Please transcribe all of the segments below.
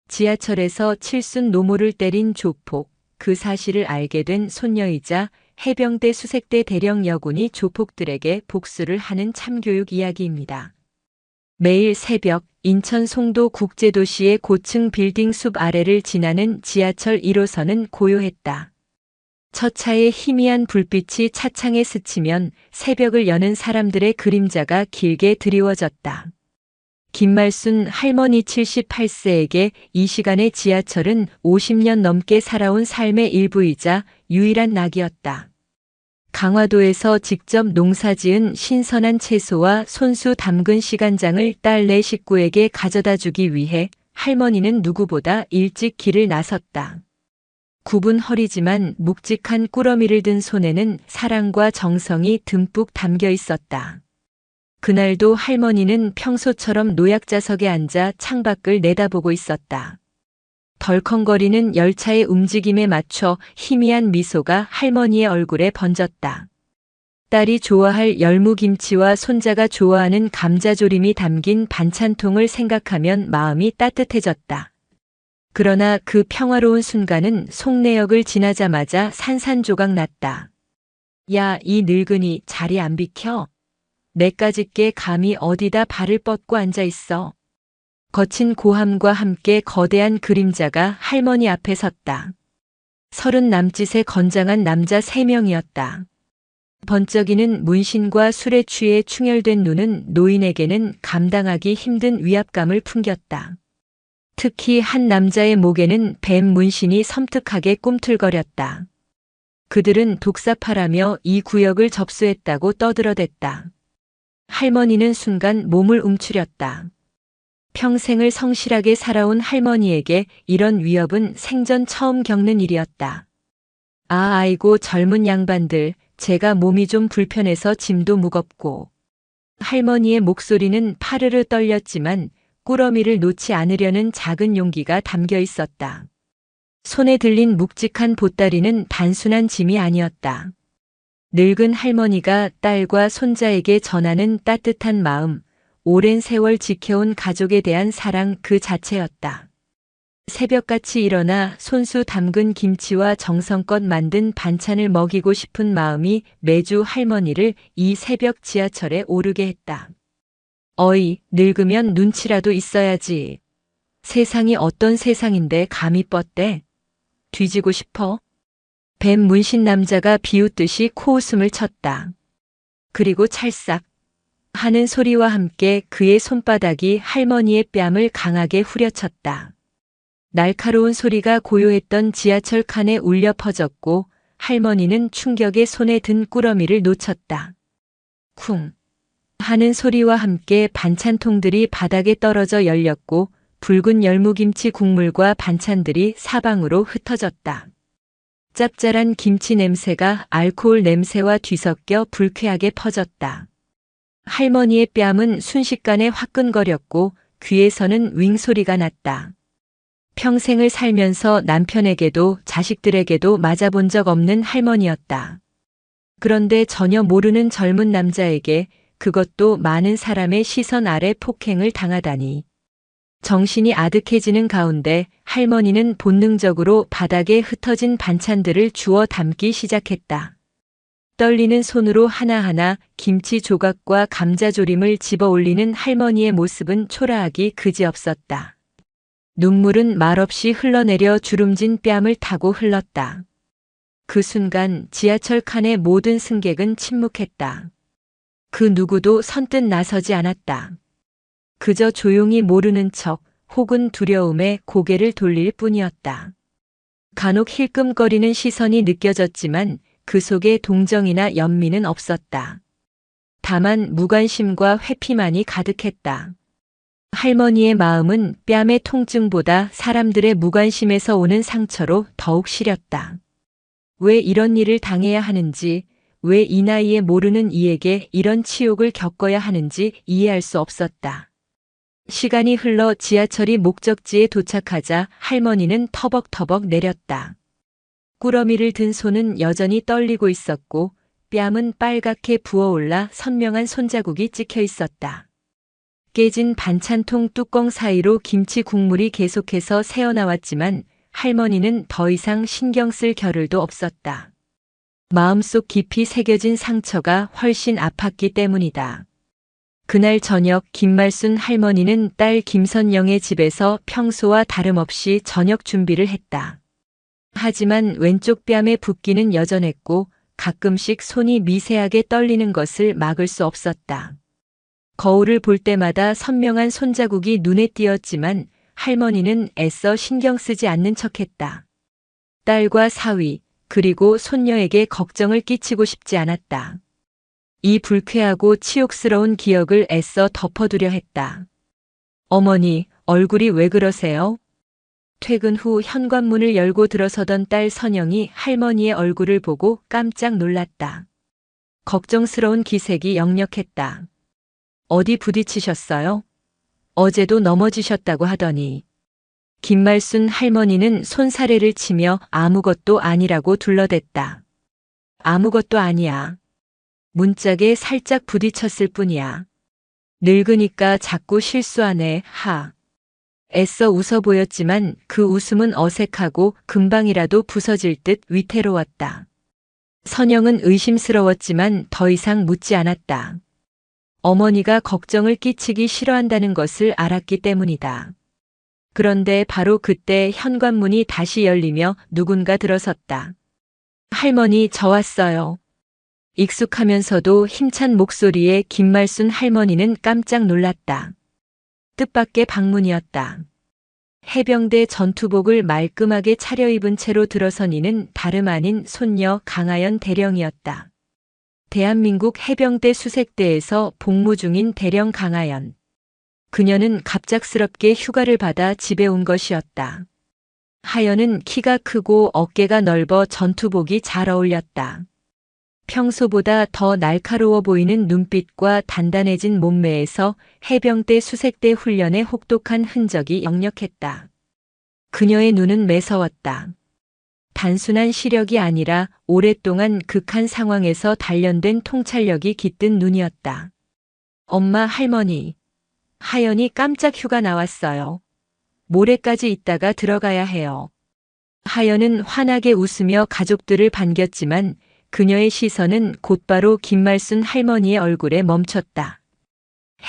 지하철에서 칠순 노모를 때린 조폭, 그 사실을 알게 된 손녀이자 해병대 수색대 대령 여군이 조폭들에게 복수를 하는 참교육 이야기입니다. 매일 새벽 인천 송도 국제도시의 고층 빌딩 숲 아래를 지나는 지하철 1호선은 고요했다. 첫 차의 희미한 불빛이 차창에 스치면 새벽을 여는 사람들의 그림자가 길게 드리워졌다. 김말순 할머니 78세에게 이 시간의 지하철은 50년 넘게 살아온 삶의 일부이자 유일한 낙이었다. 강화도에서 직접 농사지은 신선한 채소와 손수 담근 시간장을 딸 네 식구에게 가져다 주기 위해 할머니는 누구보다 일찍 길을 나섰다. 굽은 허리지만 묵직한 꾸러미를 든 손에는 사랑과 정성이 듬뿍 담겨 있었다. 그날도 할머니는 평소처럼 노약자석에 앉아 창밖을 내다보고 있었다. 덜컹거리는 열차의 움직임에 맞춰 희미한 미소가 할머니의 얼굴에 번졌다. 딸이 좋아할 열무김치와 손자가 좋아하는 감자조림이 담긴 반찬통을 생각하면 마음이 따뜻해졌다. 그러나 그 평화로운 순간은 송내역을 지나자마자 산산조각 났다. 야, 이 늙은이 자리 안 비켜? 내까짓게 감히 어디다 발을 뻗고 앉아 있어. 거친 고함과 함께 거대한 그림자가 할머니 앞에 섰다. 30 남짓의 건장한 남자 3명이었다. 번쩍이는 문신과 술에 취해 충혈된 눈은 노인에게는 감당하기 힘든 위압감을 풍겼다. 특히 한 남자의 목에는 뱀 문신이 섬뜩하게 꿈틀거렸다. 그들은 독사파라며 이 구역을 접수했다고 떠들어댔다. 할머니는 순간 몸을 움츠렸다. 평생을 성실하게 살아온 할머니에게 이런 위협은 생전 처음 겪는 일이었다. 아이고 젊은 양반들, 제가 몸이 좀 불편해서 짐도 무겁고. 할머니의 목소리는 파르르 떨렸지만 꾸러미를 놓지 않으려는 작은 용기가 담겨 있었다. 손에 들린 묵직한 보따리는 단순한 짐이 아니었다. 늙은 할머니가 딸과 손자에게 전하는 따뜻한 마음, 오랜 세월 지켜온 가족에 대한 사랑 그 자체였다. 새벽같이 일어나 손수 담근 김치와 정성껏 만든 반찬을 먹이고 싶은 마음이 매주 할머니를 이 새벽 지하철에 오르게 했다. 어이, 늙으면 눈치라도 있어야지. 세상이 어떤 세상인데 감히 뻗대? 뒤지고 싶어? 뱀 문신 남자가 비웃듯이 코웃음을 쳤다. 그리고 찰싹 하는 소리와 함께 그의 손바닥이 할머니의 뺨을 강하게 후려쳤다. 날카로운 소리가 고요했던 지하철 칸에 울려 퍼졌고 할머니는 충격에 손에 든 꾸러미를 놓쳤다. 쿵 하는 소리와 함께 반찬통들이 바닥에 떨어져 열렸고 붉은 열무김치 국물과 반찬들이 사방으로 흩어졌다. 짭짤한 김치 냄새가 알코올 냄새와 뒤섞여 불쾌하게 퍼졌다. 할머니의 뺨은 순식간에 화끈거렸고 귀에서는 윙 소리가 났다. 평생을 살면서 남편에게도 자식들에게도 맞아본 적 없는 할머니였다. 그런데 전혀 모르는 젊은 남자에게 그것도 많은 사람의 시선 아래 폭행을 당하다니. 정신이 아득해지는 가운데 할머니는 본능적으로 바닥에 흩어진 반찬들을 주워 담기 시작했다. 떨리는 손으로 하나하나 김치 조각과 감자조림을 집어 올리는 할머니의 모습은 초라하기 그지없었다. 눈물은 말없이 흘러내려 주름진 뺨을 타고 흘렀다. 그 순간 지하철 칸의 모든 승객은 침묵했다. 그 누구도 선뜻 나서지 않았다. 그저 조용히 모르는 척 혹은 두려움에 고개를 돌릴 뿐이었다. 간혹 힐끔거리는 시선이 느껴졌지만 그 속에 동정이나 연민은 없었다. 다만 무관심과 회피만이 가득했다. 할머니의 마음은 뺨의 통증보다 사람들의 무관심에서 오는 상처로 더욱 시렸다. 왜 이런 일을 당해야 하는지, 왜 이 나이에 모르는 이에게 이런 치욕을 겪어야 하는지 이해할 수 없었다. 시간이 흘러 지하철이 목적지에 도착하자 할머니는 터벅터벅 내렸다. 꾸러미를 든 손은 여전히 떨리고 있었고 뺨은 빨갛게 부어올라 선명한 손자국이 찍혀 있었다. 깨진 반찬통 뚜껑 사이로 김치 국물이 계속해서 새어나왔지만 할머니는 더 이상 신경 쓸 겨를도 없었다. 마음속 깊이 새겨진 상처가 훨씬 아팠기 때문이다. 그날 저녁 김말순 할머니는 딸 김선영의 집에서 평소와 다름없이 저녁 준비를 했다. 하지만 왼쪽 뺨의 붓기는 여전했고 가끔씩 손이 미세하게 떨리는 것을 막을 수 없었다. 거울을 볼 때마다 선명한 손자국이 눈에 띄었지만 할머니는 애써 신경 쓰지 않는 척했다. 딸과 사위, 그리고 손녀에게 걱정을 끼치고 싶지 않았다. 이 불쾌하고 치욕스러운 기억을 애써 덮어두려 했다. 어머니, 얼굴이 왜 그러세요? 퇴근 후 현관문을 열고 들어서던 딸 선영이 할머니의 얼굴을 보고 깜짝 놀랐다. 걱정스러운 기색이 역력했다. 어디 부딪히셨어요? 어제도 넘어지셨다고 하더니. 김말순 할머니는 손사래를 치며 아무것도 아니라고 둘러댔다. 아무것도 아니야. 문짝에 살짝 부딪혔을 뿐이야. 늙으니까 자꾸 실수하네, 하. 애써 웃어 보였지만 그 웃음은 어색하고 금방이라도 부서질 듯 위태로웠다. 선영은 의심스러웠지만 더 이상 묻지 않았다. 어머니가 걱정을 끼치기 싫어한다는 것을 알았기 때문이다. 그런데 바로 그때 현관문이 다시 열리며 누군가 들어섰다. 할머니, 저 왔어요. 익숙하면서도 힘찬 목소리에 김말순 할머니는 깜짝 놀랐다. 뜻밖의 방문이었다. 해병대 전투복을 말끔하게 차려입은 채로 들어선 이는 다름 아닌 손녀 강하연 대령이었다. 대한민국 해병대 수색대에서 복무 중인 대령 강하연. 그녀는 갑작스럽게 휴가를 받아 집에 온 것이었다. 하연은 키가 크고 어깨가 넓어 전투복이 잘 어울렸다. 평소보다 더 날카로워 보이는 눈빛과 단단해진 몸매에서 해병대 수색대 훈련의 혹독한 흔적이 역력했다. 그녀의 눈은 매서웠다. 단순한 시력이 아니라 오랫동안 극한 상황에서 단련된 통찰력이 깃든 눈이었다. 엄마, 할머니. 하연이 깜짝 휴가 나왔어요. 모레까지 있다가 들어가야 해요. 하연은 환하게 웃으며 가족들을 반겼지만 그녀의 시선은 곧바로 김말순 할머니의 얼굴에 멈췄다.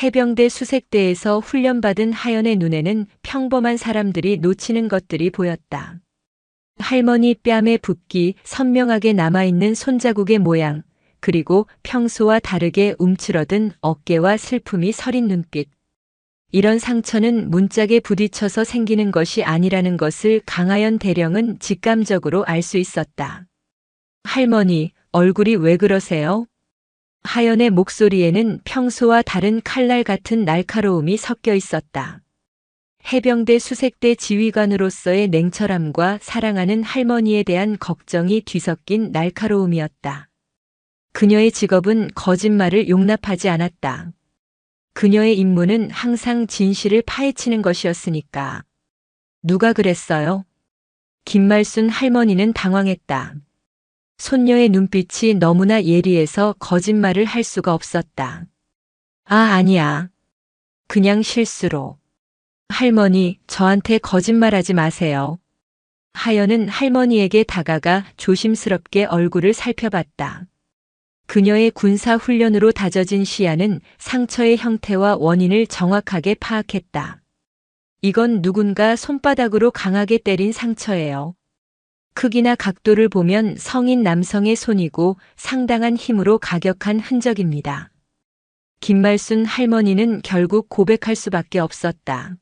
해병대 수색대에서 훈련받은 하연의 눈에는 평범한 사람들이 놓치는 것들이 보였다. 할머니 뺨의 붓기, 선명하게 남아있는 손자국의 모양, 그리고 평소와 다르게 움츠러든 어깨와 슬픔이 서린 눈빛. 이런 상처는 문짝에 부딪혀서 생기는 것이 아니라는 것을 강하연 대령은 직감적으로 알 수 있었다. 할머니, 얼굴이 왜 그러세요? 하연의 목소리에는 평소와 다른 칼날 같은 날카로움이 섞여 있었다. 해병대 수색대 지휘관으로서의 냉철함과 사랑하는 할머니에 대한 걱정이 뒤섞인 날카로움이었다. 그녀의 직업은 거짓말을 용납하지 않았다. 그녀의 임무는 항상 진실을 파헤치는 것이었으니까. 누가 그랬어요? 김말순 할머니는 당황했다. 손녀의 눈빛이 너무나 예리해서 거짓말을 할 수가 없었다. 아, 아니야. 그냥 실수로. 할머니, 저한테 거짓말하지 마세요. 하연은 할머니에게 다가가 조심스럽게 얼굴을 살펴봤다. 그녀의 군사 훈련으로 다져진 시야는 상처의 형태와 원인을 정확하게 파악했다. 이건 누군가 손바닥으로 강하게 때린 상처예요. 크기나 각도를 보면 성인 남성의 손이고 상당한 힘으로 가격한 흔적입니다. 김말순 할머니는 결국 고백할 수밖에 없었다.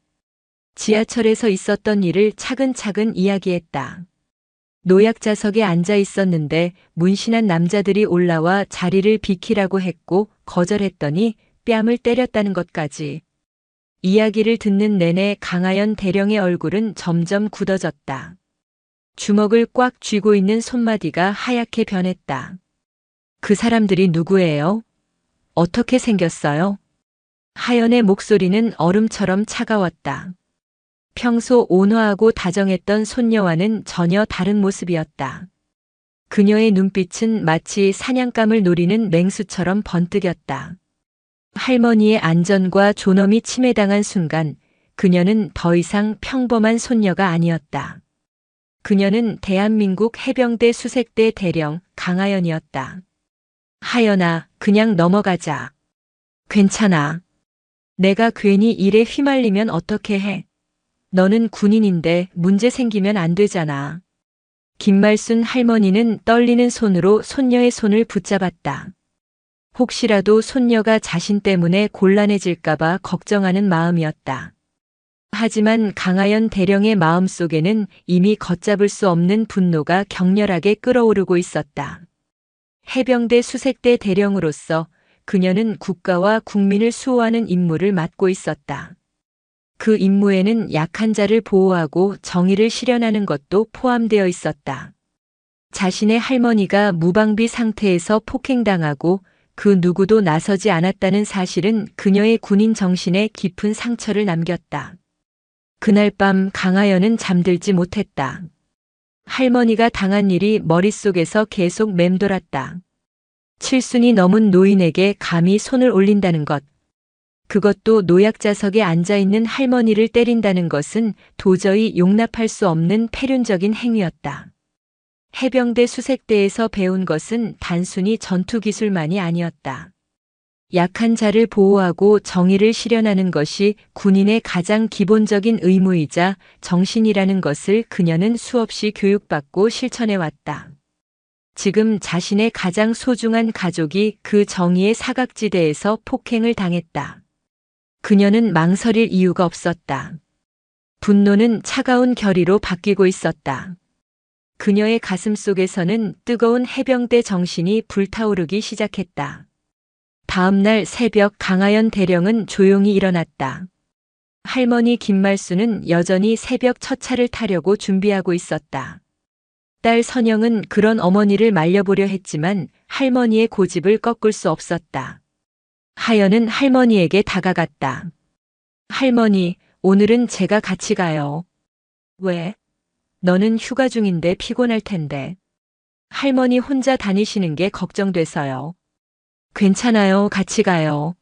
지하철에서 있었던 일을 차근차근 이야기했다. 노약자석에 앉아 있었는데 문신한 남자들이 올라와 자리를 비키라고 했고 거절했더니 뺨을 때렸다는 것까지. 이야기를 듣는 내내 강하연 대령의 얼굴은 점점 굳어졌다. 주먹을 꽉 쥐고 있는 손마디가 하얗게 변했다. 그 사람들이 누구예요? 어떻게 생겼어요? 하연의 목소리는 얼음처럼 차가웠다. 평소 온화하고 다정했던 손녀와는 전혀 다른 모습이었다. 그녀의 눈빛은 마치 사냥감을 노리는 맹수처럼 번뜩였다. 할머니의 안전과 존엄이 침해당한 순간 그녀는 더 이상 평범한 손녀가 아니었다. 그녀는 대한민국 해병대 수색대 대령 강하연이었다. 하연아, 그냥 넘어가자. 괜찮아. 내가 괜히 일에 휘말리면 어떻게 해? 너는 군인인데 문제 생기면 안 되잖아. 김말순 할머니는 떨리는 손으로 손녀의 손을 붙잡았다. 혹시라도 손녀가 자신 때문에 곤란해질까봐 걱정하는 마음이었다. 하지만 강하연 대령의 마음속에는 이미 걷잡을 수 없는 분노가 격렬하게 끓어오르고 있었다. 해병대 수색대 대령으로서 그녀는 국가와 국민을 수호하는 임무를 맡고 있었다. 그 임무에는 약한 자를 보호하고 정의를 실현하는 것도 포함되어 있었다. 자신의 할머니가 무방비 상태에서 폭행당하고 그 누구도 나서지 않았다는 사실은 그녀의 군인 정신에 깊은 상처를 남겼다. 그날 밤 강하연은 잠들지 못했다. 할머니가 당한 일이 머릿속에서 계속 맴돌았다. 칠순이 넘은 노인에게 감히 손을 올린다는 것. 그것도 노약자석에 앉아있는 할머니를 때린다는 것은 도저히 용납할 수 없는 패륜적인 행위였다. 해병대 수색대에서 배운 것은 단순히 전투 기술만이 아니었다. 약한 자를 보호하고 정의를 실현하는 것이 군인의 가장 기본적인 의무이자 정신이라는 것을 그녀는 수없이 교육받고 실천해왔다. 지금 자신의 가장 소중한 가족이 그 정의의 사각지대에서 폭행을 당했다. 그녀는 망설일 이유가 없었다. 분노는 차가운 결의로 바뀌고 있었다. 그녀의 가슴 속에서는 뜨거운 해병대 정신이 불타오르기 시작했다. 다음 날 새벽 강하연 대령은 조용히 일어났다. 할머니 김말수는 여전히 새벽 첫 차를 타려고 준비하고 있었다. 딸 선영은 그런 어머니를 말려보려 했지만 할머니의 고집을 꺾을 수 없었다. 하연은 할머니에게 다가갔다. 할머니, 오늘은 제가 같이 가요. 왜? 너는 휴가 중인데 피곤할 텐데. 할머니 혼자 다니시는 게 걱정돼서요. 괜찮아요, 같이 가요.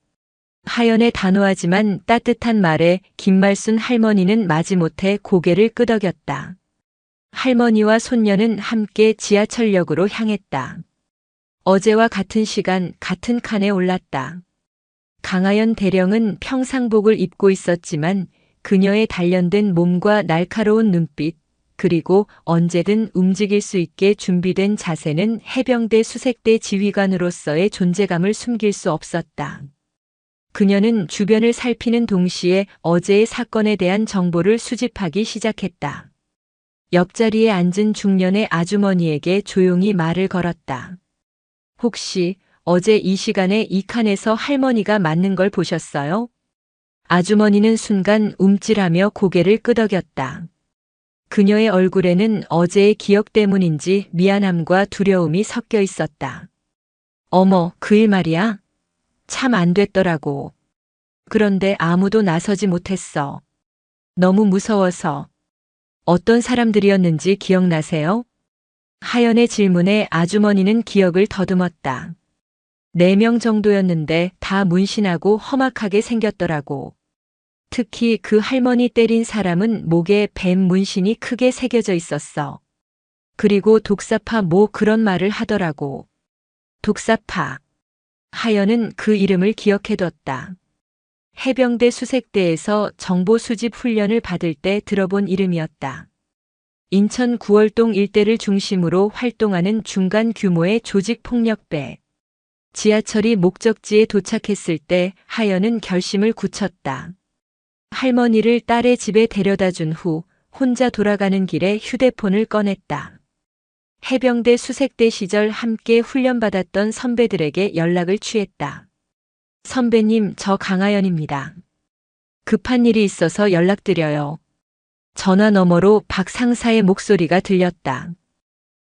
하연의 단호하지만 따뜻한 말에 김말순 할머니는 마지못해 고개를 끄덕였다. 할머니와 손녀는 함께 지하철역으로 향했다. 어제와 같은 시간 같은 칸에 올랐다. 강하연 대령은 평상복을 입고 있었지만 그녀의 단련된 몸과 날카로운 눈빛, 그리고 언제든 움직일 수 있게 준비된 자세는 해병대 수색대 지휘관으로서의 존재감을 숨길 수 없었다. 그녀는 주변을 살피는 동시에 어제의 사건에 대한 정보를 수집하기 시작했다. 옆자리에 앉은 중년의 아주머니에게 조용히 말을 걸었다. 혹시 어제 이 시간에 이 칸에서 할머니가 맞는 걸 보셨어요? 아주머니는 순간 움찔하며 고개를 끄덕였다. 그녀의 얼굴에는 어제의 기억 때문인지 미안함과 두려움이 섞여 있었다. 어머, 그 일 말이야? 참 안 됐더라고. 그런데 아무도 나서지 못했어. 너무 무서워서. 어떤 사람들이었는지 기억나세요? 하연의 질문에 아주머니는 기억을 더듬었다. 4명 정도였는데 다 문신하고 험악하게 생겼더라고. 특히 그 할머니 때린 사람은 목에 뱀 문신이 크게 새겨져 있었어. 그리고 독사파 뭐 그런 말을 하더라고. 독사파. 하연은 그 이름을 기억해뒀다. 해병대 수색대에서 정보 수집 훈련을 받을 때 들어본 이름이었다. 인천 구월동 일대를 중심으로 활동하는 중간 규모의 조직폭력배. 지하철이 목적지에 도착했을 때 하연은 결심을 굳혔다. 할머니를 딸의 집에 데려다 준 후 혼자 돌아가는 길에 휴대폰을 꺼냈다. 해병대 수색대 시절 함께 훈련받았던 선배들에게 연락을 취했다. 선배님, 저 강하연입니다. 급한 일이 있어서 연락드려요. 전화 너머로 박 상사의 목소리가 들렸다.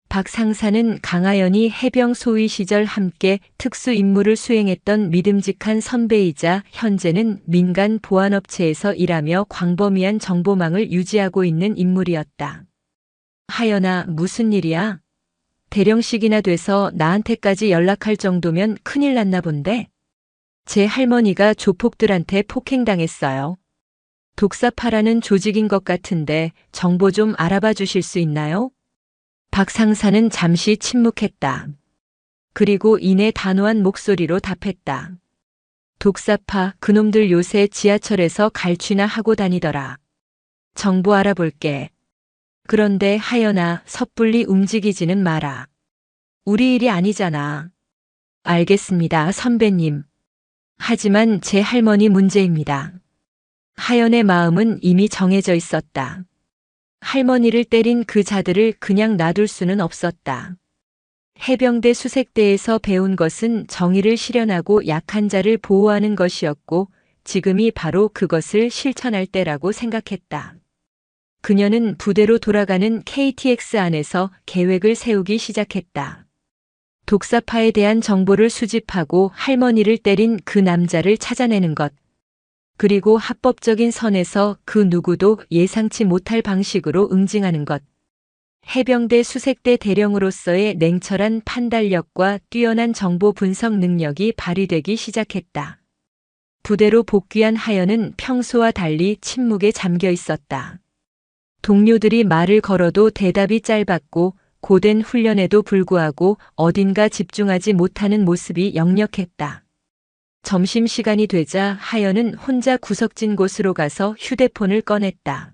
박 상사는 강하연이 해병 소위 시절 함께 특수 임무를 수행했던 믿음직한 선배이자 현재는 민간 보안업체에서 일하며 광범위한 정보망을 유지하고 있는 인물이었다. 하연아, 무슨 일이야? 대령식이나 돼서 나한테까지 연락할 정도면 큰일 났나 본데? 제 할머니가 조폭들한테 폭행당했어요. 독사파라는 조직인 것 같은데 정보 좀 알아봐 주실 수 있나요? 박 상사는 잠시 침묵했다. 그리고 이내 단호한 목소리로 답했다. 독사파, 그놈들 요새 지하철에서 갈취나 하고 다니더라. 정보 알아볼게. 그런데 하연아, 섣불리 움직이지는 마라. 우리 일이 아니잖아. 알겠습니다, 선배님. 하지만 제 할머니 문제입니다. 하연의 마음은 이미 정해져 있었다. 할머니를 때린 그 자들을 그냥 놔둘 수는 없었다. 해병대 수색대에서 배운 것은 정의를 실현하고 약한 자를 보호하는 것이었고 지금이 바로 그것을 실천할 때라고 생각했다. 그녀는 부대로 돌아가는 KTX 안에서 계획을 세우기 시작했다. 독사파에 대한 정보를 수집하고 할머니를 때린 그 남자를 찾아내는 것. 그리고 합법적인 선에서 그 누구도 예상치 못할 방식으로 응징하는 것. 해병대 수색대 대령으로서의 냉철한 판단력과 뛰어난 정보 분석 능력이 발휘되기 시작했다. 부대로 복귀한 하연은 평소와 달리 침묵에 잠겨 있었다. 동료들이 말을 걸어도 대답이 짧았고 고된 훈련에도 불구하고 어딘가 집중하지 못하는 모습이 역력했다. 점심시간이 되자 하연은 혼자 구석진 곳으로 가서 휴대폰을 꺼냈다.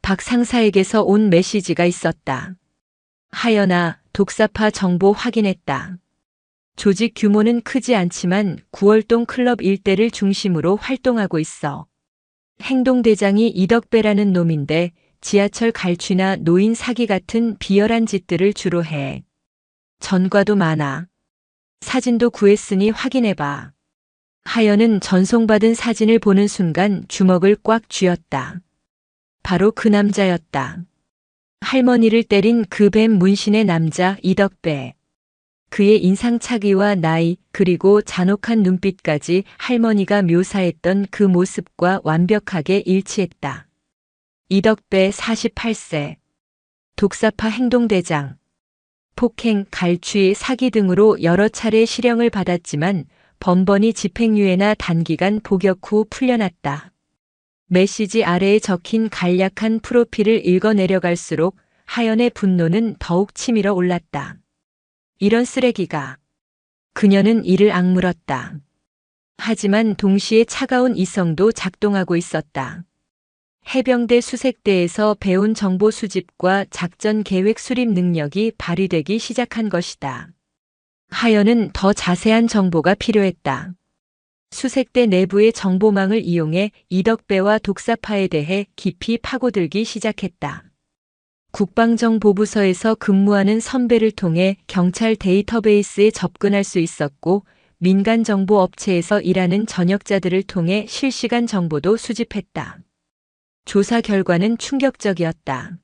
박 상사에게서 온 메시지가 있었다. 하연아, 독사파 정보 확인했다. 조직 규모는 크지 않지만 9월동 클럽 일대를 중심으로 활동하고 있어. 행동대장이 이덕배라는 놈인데 지하철 갈취나 노인 사기 같은 비열한 짓들을 주로 해. 전과도 많아. 사진도 구했으니 확인해봐. 하연은 전송받은 사진을 보는 순간 주먹을 꽉 쥐었다. 바로 그 남자였다. 할머니를 때린 그 뱀 문신의 남자 이덕배. 그의 인상착의와 나이 그리고 잔혹한 눈빛까지 할머니가 묘사했던 그 모습과 완벽하게 일치했다. 이덕배 48세. 독사파 행동대장. 폭행, 갈취, 사기 등으로 여러 차례 실형을 받았지만 번번이 집행유예나 단기간 복역 후 풀려났다. 메시지 아래에 적힌 간략한 프로필을 읽어 내려갈수록 하연의 분노는 더욱 치밀어 올랐다. 이런 쓰레기가. 그녀는 이를 악물었다. 하지만 동시에 차가운 이성도 작동하고 있었다. 해병대 수색대에서 배운 정보 수집과 작전 계획 수립 능력이 발휘되기 시작한 것이다. 하연은 더 자세한 정보가 필요했다. 수색대 내부의 정보망을 이용해 이덕배와 독사파에 대해 깊이 파고들기 시작했다. 국방정보부서에서 근무하는 선배를 통해 경찰 데이터베이스에 접근할 수 있었고 민간 정보 업체에서 일하는 전역자들을 통해 실시간 정보도 수집했다. 조사 결과는 충격적이었다.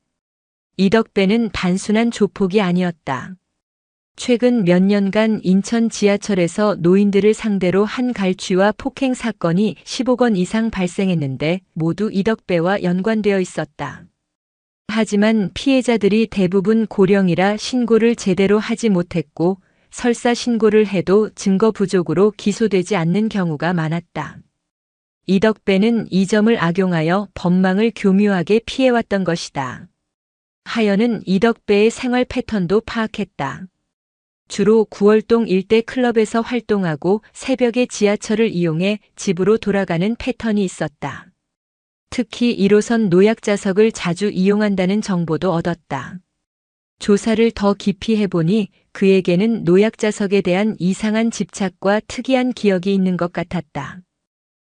이덕배는 단순한 조폭이 아니었다. 최근 몇 년간 인천 지하철에서 노인들을 상대로 한 갈취와 폭행 사건이 10억 원 이상 발생했는데 모두 이덕배와 연관되어 있었다. 하지만 피해자들이 대부분 고령이라 신고를 제대로 하지 못했고 설사 신고를 해도 증거 부족으로 기소되지 않는 경우가 많았다. 이덕배는 이 점을 악용하여 법망을 교묘하게 피해왔던 것이다. 하연은 이덕배의 생활 패턴도 파악했다. 주로 9월동 일대 클럽에서 활동하고 새벽에 지하철을 이용해 집으로 돌아가는 패턴이 있었다. 특히 1호선 노약자석을 자주 이용한다는 정보도 얻었다. 조사를 더 깊이 해보니 그에게는 노약자석에 대한 이상한 집착과 특이한 기억이 있는 것 같았다.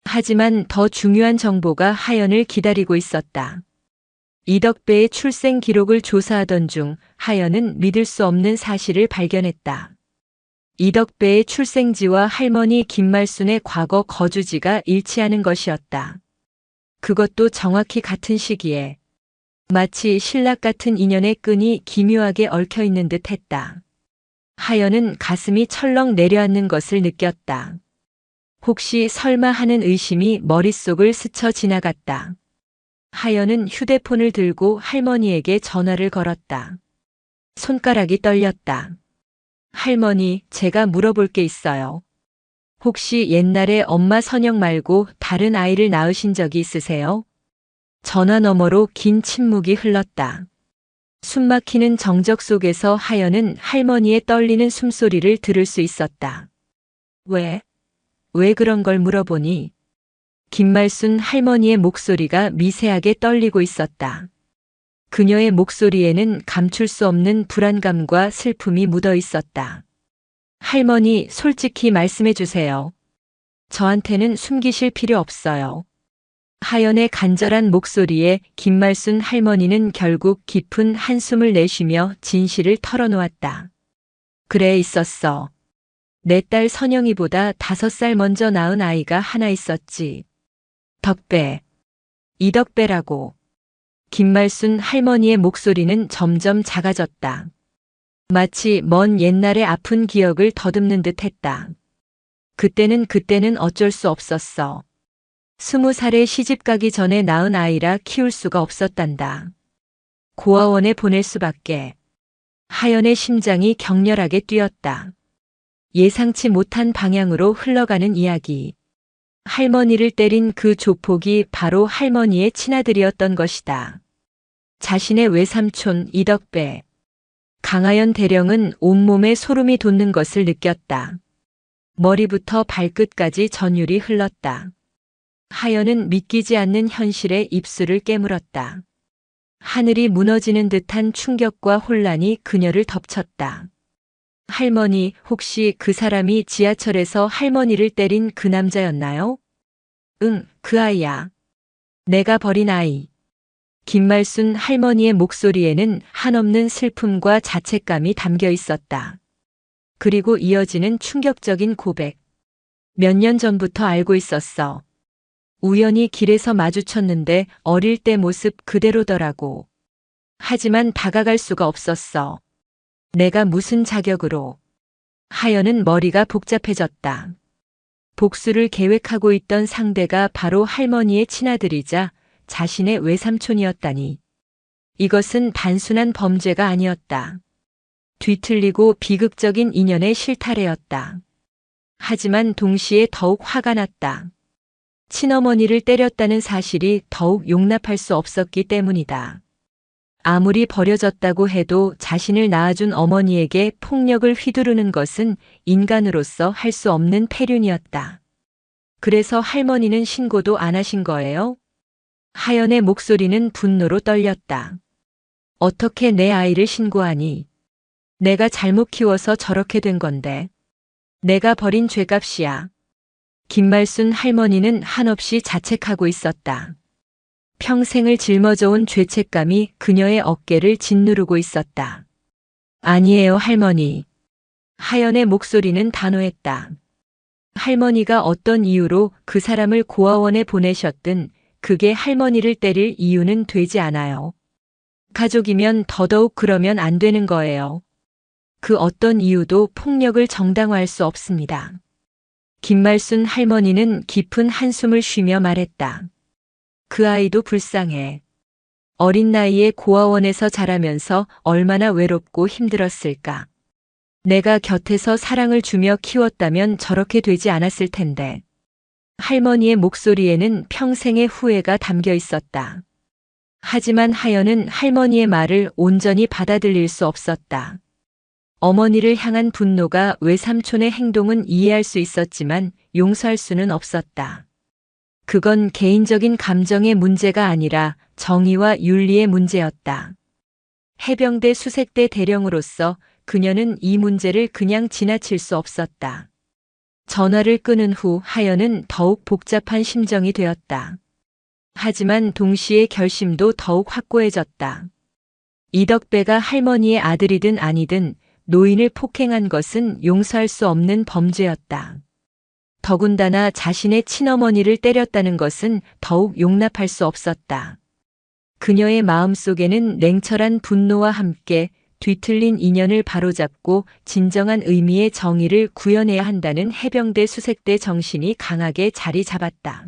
하지만 더 중요한 정보가 하연을 기다리고 있었다. 이덕배의 출생 기록을 조사하던 중 하연은 믿을 수 없는 사실을 발견했다. 이덕배의 출생지와 할머니 김말순의 과거 거주지가 일치하는 것이었다. 그것도 정확히 같은 시기에. 마치 신락 같은 인연의 끈이 기묘하게 얽혀 있는 듯 했다. 하연은 가슴이 철렁 내려앉는 것을 느꼈다. 혹시 설마 하는 의심이 머릿속을 스쳐 지나갔다. 하연은 휴대폰을 들고 할머니에게 전화를 걸었다. 손가락이 떨렸다. 할머니, 제가 물어볼 게 있어요. 혹시 옛날에 엄마 선영 말고 다른 아이를 낳으신 적이 있으세요? 전화 너머로 긴 침묵이 흘렀다. 숨막히는 정적 속에서 하연은 할머니의 떨리는 숨소리를 들을 수 있었다. 왜 그런 걸 물어보니? 김말순 할머니의 목소리가 미세하게 떨리고 있었다. 그녀의 목소리에는 감출 수 없는 불안감과 슬픔이 묻어 있었다. 할머니, 솔직히 말씀해 주세요. 저한테는 숨기실 필요 없어요. 하연의 간절한 목소리에 김말순 할머니는 결국 깊은 한숨을 내쉬며 진실을 털어놓았다. 그래, 있었어. 내 딸 선영이보다 5살 먼저 낳은 아이가 하나 있었지. 덕배. 이덕배라고. 김말순 할머니의 목소리는 점점 작아졌다. 마치 먼 옛날의 아픈 기억을 더듬는 듯 했다. 그때는 어쩔 수 없었어. 20살에 시집가기 전에 낳은 아이라 키울 수가 없었단다. 고아원에 보낼 수밖에. 하연의 심장이 격렬하게 뛰었다. 예상치 못한 방향으로 흘러가는 이야기. 할머니를 때린 그 조폭이 바로 할머니의 친아들이었던 것이다. 자신의 외삼촌 이덕배. 강하연 대령은 온몸에 소름이 돋는 것을 느꼈다. 머리부터 발끝까지 전율이 흘렀다. 하연은 믿기지 않는 현실에 입술을 깨물었다. 하늘이 무너지는 듯한 충격과 혼란이 그녀를 덮쳤다. 할머니, 혹시 그 사람이 지하철에서 할머니를 때린 그 남자였나요? 응, 그 아이야. 내가 버린 아이. 김말순 할머니의 목소리에는 한없는 슬픔과 자책감이 담겨 있었다. 그리고 이어지는 충격적인 고백. 몇 년 전부터 알고 있었어. 우연히 길에서 마주쳤는데 어릴 때 모습 그대로더라고. 하지만 다가갈 수가 없었어. 내가 무슨 자격으로. 하연은 머리가 복잡해졌다. 복수를 계획하고 있던 상대가 바로 할머니의 친아들이자 자신의 외삼촌이었다니. 이것은 단순한 범죄가 아니었다. 뒤틀리고 비극적인 인연의 실타래였다. 하지만 동시에 더욱 화가 났다. 친어머니를 때렸다는 사실이 더욱 용납할 수 없었기 때문이다. 아무리 버려졌다고 해도 자신을 낳아준 어머니에게 폭력을 휘두르는 것은 인간으로서 할 수 없는 패륜이었다. 그래서 할머니는 신고도 안 하신 거예요? 하연의 목소리는 분노로 떨렸다. 어떻게 내 아이를 신고하니? 내가 잘못 키워서 저렇게 된 건데. 내가 벌인 죄값이야. 김말순 할머니는 한없이 자책하고 있었다. 평생을 짊어져온 죄책감이 그녀의 어깨를 짓누르고 있었다. 아니에요, 할머니. 하연의 목소리는 단호했다. 할머니가 어떤 이유로 그 사람을 고아원에 보내셨든 그게 할머니를 때릴 이유는 되지 않아요. 가족이면 더더욱 그러면 안 되는 거예요. 그 어떤 이유도 폭력을 정당화할 수 없습니다. 김말순 할머니는 깊은 한숨을 쉬며 말했다. 그 아이도 불쌍해. 어린 나이에 고아원에서 자라면서 얼마나 외롭고 힘들었을까. 내가 곁에서 사랑을 주며 키웠다면 저렇게 되지 않았을 텐데. 할머니의 목소리에는 평생의 후회가 담겨 있었다. 하지만 하연은 할머니의 말을 온전히 받아들일 수 없었다. 어머니를 향한 분노가 외삼촌의 행동은 이해할 수 있었지만 용서할 수는 없었다. 그건 개인적인 감정의 문제가 아니라 정의와 윤리의 문제였다. 해병대 수색대 대령으로서 그녀는 이 문제를 그냥 지나칠 수 없었다. 전화를 끊은 후 하연은 더욱 복잡한 심정이 되었다. 하지만 동시에 결심도 더욱 확고해졌다. 이덕배가 할머니의 아들이든 아니든 노인을 폭행한 것은 용서할 수 없는 범죄였다. 더군다나 자신의 친어머니를 때렸다는 것은 더욱 용납할 수 없었다. 그녀의 마음속에는 냉철한 분노와 함께 뒤틀린 인연을 바로잡고 진정한 의미의 정의를 구현해야 한다는 해병대 수색대 정신이 강하게 자리 잡았다.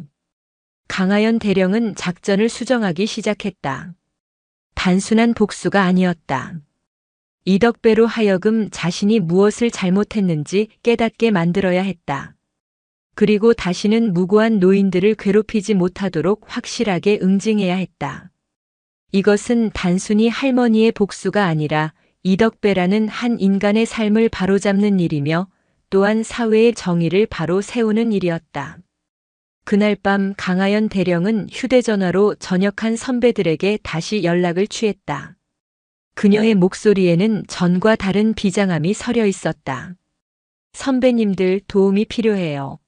강하연 대령은 작전을 수정하기 시작했다. 단순한 복수가 아니었다. 이덕배로 하여금 자신이 무엇을 잘못했는지 깨닫게 만들어야 했다. 그리고 다시는 무고한 노인들을 괴롭히지 못하도록 확실하게 응징해야 했다. 이것은 단순히 할머니의 복수가 아니라 이덕배라는 한 인간의 삶을 바로잡는 일이며 또한 사회의 정의를 바로 세우는 일이었다. 그날 밤 강하연 대령은 휴대전화로 전역한 선배들에게 다시 연락을 취했다. 그녀의 목소리에는 전과 다른 비장함이 서려 있었다. 선배님들 도움이 필요해요.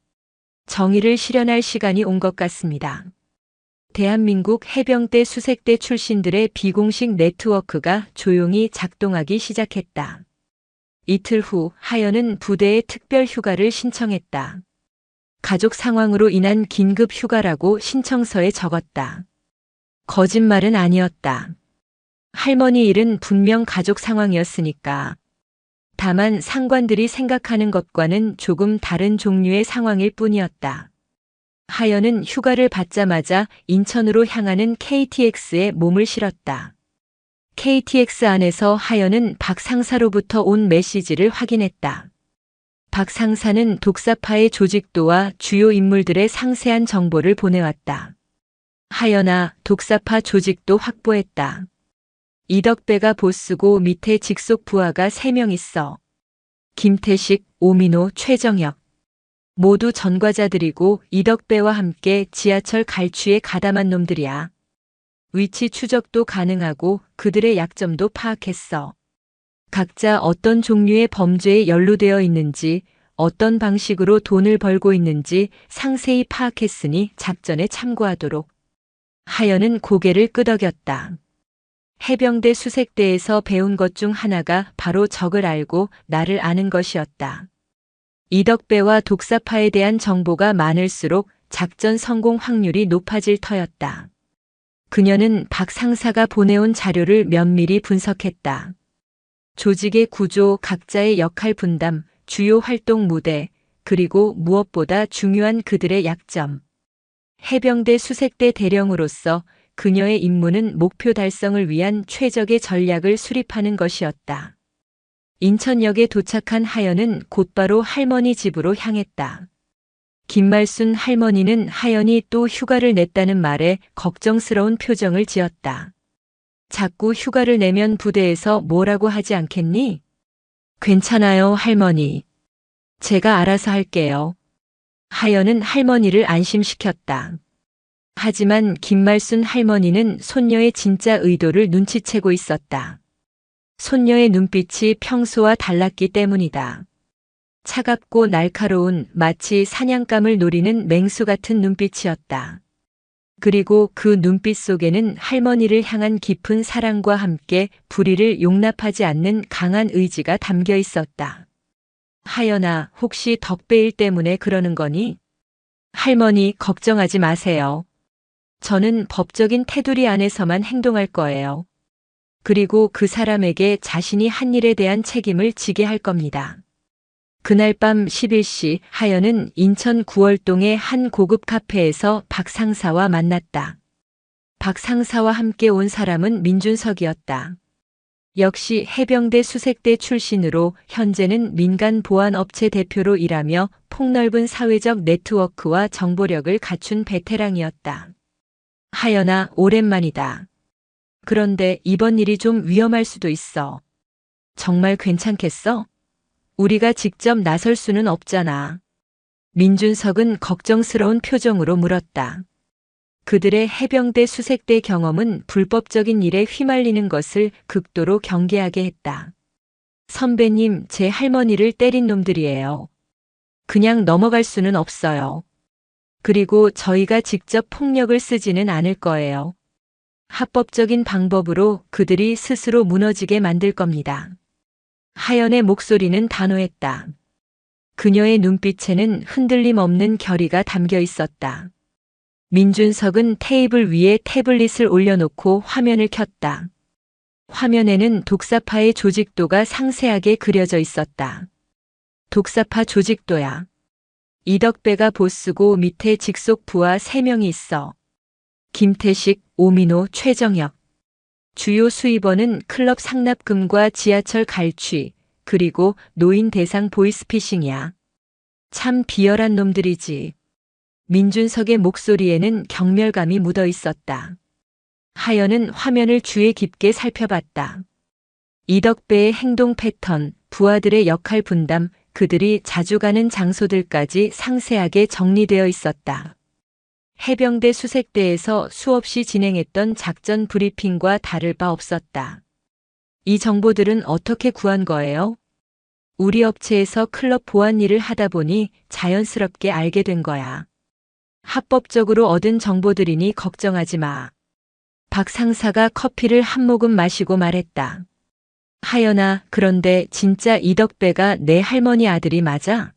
정의를 실현할 시간이 온 것 같습니다. 대한민국 해병대 수색대 출신들의 비공식 네트워크가 조용히 작동하기 시작했다. 이틀 후 하연은 부대에 특별 휴가를 신청했다. 가족 상황으로 인한 긴급 휴가라고 신청서에 적었다. 거짓말은 아니었다. 할머니 일은 분명 가족 상황이었으니까. 다만 상관들이 생각하는 것과는 조금 다른 종류의 상황일 뿐이었다. 하연은 휴가를 받자마자 인천으로 향하는 KTX에 몸을 실었다. KTX 안에서 하연은 박 상사로부터 온 메시지를 확인했다. 박 상사는 독사파의 조직도와 주요 인물들의 상세한 정보를 보내왔다. 하연아, 독사파 조직도 확보했다. 이덕배가 보스고 밑에 직속 부하가 3명 있어. 김태식, 오민호, 최정혁. 모두 전과자들이고 이덕배와 함께 지하철 갈취에 가담한 놈들이야. 위치 추적도 가능하고 그들의 약점도 파악했어. 각자 어떤 종류의 범죄에 연루되어 있는지, 어떤 방식으로 돈을 벌고 있는지 상세히 파악했으니 작전에 참고하도록. 하연은 고개를 끄덕였다. 해병대 수색대에서 배운 것 중 하나가 바로 적을 알고 나를 아는 것이었다. 이덕배와 독사파에 대한 정보가 많을수록 작전 성공 확률이 높아질 터였다. 그녀는 박 상사가 보내온 자료를 면밀히 분석했다. 조직의 구조, 각자의 역할 분담, 주요 활동 무대, 그리고 무엇보다 중요한 그들의 약점. 해병대 수색대 대령으로서 그녀의 임무는 목표 달성을 위한 최적의 전략을 수립하는 것이었다. 인천역에 도착한 하연은 곧바로 할머니 집으로 향했다. 김말순 할머니는 하연이 또 휴가를 냈다는 말에 걱정스러운 표정을 지었다. 자꾸 휴가를 내면 부대에서 뭐라고 하지 않겠니? 괜찮아요, 할머니. 제가 알아서 할게요. 하연은 할머니를 안심시켰다. 하지만 김말순 할머니는 손녀의 진짜 의도를 눈치채고 있었다. 손녀의 눈빛이 평소와 달랐기 때문이다. 차갑고 날카로운 마치 사냥감을 노리는 맹수 같은 눈빛이었다. 그리고 그 눈빛 속에는 할머니를 향한 깊은 사랑과 함께 불의를 용납하지 않는 강한 의지가 담겨 있었다. 하연아, 혹시 덕배일 때문에 그러는 거니? 할머니, 걱정하지 마세요. 저는 법적인 테두리 안에서만 행동할 거예요. 그리고 그 사람에게 자신이 한 일에 대한 책임을 지게 할 겁니다. 그날 밤 11시 하연은 인천 구월동의 한 고급 카페에서 박 상사와 만났다. 박 상사와 함께 온 사람은 민준석이었다. 역시 해병대 수색대 출신으로 현재는 민간 보안업체 대표로 일하며 폭넓은 사회적 네트워크와 정보력을 갖춘 베테랑이었다. 하연아, 오랜만이다. 그런데 이번 일이 좀 위험할 수도 있어. 정말 괜찮겠어? 우리가 직접 나설 수는 없잖아. 민준석은 걱정스러운 표정으로 물었다. 그들의 해병대 수색대 경험은 불법적인 일에 휘말리는 것을 극도로 경계하게 했다. 선배님, 제 할머니를 때린 놈들이에요. 그냥 넘어갈 수는 없어요. 그리고 저희가 직접 폭력을 쓰지는 않을 거예요. 합법적인 방법으로 그들이 스스로 무너지게 만들 겁니다. 하연의 목소리는 단호했다. 그녀의 눈빛에는 흔들림 없는 결의가 담겨 있었다. 민준석은 테이블 위에 태블릿을 올려놓고 화면을 켰다. 화면에는 독사파의 조직도가 상세하게 그려져 있었다. 독사파 조직도야. 이덕배가 보스고 밑에 직속 부하 3명이 있어. 김태식, 오민호, 최정혁. 주요 수입원은 클럽 상납금과 지하철 갈취, 그리고 노인 대상 보이스피싱이야. 참 비열한 놈들이지. 민준석의 목소리에는 경멸감이 묻어 있었다. 하연은 화면을 주의 깊게 살펴봤다. 이덕배의 행동 패턴, 부하들의 역할 분담, 그들이 자주 가는 장소들까지 상세하게 정리되어 있었다. 해병대 수색대에서 수없이 진행했던 작전 브리핑과 다를 바 없었다. 이 정보들은 어떻게 구한 거예요? 우리 업체에서 클럽 보안 일을 하다 보니 자연스럽게 알게 된 거야. 합법적으로 얻은 정보들이니 걱정하지 마. 박 상사가 커피를 한 모금 마시고 말했다. 하연아, 그런데 진짜 이덕배가 내 할머니 아들이 맞아?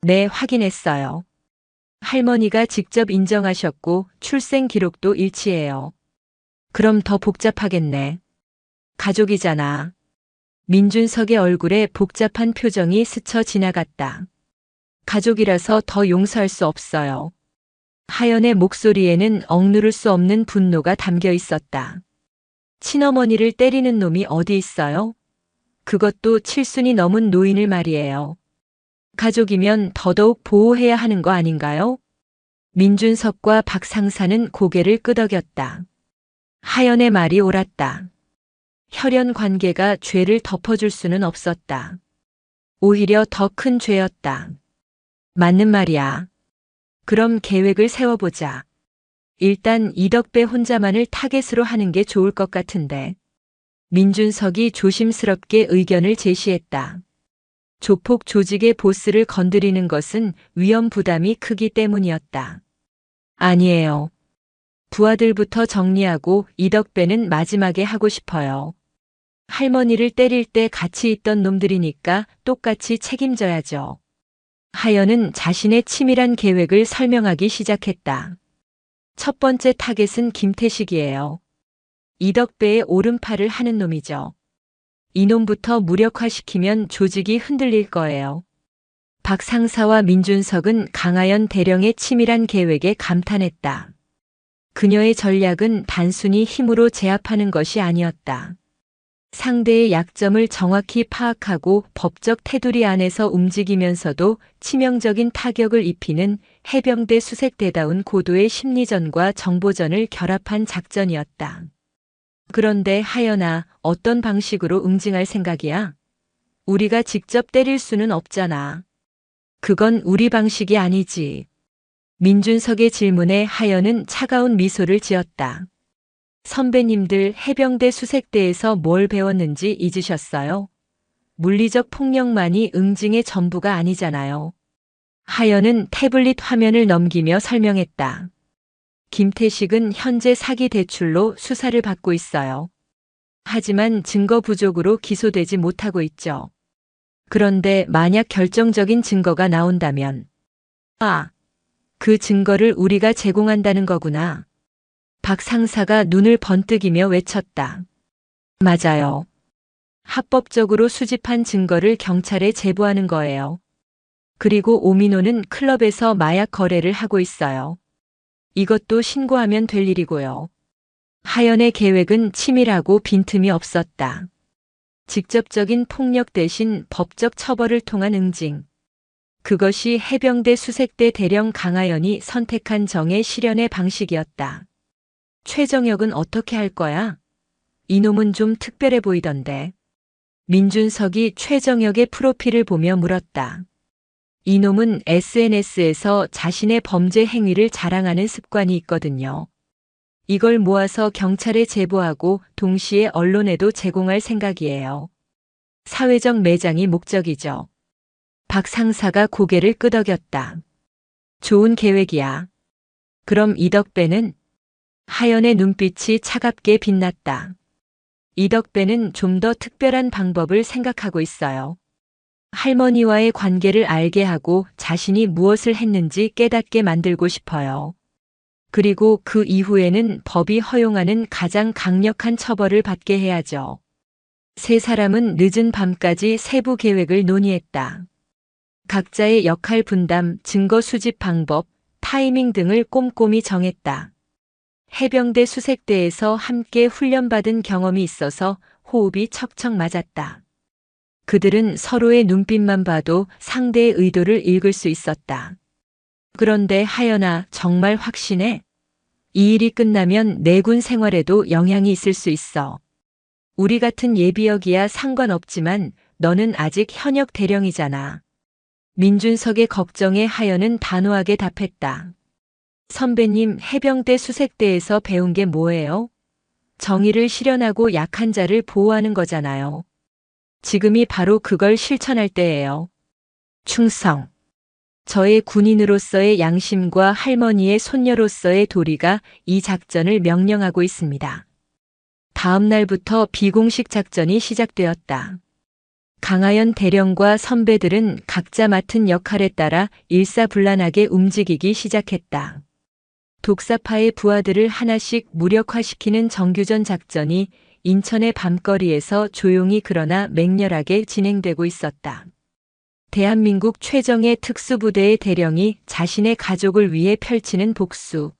네, 확인했어요. 할머니가 직접 인정하셨고 출생 기록도 일치해요. 그럼 더 복잡하겠네. 가족이잖아. 민준석의 얼굴에 복잡한 표정이 스쳐 지나갔다. 가족이라서 더 용서할 수 없어요. 하연의 목소리에는 억누를 수 없는 분노가 담겨 있었다. 친어머니를 때리는 놈이 어디 있어요? 그것도 칠순이 넘은 노인을 말이에요. 가족이면 더더욱 보호해야 하는 거 아닌가요? 민준석과 박 상사는 고개를 끄덕였다. 하연의 말이 옳았다. 혈연 관계가 죄를 덮어줄 수는 없었다. 오히려 더 큰 죄였다. 맞는 말이야. 그럼 계획을 세워보자. 일단 이덕배 혼자만을 타겟으로 하는 게 좋을 것 같은데. 민준석이 조심스럽게 의견을 제시했다. 조폭 조직의 보스를 건드리는 것은 위험 부담이 크기 때문이었다. 아니에요. 부하들부터 정리하고 이덕배는 마지막에 하고 싶어요. 할머니를 때릴 때 같이 있던 놈들이니까 똑같이 책임져야죠. 하연은 자신의 치밀한 계획을 설명하기 시작했다. 첫 번째 타겟은 김태식이에요. 이덕배의 오른팔을 하는 놈이죠. 이놈부터 무력화시키면 조직이 흔들릴 거예요. 박 상사와 민준석은 강하연 대령의 치밀한 계획에 감탄했다. 그녀의 전략은 단순히 힘으로 제압하는 것이 아니었다. 상대의 약점을 정확히 파악하고 법적 테두리 안에서 움직이면서도 치명적인 타격을 입히는 해병대 수색대다운 고도의 심리전과 정보전을 결합한 작전이었다. 그런데 하연아, 어떤 방식으로 응징할 생각이야? 우리가 직접 때릴 수는 없잖아. 그건 우리 방식이 아니지. 민준석의 질문에 하연은 차가운 미소를 지었다. 선배님들 해병대 수색대에서 뭘 배웠는지 잊으셨어요? 물리적 폭력만이 응징의 전부가 아니잖아요. 하연은 태블릿 화면을 넘기며 설명했다. 김태식은 현재 사기 대출로 수사를 받고 있어요. 하지만 증거 부족으로 기소되지 못하고 있죠. 그런데 만약 결정적인 증거가 나온다면, 그 증거를 우리가 제공한다는 거구나. 박 상사가 눈을 번뜩이며 외쳤다. 맞아요. 합법적으로 수집한 증거를 경찰에 제보하는 거예요. 그리고 오민호는 클럽에서 마약 거래를 하고 있어요. 이것도 신고하면 될 일이고요. 하연의 계획은 치밀하고 빈틈이 없었다. 직접적인 폭력 대신 법적 처벌을 통한 응징. 그것이 해병대 수색대 대령 강하연이 선택한 정의 실현의 방식이었다. 최정혁은 어떻게 할 거야? 이놈은 좀 특별해 보이던데. 민준석이 최정혁의 프로필을 보며 물었다. 이놈은 SNS에서 자신의 범죄 행위를 자랑하는 습관이 있거든요. 이걸 모아서 경찰에 제보하고 동시에 언론에도 제공할 생각이에요. 사회적 매장이 목적이죠. 박 상사가 고개를 끄덕였다. 좋은 계획이야. 그럼 이덕배는? 하연의 눈빛이 차갑게 빛났다. 이덕배는 좀 더 특별한 방법을 생각하고 있어요. 할머니와의 관계를 알게 하고 자신이 무엇을 했는지 깨닫게 만들고 싶어요. 그리고 그 이후에는 법이 허용하는 가장 강력한 처벌을 받게 해야죠. 세 사람은 늦은 밤까지 세부 계획을 논의했다. 각자의 역할 분담, 증거 수집 방법, 타이밍 등을 꼼꼼히 정했다. 해병대 수색대에서 함께 훈련받은 경험이 있어서 호흡이 척척 맞았다. 그들은 서로의 눈빛만 봐도 상대의 의도를 읽을 수 있었다. 그런데 하연아, 정말 확신해? 이 일이 끝나면 내 군 생활에도 영향이 있을 수 있어. 우리 같은 예비역이야 상관없지만 너는 아직 현역 대령이잖아. 민준석의 걱정에 하연은 단호하게 답했다. 선배님, 해병대 수색대에서 배운 게 뭐예요? 정의를 실현하고 약한 자를 보호하는 거잖아요. 지금이 바로 그걸 실천할 때예요. 충성. 저의 군인으로서의 양심과 할머니의 손녀로서의 도리가 이 작전을 명령하고 있습니다. 다음 날부터 비공식 작전이 시작되었다. 강하연 대령과 선배들은 각자 맡은 역할에 따라 일사불란하게 움직이기 시작했다. 독사파의 부하들을 하나씩 무력화시키는 정규전 작전이 인천의 밤거리에서 조용히 그러나 맹렬하게 진행되고 있었다. 대한민국 최정예 특수부대의 대령이 자신의 가족을 위해 펼치는 복수.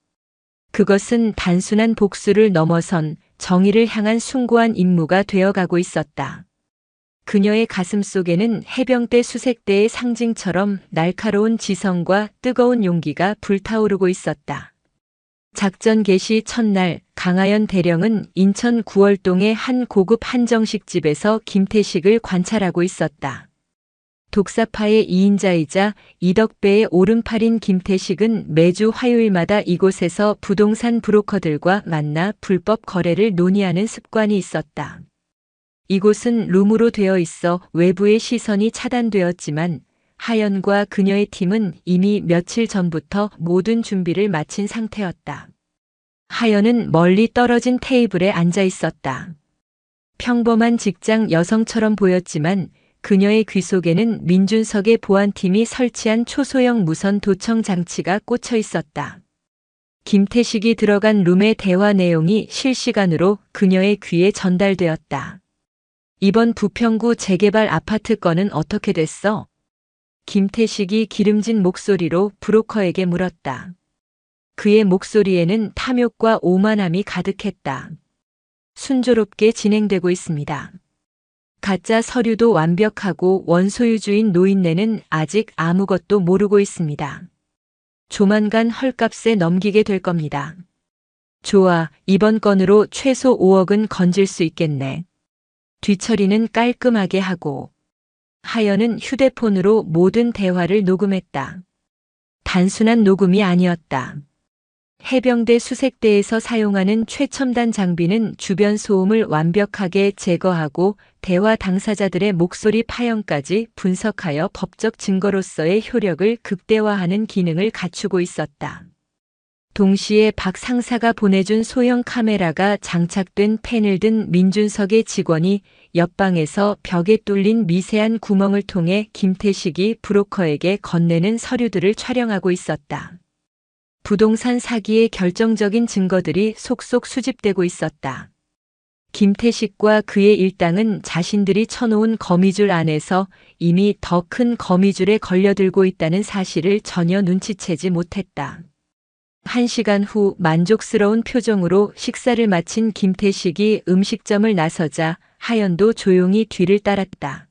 그것은 단순한 복수를 넘어선 정의를 향한 숭고한 임무가 되어가고 있었다. 그녀의 가슴 속에는 해병대 수색대의 상징처럼 날카로운 지성과 뜨거운 용기가 불타오르고 있었다. 작전 개시 첫날 강하연 대령은 인천 구월동의 한 고급 한정식 집에서 김태식을 관찰하고 있었다. 독사파의 2인자이자 이덕배의 오른팔인 김태식은 매주 화요일마다 이곳에서 부동산 브로커들과 만나 불법 거래를 논의하는 습관이 있었다. 이곳은 룸으로 되어 있어 외부의 시선이 차단되었지만 하연과 그녀의 팀은 이미 며칠 전부터 모든 준비를 마친 상태였다. 하연은 멀리 떨어진 테이블에 앉아 있었다. 평범한 직장 여성처럼 보였지만 그녀의 귀 속에는 민준석의 보안팀이 설치한 초소형 무선 도청 장치가 꽂혀 있었다. 김태식이 들어간 룸의 대화 내용이 실시간으로 그녀의 귀에 전달되었다. 이번 부평구 재개발 아파트 건은 어떻게 됐어? 김태식이 기름진 목소리로 브로커에게 물었다. 그의 목소리에는 탐욕과 오만함이 가득했다. 순조롭게 진행되고 있습니다. 가짜 서류도 완벽하고 원소유주인 노인네는 아직 아무것도 모르고 있습니다. 조만간 헐값에 넘기게 될 겁니다. 좋아, 이번 건으로 최소 5억은 건질 수 있겠네. 뒤처리는 깔끔하게 하고. 하연은 휴대폰으로 모든 대화를 녹음했다. 단순한 녹음이 아니었다. 해병대 수색대에서 사용하는 최첨단 장비는 주변 소음을 완벽하게 제거하고 대화 당사자들의 목소리 파형까지 분석하여 법적 증거로서의 효력을 극대화하는 기능을 갖추고 있었다. 동시에 박 상사가 보내준 소형 카메라가 장착된 펜을 든 민준석의 직원이 옆방에서 벽에 뚫린 미세한 구멍을 통해 김태식이 브로커에게 건네는 서류들을 촬영하고 있었다. 부동산 사기의 결정적인 증거들이 속속 수집되고 있었다. 김태식과 그의 일당은 자신들이 쳐놓은 거미줄 안에서 이미 더 큰 거미줄에 걸려들고 있다는 사실을 전혀 눈치채지 못했다. 1시간 후 만족스러운 표정으로 식사를 마친 김태식이 음식점을 나서자 하연도 조용히 뒤를 따랐다.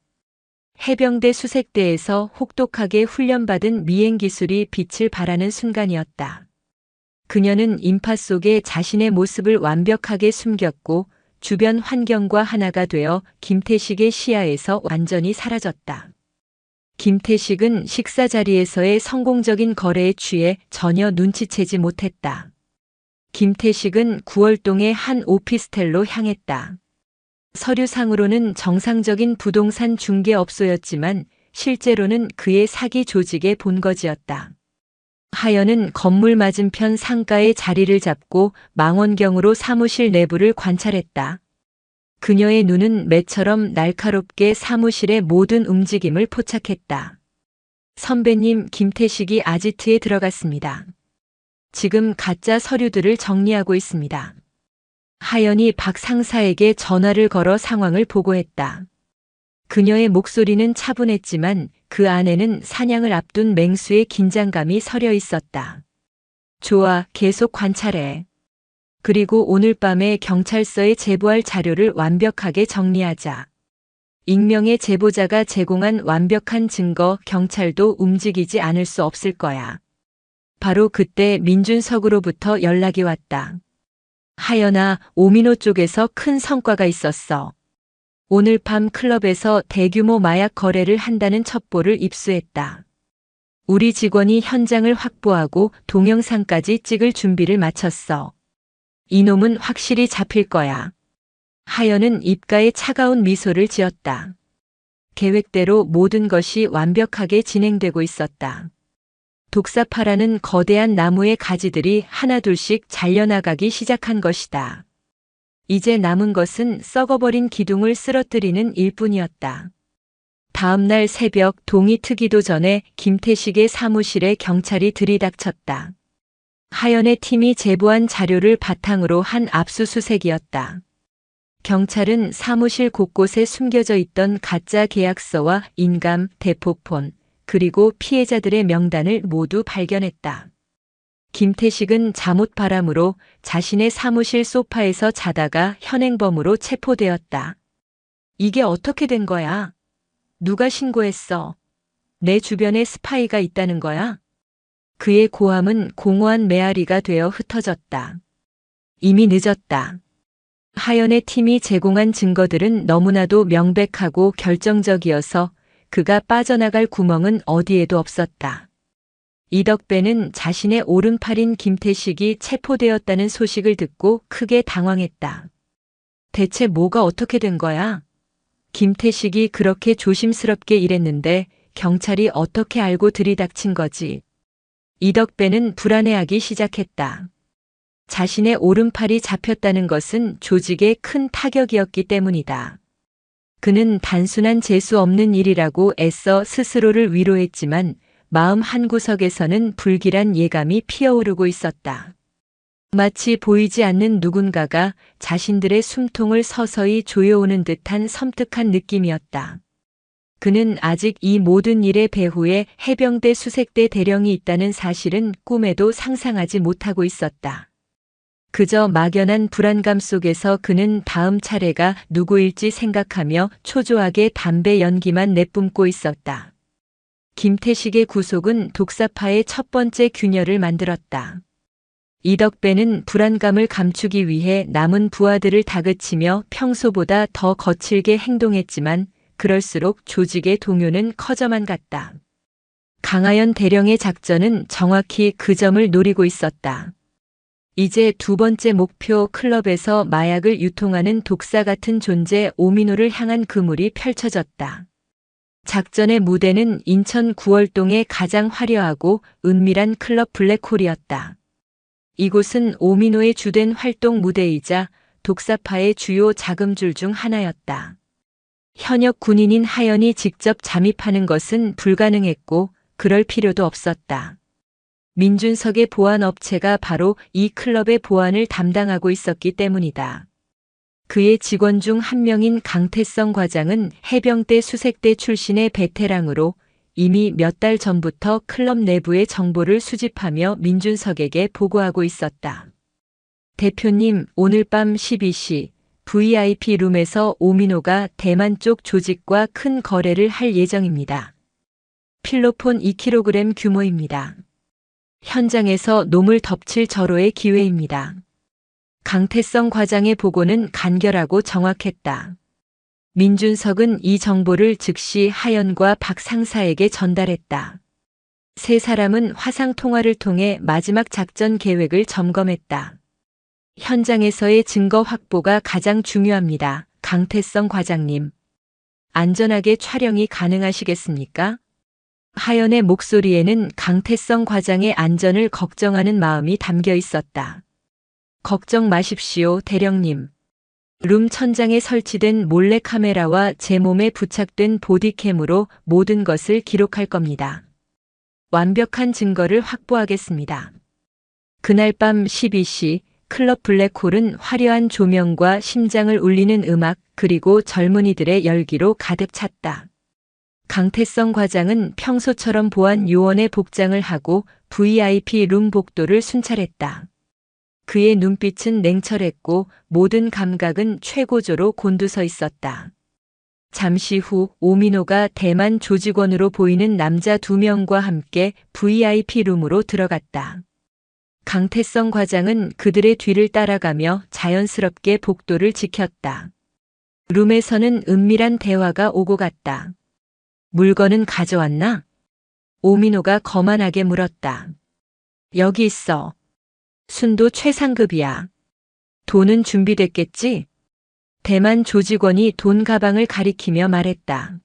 해병대 수색대에서 혹독하게 훈련받은 미행 기술이 빛을 발하는 순간이었다. 그녀는 인파 속에 자신의 모습을 완벽하게 숨겼고 주변 환경과 하나가 되어 김태식의 시야에서 완전히 사라졌다. 김태식은 식사 자리에서의 성공적인 거래에 취해 전혀 눈치채지 못했다. 김태식은 구월동의 한 오피스텔로 향했다. 서류상으로는 정상적인 부동산 중개업소였지만 실제로는 그의 사기 조직의 본거지였다. 하연은 건물 맞은편 상가에 자리를 잡고 망원경으로 사무실 내부를 관찰했다. 그녀의 눈은 매처럼 날카롭게 사무실의 모든 움직임을 포착했다. 선배님, 김태식이 아지트에 들어갔습니다. 지금 가짜 서류들을 정리하고 있습니다. 하연이 박 상사에게 전화를 걸어 상황을 보고했다. 그녀의 목소리는 차분했지만 그 안에는 사냥을 앞둔 맹수의 긴장감이 서려 있었다. 좋아, 계속 관찰해. 그리고 오늘 밤에 경찰서에 제보할 자료를 완벽하게 정리하자. 익명의 제보자가 제공한 완벽한 증거, 경찰도 움직이지 않을 수 없을 거야. 바로 그때 민준석으로부터 연락이 왔다. 하연아, 오민호 쪽에서 큰 성과가 있었어. 오늘 밤 클럽에서 대규모 마약 거래를 한다는 첩보를 입수했다. 우리 직원이 현장을 확보하고 동영상까지 찍을 준비를 마쳤어. 이놈은 확실히 잡힐 거야. 하연은 입가에 차가운 미소를 지었다. 계획대로 모든 것이 완벽하게 진행되고 있었다. 독사파라는 거대한 나무의 가지들이 하나둘씩 잘려나가기 시작한 것이다. 이제 남은 것은 썩어버린 기둥을 쓰러뜨리는 일뿐이었다. 다음 날 새벽 동이 트기도 전에 김태식의 사무실에 경찰이 들이닥쳤다. 하연의 팀이 제보한 자료를 바탕으로 한 압수수색이었다. 경찰은 사무실 곳곳에 숨겨져 있던 가짜 계약서와 인감, 대포폰, 그리고 피해자들의 명단을 모두 발견했다. 김태식은 잠옷바람으로 자신의 사무실 소파에서 자다가 현행범으로 체포되었다. 이게 어떻게 된 거야? 누가 신고했어? 내 주변에 스파이가 있다는 거야? 그의 고함은 공허한 메아리가 되어 흩어졌다. 이미 늦었다. 하연의 팀이 제공한 증거들은 너무나도 명백하고 결정적이어서 그가 빠져나갈 구멍은 어디에도 없었다. 이덕배는 자신의 오른팔인 김태식이 체포되었다는 소식을 듣고 크게 당황했다. 대체 뭐가 어떻게 된 거야? 김태식이 그렇게 조심스럽게 일했는데 경찰이 어떻게 알고 들이닥친 거지? 이덕배는 불안해하기 시작했다. 자신의 오른팔이 잡혔다는 것은 조직에 큰 타격이었기 때문이다. 그는 단순한 재수 없는 일이라고 애써 스스로를 위로했지만 마음 한구석에서는 불길한 예감이 피어오르고 있었다. 마치 보이지 않는 누군가가 자신들의 숨통을 서서히 조여오는 듯한 섬뜩한 느낌이었다. 그는 아직 이 모든 일의 배후에 해병대 수색대 대령이 있다는 사실은 꿈에도 상상하지 못하고 있었다. 그저 막연한 불안감 속에서 그는 다음 차례가 누구일지 생각하며 초조하게 담배 연기만 내뿜고 있었다. 김태식의 구속은 독사파의 첫 번째 균열을 만들었다. 이덕배는 불안감을 감추기 위해 남은 부하들을 다그치며 평소보다 더 거칠게 행동했지만 그럴수록 조직의 동요는 커져만 갔다. 강하연 대령의 작전은 정확히 그 점을 노리고 있었다. 이제 두 번째 목표 클럽에서 마약을 유통하는 독사 같은 존재 오민호를 향한 그물이 펼쳐졌다. 작전의 무대는 인천 구월동의 가장 화려하고 은밀한 클럽 블랙홀이었다. 이곳은 오민호의 주된 활동 무대이자 독사파의 주요 자금줄 중 하나였다. 현역 군인인 하연이 직접 잠입하는 것은 불가능했고 그럴 필요도 없었다. 민준석의 보안업체가 바로 이 클럽의 보안을 담당하고 있었기 때문이다. 그의 직원 중 한 명인 강태성 과장은 해병대 수색대 출신의 베테랑으로 이미 몇 달 전부터 클럽 내부의 정보를 수집하며 민준석에게 보고하고 있었다. 대표님, 오늘 밤 12시 VIP 룸에서 오민호가 대만 쪽 조직과 큰 거래를 할 예정입니다. 필로폰 2kg 규모입니다. 현장에서 놈을 덮칠 절호의 기회입니다. 강태성 과장의 보고는 간결하고 정확했다. 민준석은 이 정보를 즉시 하연과 박 상사에게 전달했다. 세 사람은 화상 통화를 통해 마지막 작전 계획을 점검했다. 현장에서의 증거 확보가 가장 중요합니다. 강태성 과장님. 안전하게 촬영이 가능하시겠습니까? 하연의 목소리에는 강태성 과장의 안전을 걱정하는 마음이 담겨 있었다. 걱정 마십시오, 대령님. 룸 천장에 설치된 몰래카메라와 제 몸에 부착된 보디캠으로 모든 것을 기록할 겁니다. 완벽한 증거를 확보하겠습니다. 그날 밤 12시 클럽 블랙홀은 화려한 조명과 심장을 울리는 음악 그리고 젊은이들의 열기로 가득 찼다. 강태성 과장은 평소처럼 보안 요원의 복장을 하고 VIP 룸 복도를 순찰했다. 그의 눈빛은 냉철했고 모든 감각은 최고조로 곤두서 있었다. 잠시 후 오민호가 대만 조직원으로 보이는 남자 2명과 함께 VIP 룸으로 들어갔다. 강태성 과장은 그들의 뒤를 따라가며 자연스럽게 복도를 지켰다. 룸에서는 은밀한 대화가 오고 갔다. 물건은 가져왔나? 오민호가 거만하게 물었다. 여기 있어. 순도 최상급이야. 돈은 준비됐겠지? 대만 조직원이 돈 가방을 가리키며 말했다.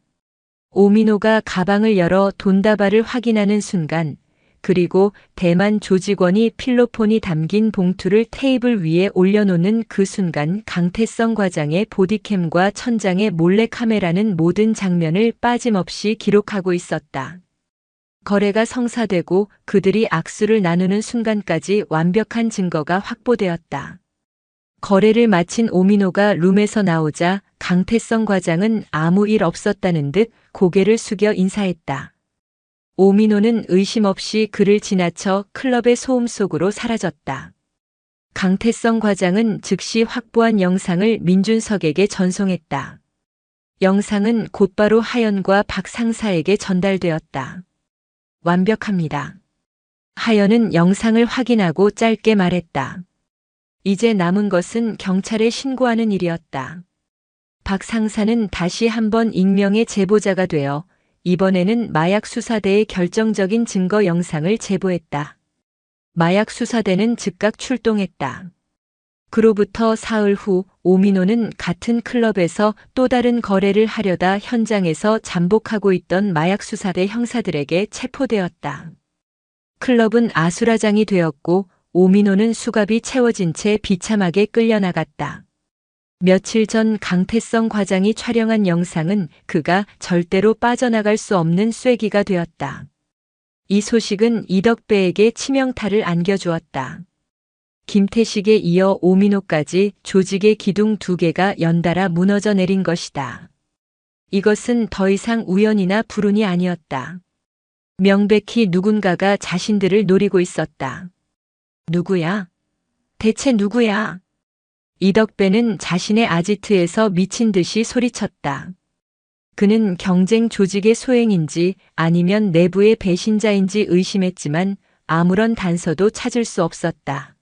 오민호가 가방을 열어 돈다발을 확인하는 순간, 그리고 대만 조직원이 필로폰이 담긴 봉투를 테이블 위에 올려놓는 그 순간 강태성 과장의 보디캠과 천장의 몰래카메라는 모든 장면을 빠짐없이 기록하고 있었다. 거래가 성사되고 그들이 악수를 나누는 순간까지 완벽한 증거가 확보되었다. 거래를 마친 오민호가 룸에서 나오자 강태성 과장은 아무 일 없었다는 듯 고개를 숙여 인사했다. 오민호는 의심 없이 그를 지나쳐 클럽의 소음 속으로 사라졌다. 강태성 과장은 즉시 확보한 영상을 민준석에게 전송했다. 영상은 곧바로 하연과 박 상사에게 전달되었다. 완벽합니다. 하연은 영상을 확인하고 짧게 말했다. 이제 남은 것은 경찰에 신고하는 일이었다. 박 상사는 다시 한번 익명의 제보자가 되어 이번에는 마약 수사대에 결정적인 증거 영상을 제보했다. 마약 수사대는 즉각 출동했다. 그로부터 사흘 후 오민호는 같은 클럽에서 또 다른 거래를 하려다 현장에서 잠복하고 있던 마약 수사대 형사들에게 체포되었다. 클럽은 아수라장이 되었고 오민호는 수갑이 채워진 채 비참하게 끌려나갔다. 며칠 전 강태성 과장이 촬영한 영상은 그가 절대로 빠져나갈 수 없는 쐐기가 되었다. 이 소식은 이덕배에게 치명타를 안겨주었다. 김태식에 이어 오민호까지 조직의 기둥 2개가 연달아 무너져 내린 것이다. 이것은 더 이상 우연이나 불운이 아니었다. 명백히 누군가가 자신들을 노리고 있었다. 누구야? 대체 누구야? 이덕배는 자신의 아지트에서 미친 듯이 소리쳤다. 그는 경쟁 조직의 소행인지 아니면 내부의 배신자인지 의심했지만 아무런 단서도 찾을 수 없었다.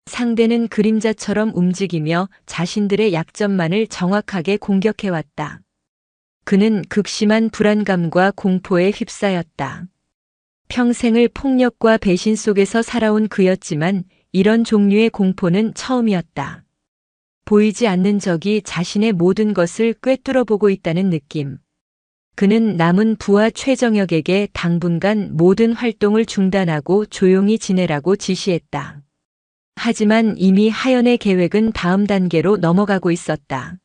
상대는 그림자처럼 움직이며 자신들의 약점만을 정확하게 공격해왔다. 그는 극심한 불안감과 공포에 휩싸였다. 평생을 폭력과 배신 속에서 살아온 그였지만 이런 종류의 공포는 처음이었다. 보이지 않는 적이 자신의 모든 것을 꿰뚫어 보고 있다는 느낌. 그는 남은 부하 최정혁에게 당분간 모든 활동을 중단하고 조용히 지내라고 지시했다. 하지만 이미 하연의 계획은 다음 단계로 넘어가고 있었다.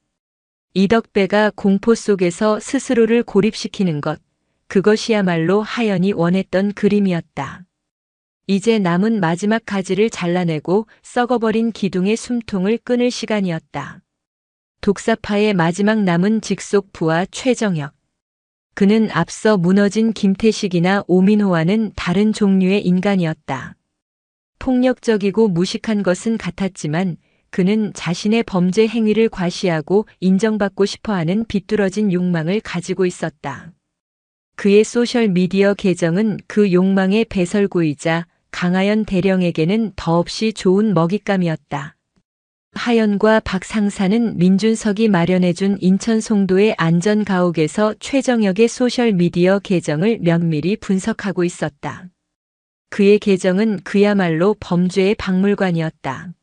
이덕배가 공포 속에서 스스로를 고립시키는 것, 그것이야말로 하연이 원했던 그림이었다. 이제 남은 마지막 가지를 잘라내고 썩어버린 기둥의 숨통을 끊을 시간이었다. 독사파의 마지막 남은 직속 부하 최정혁. 그는 앞서 무너진 김태식이나 오민호와는 다른 종류의 인간이었다. 폭력적이고 무식한 것은 같았지만 그는 자신의 범죄 행위를 과시하고 인정받고 싶어하는 비뚤어진 욕망을 가지고 있었다. 그의 소셜미디어 계정은 그 욕망의 배설구이자 강하연 대령에게는 더없이 좋은 먹잇감이었다. 하연과 박 상사는 민준석이 마련해준 인천 송도의 안전가옥에서 최정혁의 소셜미디어 계정을 면밀히 분석하고 있었다. 그의 계정은 그야말로 범죄의 박물관이었다.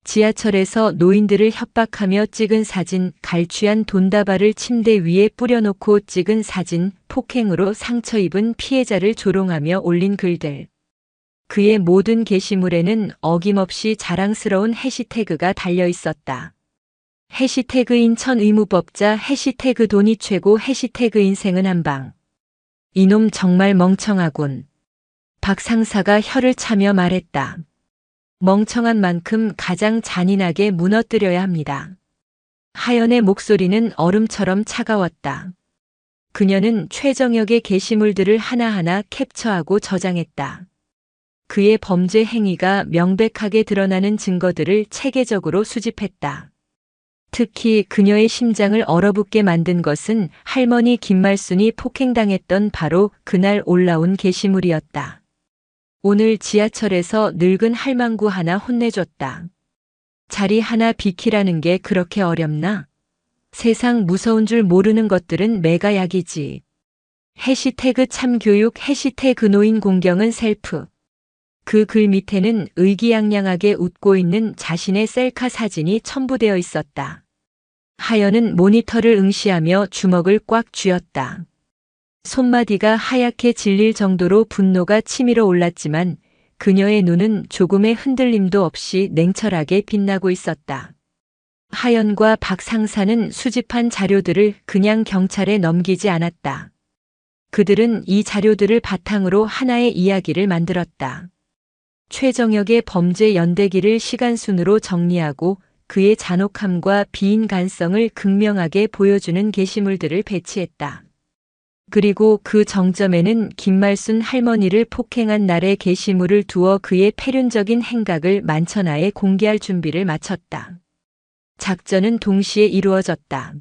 지하철에서 노인들을 협박하며 찍은 사진, 갈취한 돈다발을 침대 위에 뿌려놓고 찍은 사진, 폭행으로 상처 입은 피해자를 조롱하며 올린 글들. 그의 모든 게시물에는 어김없이 자랑스러운 해시태그가 달려 있었다. 해시태그 인천 의무법자, 해시태그 돈이 최고, 해시태그 인생은 한방. 이놈 정말 멍청하군. 박 상사가 혀를 차며 말했다. 멍청한 만큼 가장 잔인하게 무너뜨려야 합니다. 하연의 목소리는 얼음처럼 차가웠다. 그녀는 최정혁의 게시물들을 하나하나 캡처하고 저장했다. 그의 범죄 행위가 명백하게 드러나는 증거들을 체계적으로 수집했다. 특히 그녀의 심장을 얼어붙게 만든 것은 할머니 김말순이 폭행당했던 바로 그날 올라온 게시물이었다. 오늘 지하철에서 늙은 할망구 하나 혼내줬다. 자리 하나 비키라는 게 그렇게 어렵나? 세상 무서운 줄 모르는 것들은 매가약이지. 해시태그 참교육 해시태그 노인 공경은 셀프. 그 글 밑에는 의기양양하게 웃고 있는 자신의 셀카 사진이 첨부되어 있었다. 하연은 모니터를 응시하며 주먹을 꽉 쥐었다. 손마디가 하얗게 질릴 정도로 분노가 치밀어 올랐지만 그녀의 눈은 조금의 흔들림도 없이 냉철하게 빛나고 있었다. 하연과 박 상사는 수집한 자료들을 그냥 경찰에 넘기지 않았다. 그들은 이 자료들을 바탕으로 하나의 이야기를 만들었다. 최정역의 범죄 연대기를 시간순으로 정리하고 그의 잔혹함과 비인간성을 극명하게 보여주는 게시물들을 배치했다. 그리고 그 정점에는 김말순 할머니를 폭행한 날의 게시물을 두어 그의 패륜적인 행각을 만천하에 공개할 준비를 마쳤다. 작전은 동시에 이루어졌다.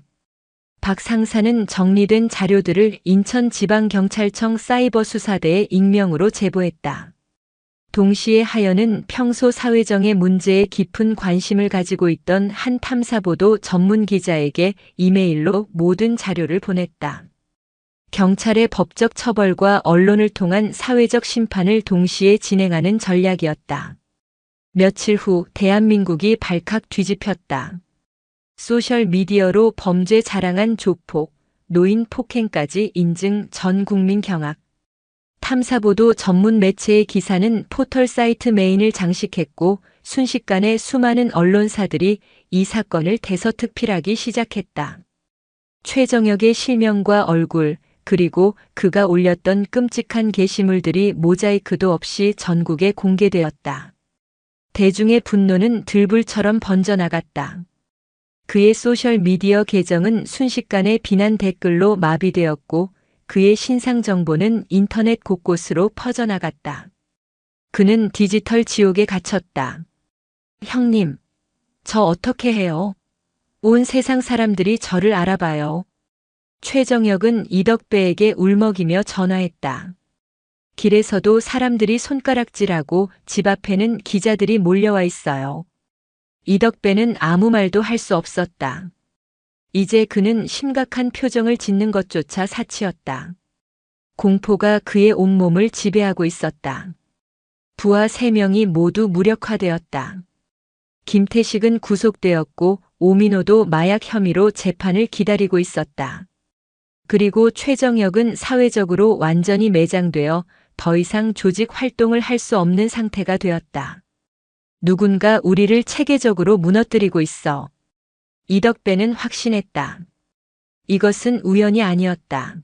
박 상사는 정리된 자료들을 인천지방경찰청 사이버수사대에 익명으로 제보했다. 동시에 하연은 평소 사회정의 문제에 깊은 관심을 가지고 있던 한 탐사보도 전문 기자에게 이메일로 모든 자료를 보냈다. 경찰의 법적 처벌과 언론을 통한 사회적 심판을 동시에 진행하는 전략이었다. 며칠 후 대한민국이 발칵 뒤집혔다. 소셜미디어로 범죄 자랑한 조폭, 노인 폭행까지 인증 전 국민 경악. 탐사보도 전문 매체의 기사는 포털 사이트 메인을 장식했고 순식간에 수많은 언론사들이 이 사건을 대서특필하기 시작했다. 최정역의 실명과 얼굴, 그리고 그가 올렸던 끔찍한 게시물들이 모자이크도 없이 전국에 공개되었다. 대중의 분노는 들불처럼 번져나갔다. 그의 소셜미디어 계정은 순식간에 비난 댓글로 마비되었고 그의 신상 정보는 인터넷 곳곳으로 퍼져나갔다. 그는 디지털 지옥에 갇혔다. 형님, 저 어떻게 해요? 온 세상 사람들이 저를 알아봐요. 최정역은 이덕배에게 울먹이며 전화했다. 길에서도 사람들이 손가락질하고 집 앞에는 기자들이 몰려와 있어요. 이덕배는 아무 말도 할 수 없었다. 이제 그는 심각한 표정을 짓는 것조차 사치였다. 공포가 그의 온몸을 지배하고 있었다. 부하 3명이 모두 무력화되었다. 김태식은 구속되었고 오민호도 마약 혐의로 재판을 기다리고 있었다. 그리고 최정역은 사회적으로 완전히 매장되어 더 이상 조직 활동을 할 수 없는 상태가 되었다. 누군가 우리를 체계적으로 무너뜨리고 있어. 이덕배는 확신했다. 이것은 우연이 아니었다.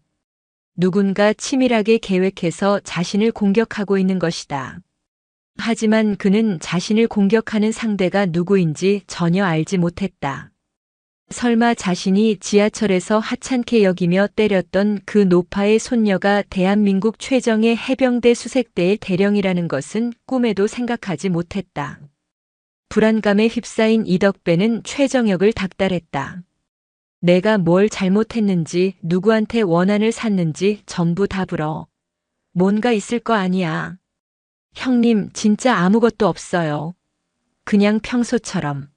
누군가 치밀하게 계획해서 자신을 공격하고 있는 것이다. 하지만 그는 자신을 공격하는 상대가 누구인지 전혀 알지 못했다. 설마 자신이 지하철에서 하찮게 여기며 때렸던 그 노파의 손녀가 대한민국 최정예 해병대 수색대의 대령이라는 것은 꿈에도 생각하지 못했다. 불안감에 휩싸인 이덕배는 최정역을 닥달했다. 내가 뭘 잘못했는지 누구한테 원한을 샀는지 전부 다 불어. 뭔가 있을 거 아니야. 형님, 진짜 아무것도 없어요. 그냥 평소처럼.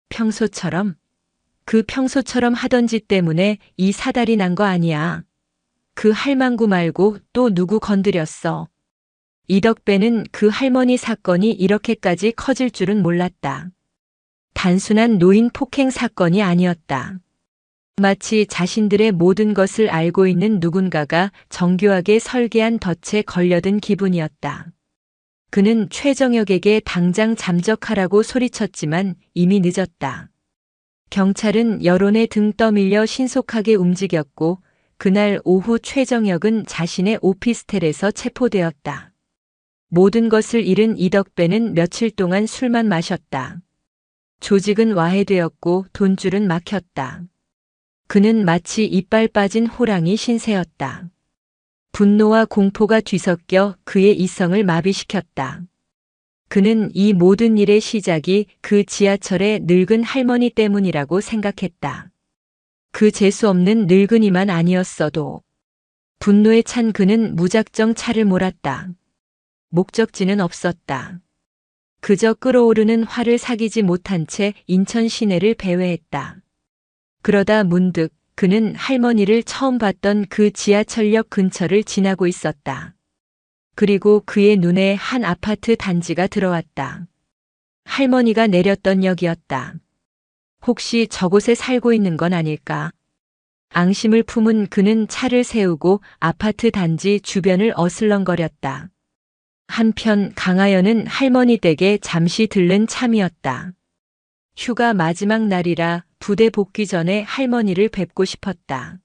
평소처럼? 그 평소처럼 하던 짓 때문에 이 사달이 난 거 아니야. 그 할망구 말고 또 누구 건드렸어. 이덕배는 그 할머니 사건이 이렇게까지 커질 줄은 몰랐다. 단순한 노인 폭행 사건이 아니었다. 마치 자신들의 모든 것을 알고 있는 누군가가 정교하게 설계한 덫에 걸려든 기분이었다. 그는 최정역에게 당장 잠적하라고 소리쳤지만 이미 늦었다. 경찰은 여론에 등 떠밀려 신속하게 움직였고 그날 오후 최정역은 자신의 오피스텔에서 체포되었다. 모든 것을 잃은 이덕배는 며칠 동안 술만 마셨다. 조직은 와해되었고 돈줄은 막혔다. 그는 마치 이빨 빠진 호랑이 신세였다. 분노와 공포가 뒤섞여 그의 이성을 마비시켰다. 그는 이 모든 일의 시작이 그 지하철의 늙은 할머니 때문이라고 생각했다. 그 재수 없는 늙은이만 아니었어도. 분노에 찬 그는 무작정 차를 몰았다. 목적지는 없었다. 그저 끓어오르는 화를 사귀지 못한 채 인천 시내를 배회했다. 그러다 문득 그는 할머니를 처음 봤던 그 지하철역 근처를 지나고 있었다. 그리고 그의 눈에 한 아파트 단지가 들어왔다. 할머니가 내렸던 역이었다. 혹시 저곳에 살고 있는 건 아닐까? 앙심을 품은 그는 차를 세우고 아파트 단지 주변을 어슬렁거렸다. 한편 강하연은 할머니 댁에 잠시 들른 참이었다. 휴가 마지막 날이라 부대 복귀 전에 할머니를 뵙고 싶었다.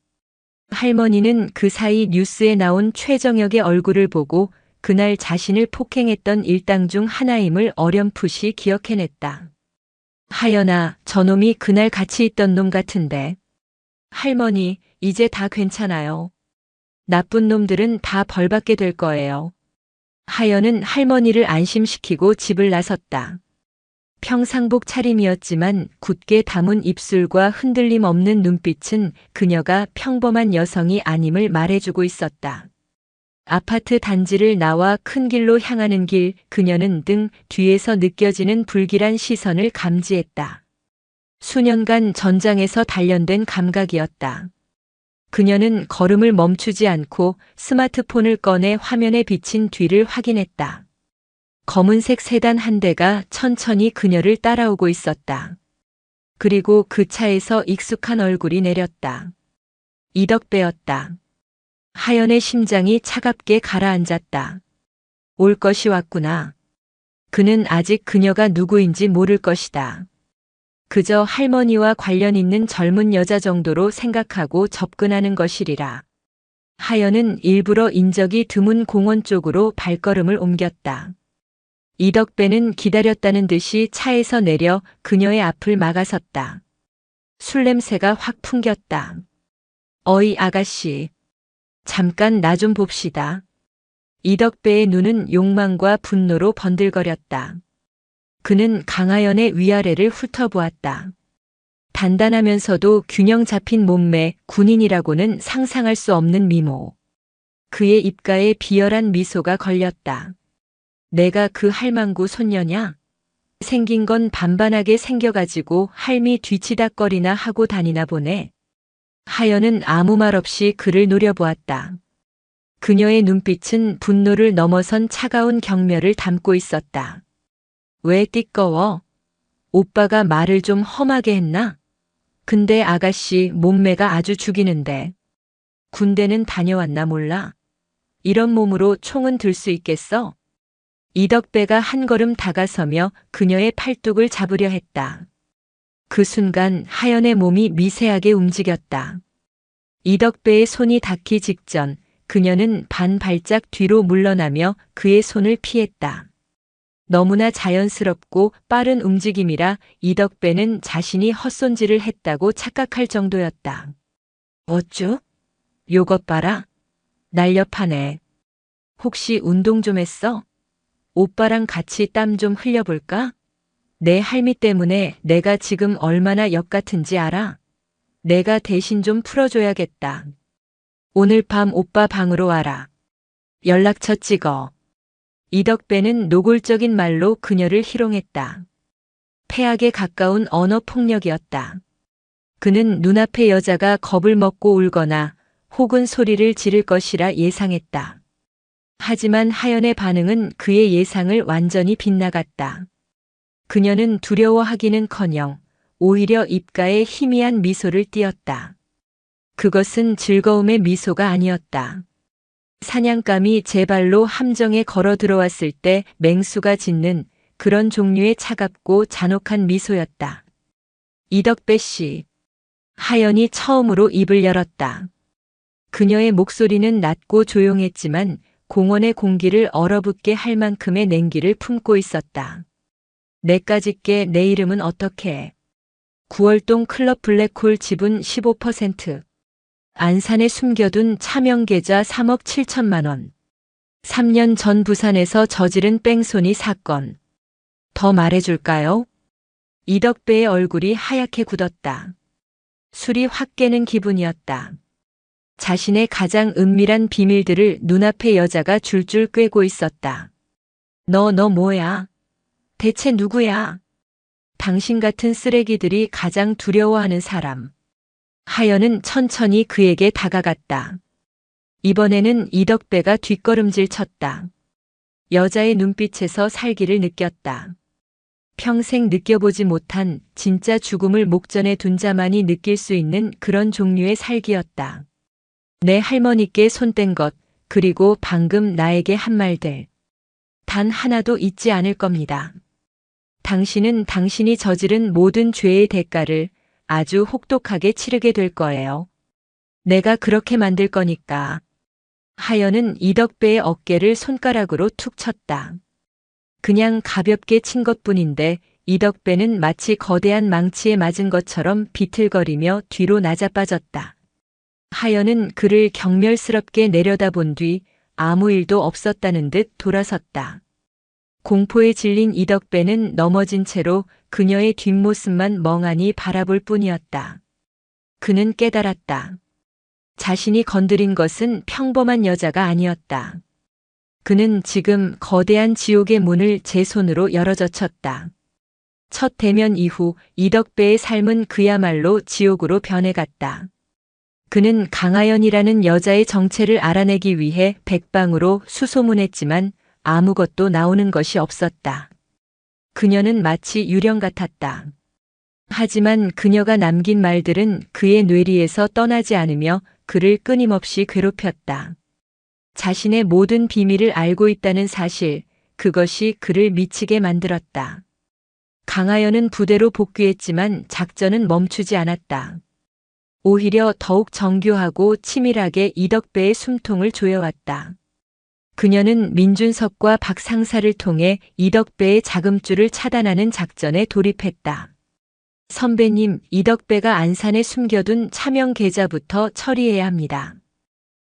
할머니는 그 사이 뉴스에 나온 최정역의 얼굴을 보고 그날 자신을 폭행했던 일당 중 하나임을 어렴풋이 기억해냈다. 하연아, 저놈이 그날 같이 있던 놈 같은데. 할머니, 이제 다 괜찮아요. 나쁜 놈들은 다 벌받게 될 거예요. 하연은 할머니를 안심시키고 집을 나섰다. 평상복 차림이었지만 굳게 담은 입술과 흔들림 없는 눈빛은 그녀가 평범한 여성이 아님을 말해주고 있었다. 아파트 단지를 나와 큰 길로 향하는 길, 그녀는 등 뒤에서 느껴지는 불길한 시선을 감지했다. 수년간 전장에서 단련된 감각이었다. 그녀는 걸음을 멈추지 않고 스마트폰을 꺼내 화면에 비친 뒤를 확인했다. 검은색 세단 한 대가 천천히 그녀를 따라오고 있었다. 그리고 그 차에서 익숙한 얼굴이 내렸다. 이덕배였다. 하연의 심장이 차갑게 가라앉았다. 올 것이 왔구나. 그는 아직 그녀가 누구인지 모를 것이다. 그저 할머니와 관련 있는 젊은 여자 정도로 생각하고 접근하는 것이리라. 하연은 일부러 인적이 드문 공원 쪽으로 발걸음을 옮겼다. 이덕배는 기다렸다는 듯이 차에서 내려 그녀의 앞을 막아섰다. 술 냄새가 확 풍겼다. 어이 아가씨. 잠깐 나 좀 봅시다. 이덕배의 눈은 욕망과 분노로 번들거렸다. 그는 강하연의 위아래를 훑어보았다. 단단하면서도 균형 잡힌 몸매, 군인이라고는 상상할 수 없는 미모. 그의 입가에 비열한 미소가 걸렸다. 내가 그 할망구 손녀냐? 생긴 건 반반하게 생겨가지고 할미 뒤치다거리나 하고 다니나 보네. 하연은 아무 말 없이 그를 노려보았다. 그녀의 눈빛은 분노를 넘어선 차가운 경멸을 담고 있었다. 왜 띠꺼워? 오빠가 말을 좀 험하게 했나? 근데 아가씨 몸매가 아주 죽이는데. 군대는 다녀왔나 몰라? 이런 몸으로 총은 들 수 있겠어? 이덕배가 한 걸음 다가서며 그녀의 팔뚝을 잡으려 했다. 그 순간 하연의 몸이 미세하게 움직였다. 이덕배의 손이 닿기 직전 그녀는 반 발짝 뒤로 물러나며 그의 손을 피했다. 너무나 자연스럽고 빠른 움직임이라 이덕배는 자신이 헛손질을 했다고 착각할 정도였다. 어쭈? 요것 봐라. 날렵하네. 혹시 운동 좀 했어? 오빠랑 같이 땀 좀 흘려볼까? 내 할미 때문에 내가 지금 얼마나 역 같은지 알아? 내가 대신 좀 풀어줘야겠다. 오늘 밤 오빠 방으로 와라. 연락처 찍어. 이덕배는 노골적인 말로 그녀를 희롱했다. 폐악에 가까운 언어 폭력이었다. 그는 눈앞의 여자가 겁을 먹고 울거나 혹은 소리를 지를 것이라 예상했다. 하지만 하연의 반응은 그의 예상을 완전히 빗나갔다. 그녀는 두려워하기는커녕 오히려 입가에 희미한 미소를 띄었다. 그것은 즐거움의 미소가 아니었다. 사냥감이 제 발로 함정에 걸어 들어왔을 때 맹수가 짖는 그런 종류의 차갑고 잔혹한 미소였다. 이덕배 씨. 하연이 처음으로 입을 열었다. 그녀의 목소리는 낮고 조용했지만 공원의 공기를 얼어붙게 할 만큼의 냉기를 품고 있었다. 내까짓게 내 이름은 어떻게? 9월동 클럽 블랙홀 지분 15%. 안산에 숨겨둔 차명 계좌 3억 7천만 원. 3년 전 부산에서 저지른 뺑소니 사건. 더 말해줄까요? 이덕배의 얼굴이 하얗게 굳었다. 술이 확 깨는 기분이었다. 자신의 가장 은밀한 비밀들을 눈앞의 여자가 줄줄 꿰고 있었다. 너 뭐야? 대체 누구야? 당신 같은 쓰레기들이 가장 두려워하는 사람. 하연은 천천히 그에게 다가갔다. 이번에는 이덕배가 뒷걸음질 쳤다. 여자의 눈빛에서 살기를 느꼈다. 평생 느껴보지 못한 진짜 죽음을 목전에 둔 자만이 느낄 수 있는 그런 종류의 살기였다. 내 할머니께 손댄 것, 그리고 방금 나에게 한 말들. 단 하나도 잊지 않을 겁니다. 당신은 당신이 저지른 모든 죄의 대가를 아주 혹독하게 치르게 될 거예요. 내가 그렇게 만들 거니까. 하연은 이덕배의 어깨를 손가락으로 툭 쳤다. 그냥 가볍게 친 것뿐인데 이덕배는 마치 거대한 망치에 맞은 것처럼 비틀거리며 뒤로 나자빠졌다. 하연은 그를 경멸스럽게 내려다본 뒤 아무 일도 없었다는 듯 돌아섰다. 공포에 질린 이덕배는 넘어진 채로 그녀의 뒷모습만 멍하니 바라볼 뿐이었다. 그는 깨달았다. 자신이 건드린 것은 평범한 여자가 아니었다. 그는 지금 거대한 지옥의 문을 제 손으로 열어젖혔다. 첫 대면 이후 이덕배의 삶은 그야말로 지옥으로 변해갔다. 그는 강하연이라는 여자의 정체를 알아내기 위해 백방으로 수소문했지만 아무것도 나오는 것이 없었다. 그녀는 마치 유령 같았다. 하지만 그녀가 남긴 말들은 그의 뇌리에서 떠나지 않으며 그를 끊임없이 괴롭혔다. 자신의 모든 비밀을 알고 있다는 사실, 그것이 그를 미치게 만들었다. 강하연은 부대로 복귀했지만 작전은 멈추지 않았다. 오히려 더욱 정교하고 치밀하게 이덕배의 숨통을 조여왔다. 그녀는 민준석과 박 상사를 통해 이덕배의 자금줄을 차단하는 작전에 돌입했다. 선배님, 이덕배가 안산에 숨겨둔 차명 계좌부터 처리해야 합니다.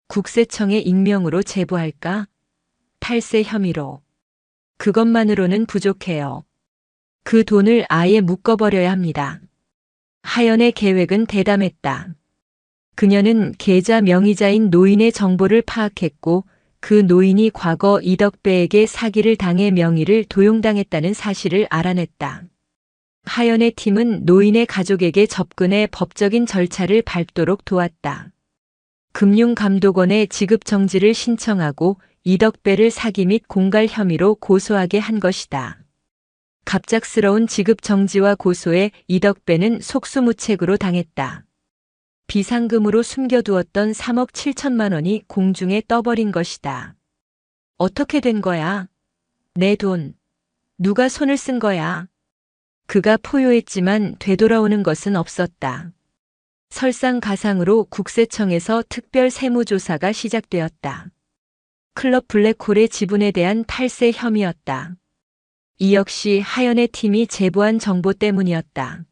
국세청에 익명으로 제보할까? 탈세 혐의로. 그것만으로는 부족해요. 그 돈을 아예 묶어버려야 합니다. 하연의 계획은 대담했다. 그녀는 계좌 명의자인 노인의 정보를 파악했고 그 노인이 과거 이덕배에게 사기를 당해 명의를 도용당했다는 사실을 알아냈다. 하연의 팀은 노인의 가족에게 접근해 법적인 절차를 밟도록 도왔다. 금융감독원에 지급정지를 신청하고 이덕배를 사기 및 공갈 혐의로 고소하게 한 것이다. 갑작스러운 지급정지와 고소에 이덕배는 속수무책으로 당했다. 비상금으로 숨겨두었던 3억 7천만 원이 공중에 떠버린 것이다. 어떻게 된 거야? 내 돈. 누가 손을 쓴 거야? 그가 포효했지만 되돌아오는 것은 없었다. 설상가상으로 국세청에서 특별 세무조사가 시작되었다. 클럽 블랙홀의 지분에 대한 탈세 혐의였다. 이 역시 하연의 팀이 제보한 정보 때문이었다.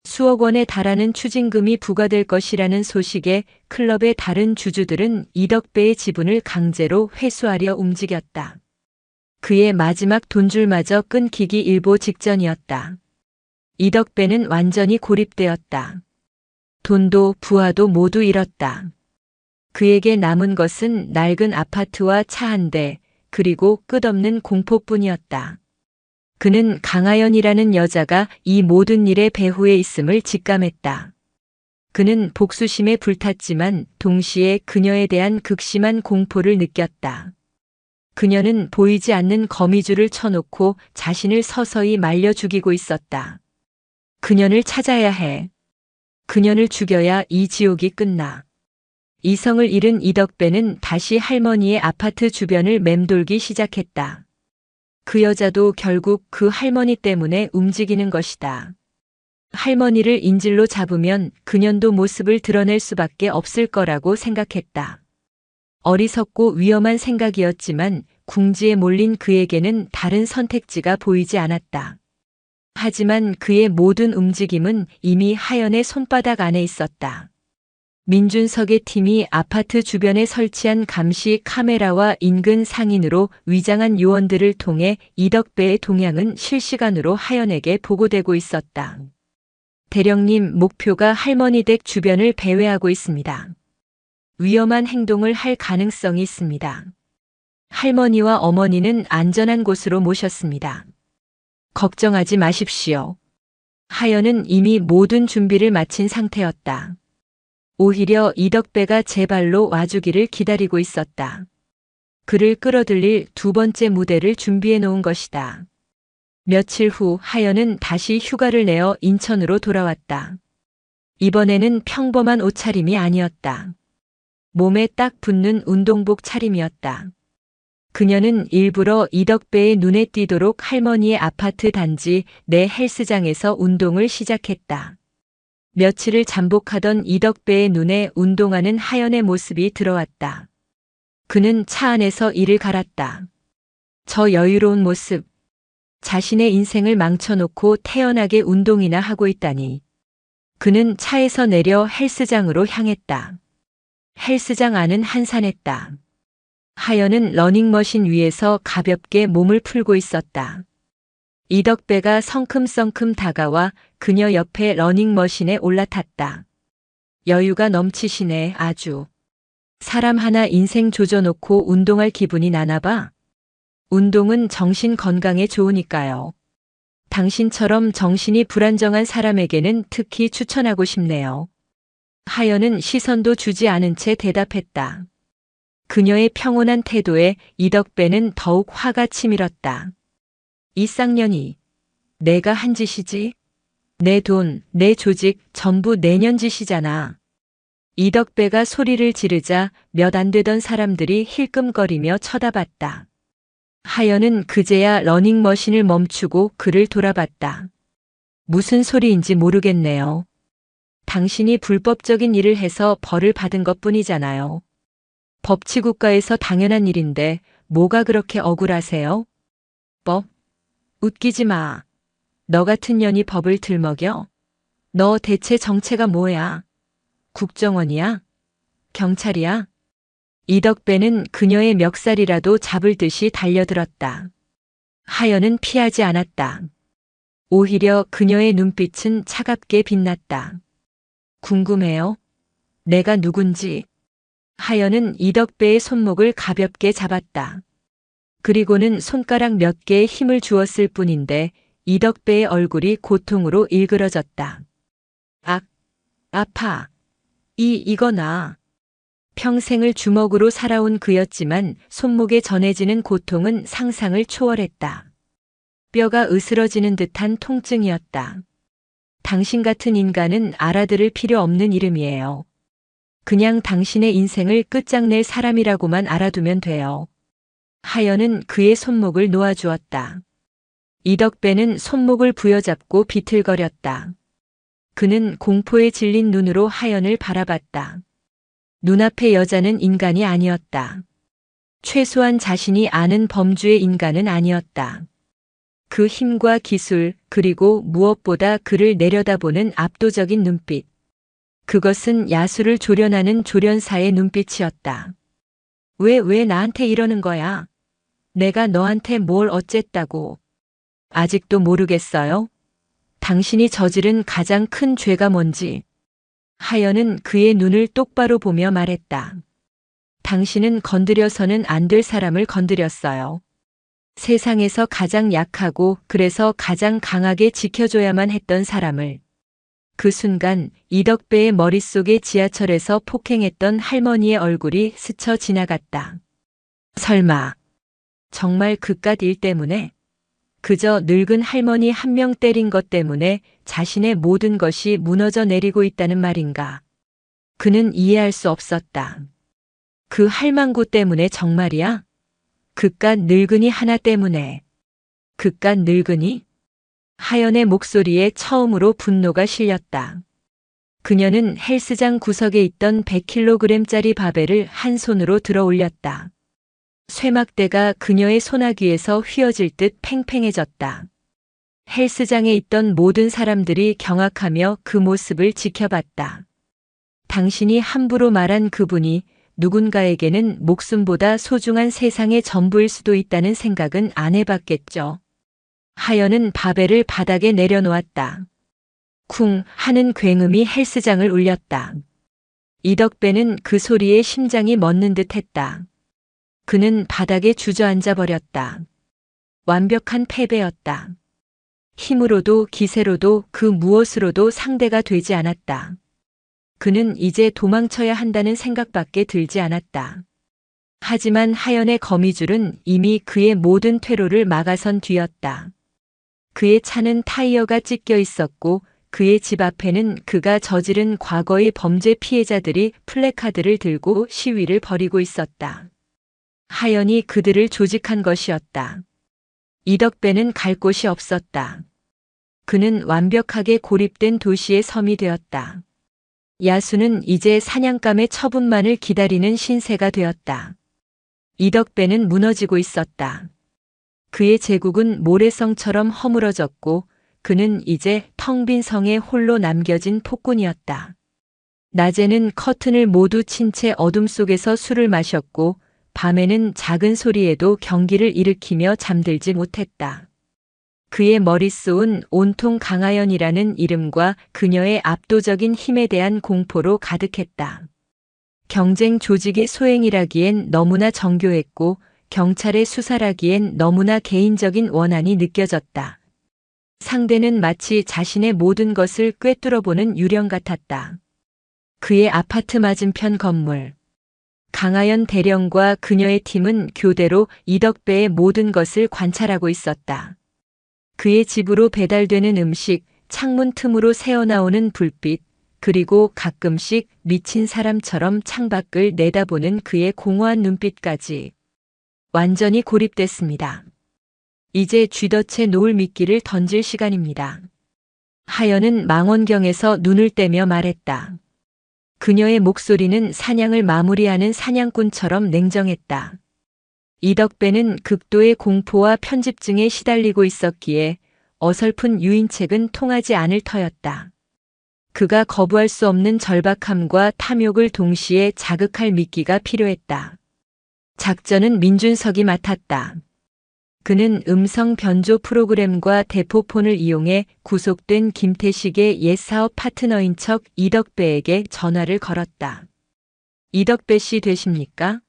수억 원에 달하는 추징금이 부과될 것이라는 소식에 클럽의 다른 주주들은 이덕배의 지분을 강제로 회수하려 움직였다. 그의 마지막 돈줄마저 끊기기 일보 직전이었다. 이덕배는 완전히 고립되었다. 돈도 부하도 모두 잃었다. 그에게 남은 것은 낡은 아파트와 차 한 대, 그리고 끝없는 공포뿐이었다. 그는 강하연이라는 여자가 이 모든 일의 배후에 있음을 직감했다. 그는 복수심에 불탔지만 동시에 그녀에 대한 극심한 공포를 느꼈다. 그녀는 보이지 않는 거미줄을 쳐놓고 자신을 서서히 말려 죽이고 있었다. 그녀를 찾아야 해. 그녀를 죽여야 이 지옥이 끝나. 이성을 잃은 이덕배는 다시 할머니의 아파트 주변을 맴돌기 시작했다. 그 여자도 결국 그 할머니 때문에 움직이는 것이다. 할머니를 인질로 잡으면 그년도 모습을 드러낼 수밖에 없을 거라고 생각했다. 어리석고 위험한 생각이었지만 궁지에 몰린 그에게는 다른 선택지가 보이지 않았다. 하지만 그의 모든 움직임은 이미 하연의 손바닥 안에 있었다. 민준석의 팀이 아파트 주변에 설치한 감시 카메라와 인근 상인으로 위장한 요원들을 통해 이덕배의 동향은 실시간으로 하연에게 보고되고 있었다. 대령님, 목표가 할머니 댁 주변을 배회하고 있습니다. 위험한 행동을 할 가능성이 있습니다. 할머니와 어머니는 안전한 곳으로 모셨습니다. 걱정하지 마십시오. 하연은 이미 모든 준비를 마친 상태였다. 오히려 이덕배가 제 발로 와주기를 기다리고 있었다. 그를 끌어들일 두 번째 무대를 준비해 놓은 것이다. 며칠 후 하연은 다시 휴가를 내어 인천으로 돌아왔다. 이번에는 평범한 옷차림이 아니었다. 몸에 딱 붙는 운동복 차림이었다. 그녀는 일부러 이덕배의 눈에 띄도록 할머니의 아파트 단지 내 헬스장에서 운동을 시작했다. 며칠을 잠복하던 이덕배의 눈에 운동하는 하연의 모습이 들어왔다. 그는 차 안에서 이를 갈았다. 저 여유로운 모습, 자신의 인생을 망쳐놓고 태연하게 운동이나 하고 있다니. 그는 차에서 내려 헬스장으로 향했다. 헬스장 안은 한산했다. 하연은 러닝머신 위에서 가볍게 몸을 풀고 있었다. 이덕배가 성큼성큼 다가와 그녀 옆에 러닝머신에 올라탔다. 여유가 넘치시네, 아주. 사람 하나 인생 조져놓고 운동할 기분이 나나봐. 운동은 정신 건강에 좋으니까요. 당신처럼 정신이 불안정한 사람에게는 특히 추천하고 싶네요. 하연은 시선도 주지 않은 채 대답했다. 그녀의 평온한 태도에 이덕배는 더욱 화가 치밀었다. 이 쌍년이 내가 한 짓이지? 내 돈, 내 조직 전부 내년 짓이잖아. 이덕배가 소리를 지르자 몇 안 되던 사람들이 힐끔거리며 쳐다봤다. 하연은 그제야 러닝머신을 멈추고 그를 돌아봤다. 무슨 소리인지 모르겠네요. 당신이 불법적인 일을 해서 벌을 받은 것뿐이잖아요. 법치국가에서 당연한 일인데 뭐가 그렇게 억울하세요? 법? 웃기지 마. 너 같은 년이 법을 들먹여? 너 대체 정체가 뭐야? 국정원이야? 경찰이야? 이덕배는 그녀의 멱살이라도 잡을 듯이 달려들었다. 하연은 피하지 않았다. 오히려 그녀의 눈빛은 차갑게 빛났다. 궁금해요? 내가 누군지. 하연은 이덕배의 손목을 가볍게 잡았다. 그리고는 손가락 몇 개에 힘을 주었을 뿐인데 이덕배의 얼굴이 고통으로 일그러졌다. 아파. 이거나. 평생을 주먹으로 살아온 그였지만 손목에 전해지는 고통은 상상을 초월했다. 뼈가 으스러지는 듯한 통증이었다. 당신 같은 인간은 알아들을 필요 없는 이름이에요. 그냥 당신의 인생을 끝장낼 사람이라고만 알아두면 돼요. 하연은 그의 손목을 놓아주었다. 이덕배는 손목을 부여잡고 비틀거렸다. 그는 공포에 질린 눈으로 하연을 바라봤다. 눈앞의 여자는 인간이 아니었다. 최소한 자신이 아는 범주의 인간은 아니었다. 그 힘과 기술, 그리고 무엇보다 그를 내려다보는 압도적인 눈빛. 그것은 야수를 조련하는 조련사의 눈빛이었다. 왜 나한테 이러는 거야? 내가 너한테 뭘 어쨌다고. 아직도 모르겠어요? 당신이 저지른 가장 큰 죄가 뭔지. 하연은 그의 눈을 똑바로 보며 말했다. 당신은 건드려서는 안 될 사람을 건드렸어요. 세상에서 가장 약하고 그래서 가장 강하게 지켜줘야만 했던 사람을. 그 순간 이덕배의 머릿속에 지하철에서 폭행했던 할머니의 얼굴이 스쳐 지나갔다. 설마 정말 그깟 일 때문에? 그저 늙은 할머니 한 명 때린 것 때문에 자신의 모든 것이 무너져 내리고 있다는 말인가. 그는 이해할 수 없었다. 그 할망구 때문에 정말이야? 그깟 늙은이 하나 때문에. 그깟 늙은이? 하연의 목소리에 처음으로 분노가 실렸다. 그녀는 헬스장 구석에 있던 100kg짜리 바벨을 한 손으로 들어 올렸다. 쇠막대가 그녀의 소나귀에서 휘어질 듯 팽팽해졌다. 헬스장에 있던 모든 사람들이 경악하며 그 모습을 지켜봤다. 당신이 함부로 말한 그분이 누군가에게는 목숨보다 소중한 세상의 전부일 수도 있다는 생각은 안 해봤겠죠. 하연은 바벨을 바닥에 내려놓았다. 쿵 하는 굉음이 헬스장을 울렸다. 이덕배는 그 소리에 심장이 멎는 듯 했다. 그는 바닥에 주저앉아 버렸다. 완벽한 패배였다. 힘으로도 기세로도 그 무엇으로도 상대가 되지 않았다. 그는 이제 도망쳐야 한다는 생각밖에 들지 않았다. 하지만 하연의 거미줄은 이미 그의 모든 퇴로를 막아선 뒤였다. 그의 차는 타이어가 찢겨 있었고 그의 집 앞에는 그가 저지른 과거의 범죄 피해자들이 플래카드를 들고 시위를 벌이고 있었다. 하연이 그들을 조직한 것이었다. 이덕배는 갈 곳이 없었다. 그는 완벽하게 고립된 도시의 섬이 되었다. 야수는 이제 사냥감의 처분만을 기다리는 신세가 되었다. 이덕배는 무너지고 있었다. 그의 제국은 모래성처럼 허물어졌고 그는 이제 텅 빈 성에 홀로 남겨진 폭군이었다. 낮에는 커튼을 모두 친 채 어둠 속에서 술을 마셨고 밤에는 작은 소리에도 경기를 일으키며 잠들지 못했다. 그의 머릿속은 온통 강하연이라는 이름과 그녀의 압도적인 힘에 대한 공포로 가득했다. 경쟁 조직의 소행이라기엔 너무나 정교했고 경찰의 수사라기엔 너무나 개인적인 원한이 느껴졌다. 상대는 마치 자신의 모든 것을 꿰뚫어보는 유령 같았다. 그의 아파트 맞은편 건물. 강하연 대령과 그녀의 팀은 교대로 이덕배의 모든 것을 관찰하고 있었다. 그의 집으로 배달되는 음식, 창문 틈으로 새어나오는 불빛, 그리고 가끔씩 미친 사람처럼 창밖을 내다보는 그의 공허한 눈빛까지. 완전히 고립됐습니다. 이제 쥐덫에 놓을 미끼를 던질 시간입니다. 하연은 망원경에서 눈을 떼며 말했다. 그녀의 목소리는 사냥을 마무리하는 사냥꾼처럼 냉정했다. 이덕배는 극도의 공포와 편집증에 시달리고 있었기에 어설픈 유인책은 통하지 않을 터였다. 그가 거부할 수 없는 절박함과 탐욕을 동시에 자극할 미끼가 필요했다. 작전은 민준석이 맡았다. 그는 음성 변조 프로그램과 대포폰을 이용해 구속된 김태식의 옛 사업 파트너인 척 이덕배에게 전화를 걸었다. 이덕배 씨 되십니까?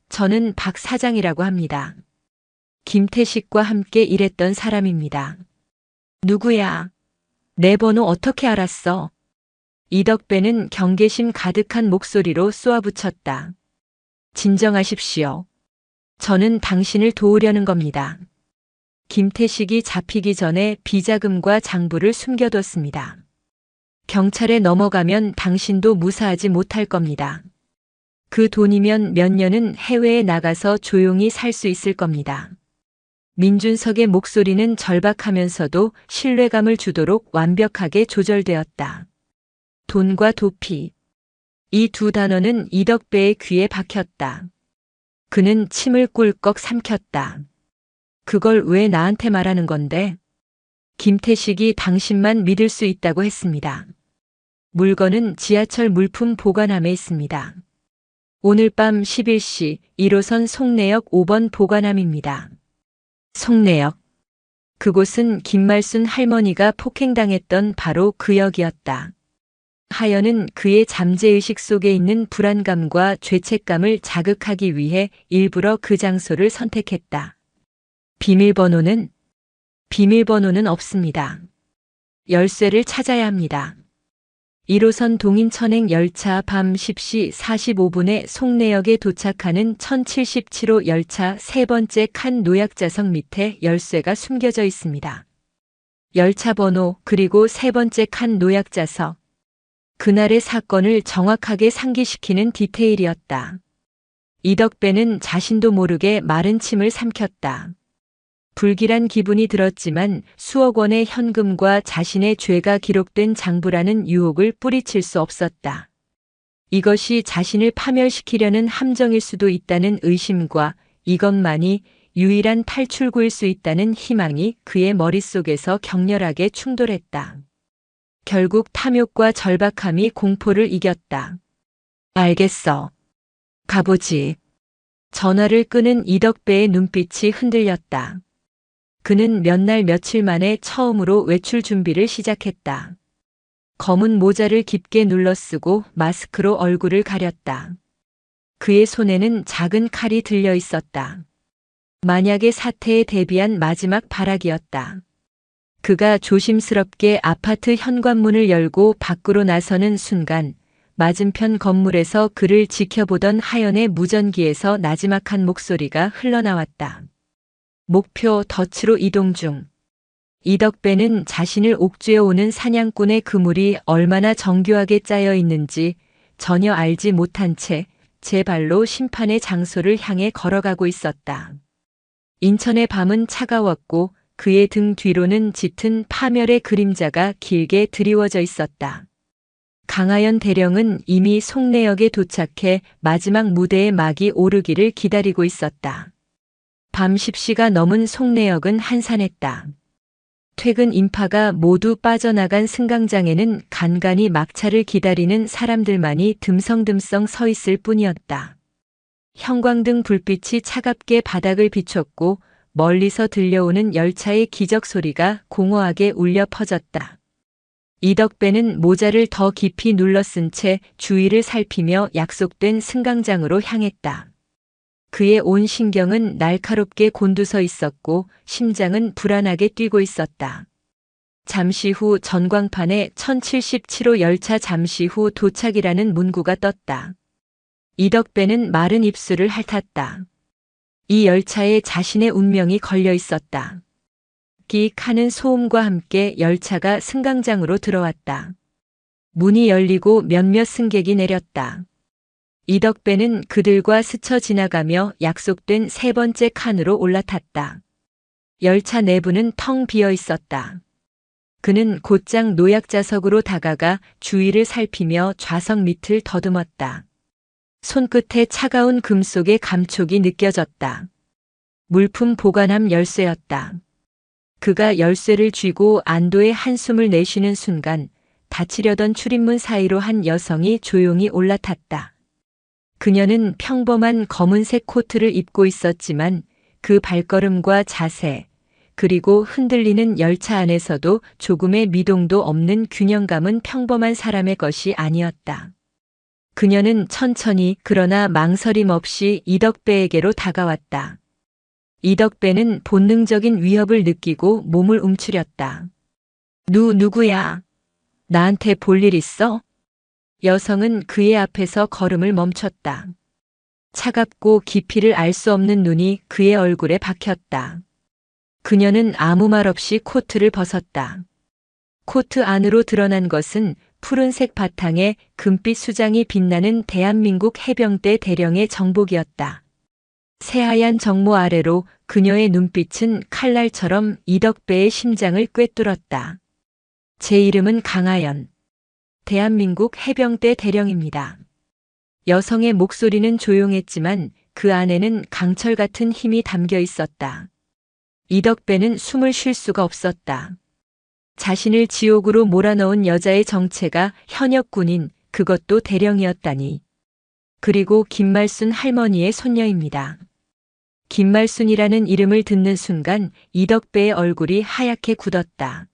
저는 박 사장이라고 합니다. 김태식과 함께 일했던 사람입니다. 누구야? 내 번호 어떻게 알았어? 이덕배는 경계심 가득한 목소리로 쏘아붙였다. 진정하십시오. 저는 당신을 도우려는 겁니다. 김태식이 잡히기 전에 비자금과 장부를 숨겨뒀습니다. 경찰에 넘어가면 당신도 무사하지 못할 겁니다. 그 돈이면 몇 년은 해외에 나가서 조용히 살 수 있을 겁니다. 민준석의 목소리는 절박하면서도 신뢰감을 주도록 완벽하게 조절되었다. 돈과 도피. 이 두 단어는 이덕배의 귀에 박혔다. 그는 침을 꿀꺽 삼켰다. 그걸 왜 나한테 말하는 건데? 김태식이 당신만 믿을 수 있다고 했습니다. 물건은 지하철 물품 보관함에 있습니다. 오늘 밤 11시 1호선 송내역 5번 보관함입니다. 송내역. 그곳은 김말순 할머니가 폭행당했던 바로 그 역이었다. 하연은 그의 잠재의식 속에 있는 불안감과 죄책감을 자극하기 위해 일부러 그 장소를 선택했다. 비밀번호는 없습니다. 열쇠를 찾아야 합니다. 1호선 동인천행 열차 밤 10시 45분에 송내역에 도착하는 1077호 열차 세 번째 칸 노약자석 밑에 열쇠가 숨겨져 있습니다. 열차 번호 그리고 세 번째 칸 노약자석. 그날의 사건을 정확하게 상기시키는 디테일이었다. 이덕배는 자신도 모르게 마른 침을 삼켰다. 불길한 기분이 들었지만 수억 원의 현금과 자신의 죄가 기록된 장부라는 유혹을 뿌리칠 수 없었다. 이것이 자신을 파멸시키려는 함정일 수도 있다는 의심과 이것만이 유일한 탈출구일 수 있다는 희망이 그의 머릿속에서 격렬하게 충돌했다. 결국 탐욕과 절박함이 공포를 이겼다. 알겠어. 가보지. 전화를 끄는 이덕배의 눈빛이 흔들렸다. 그는 몇 날 며칠 만에 처음으로 외출 준비를 시작했다. 검은 모자를 깊게 눌러쓰고 마스크로 얼굴을 가렸다. 그의 손에는 작은 칼이 들려 있었다. 만약의 사태에 대비한 마지막 발악이었다. 그가 조심스럽게 아파트 현관문을 열고 밖으로 나서는 순간 맞은편 건물에서 그를 지켜보던 하연의 무전기에서 나지막한 목소리가 흘러나왔다. 목표 덫으로 이동 중. 이덕배는 자신을 옥죄어 오는 사냥꾼의 그물이 얼마나 정교하게 짜여 있는지 전혀 알지 못한 채 제 발로 심판의 장소를 향해 걸어가고 있었다. 인천의 밤은 차가웠고 그의 등 뒤로는 짙은 파멸의 그림자가 길게 드리워져 있었다. 강하연 대령은 이미 송내역에 도착해 마지막 무대의 막이 오르기를 기다리고 있었다. 밤 10시가 넘은 송내역은 한산했다. 퇴근 인파가 모두 빠져나간 승강장에는 간간히 막차를 기다리는 사람들만이 듬성듬성 서 있을 뿐이었다. 형광등 불빛이 차갑게 바닥을 비췄고 멀리서 들려오는 열차의 기적 소리가 공허하게 울려 퍼졌다. 이덕배는 모자를 더 깊이 눌러쓴 채 주위를 살피며 약속된 승강장으로 향했다. 그의 온 신경은 날카롭게 곤두서 있었고 심장은 불안하게 뛰고 있었다. 잠시 후 전광판에 1077호 열차 잠시 후 도착이라는 문구가 떴다. 이덕배는 마른 입술을 핥았다. 이 열차에 자신의 운명이 걸려 있었다. 끼익 하는 소음과 함께 열차가 승강장으로 들어왔다. 문이 열리고 몇몇 승객이 내렸다. 이덕배는 그들과 스쳐 지나가며 약속된 세 번째 칸으로 올라탔다. 열차 내부는 텅 비어 있었다. 그는 곧장 노약자석으로 다가가 주위를 살피며 좌석 밑을 더듬었다. 손끝에 차가운 금속의 감촉이 느껴졌다. 물품 보관함 열쇠였다. 그가 열쇠를 쥐고 안도의 한숨을 내쉬는 순간 닫히려던 출입문 사이로 한 여성이 조용히 올라탔다. 그녀는 평범한 검은색 코트를 입고 있었지만 그 발걸음과 자세, 그리고 흔들리는 열차 안에서도 조금의 미동도 없는 균형감은 평범한 사람의 것이 아니었다. 그녀는 천천히 그러나 망설임 없이 이덕배에게로 다가왔다. 이덕배는 본능적인 위협을 느끼고 몸을 움츠렸다. 누구야? 나한테 볼 일 있어? 여성은 그의 앞에서 걸음을 멈췄다. 차갑고 깊이를 알 수 없는 눈이 그의 얼굴에 박혔다. 그녀는 아무 말 없이 코트를 벗었다. 코트 안으로 드러난 것은 푸른색 바탕에 금빛 수장이 빛나는 대한민국 해병대 대령의 정복이었다. 새하얀 정모 아래로 그녀의 눈빛은 칼날처럼 이덕배의 심장을 꿰뚫었다. 제 이름은 강하연. 대한민국 해병대 대령입니다. 여성의 목소리는 조용했지만 그 안에는 강철 같은 힘이 담겨 있었다. 이덕배는 숨을 쉴 수가 없었다. 자신을 지옥으로 몰아넣은 여자의 정체가 현역 군인, 그것도 대령이었다니. 그리고 김말순 할머니의 손녀입니다. 김말순이라는 이름을 듣는 순간 이덕배의 얼굴이 하얗게 굳었다.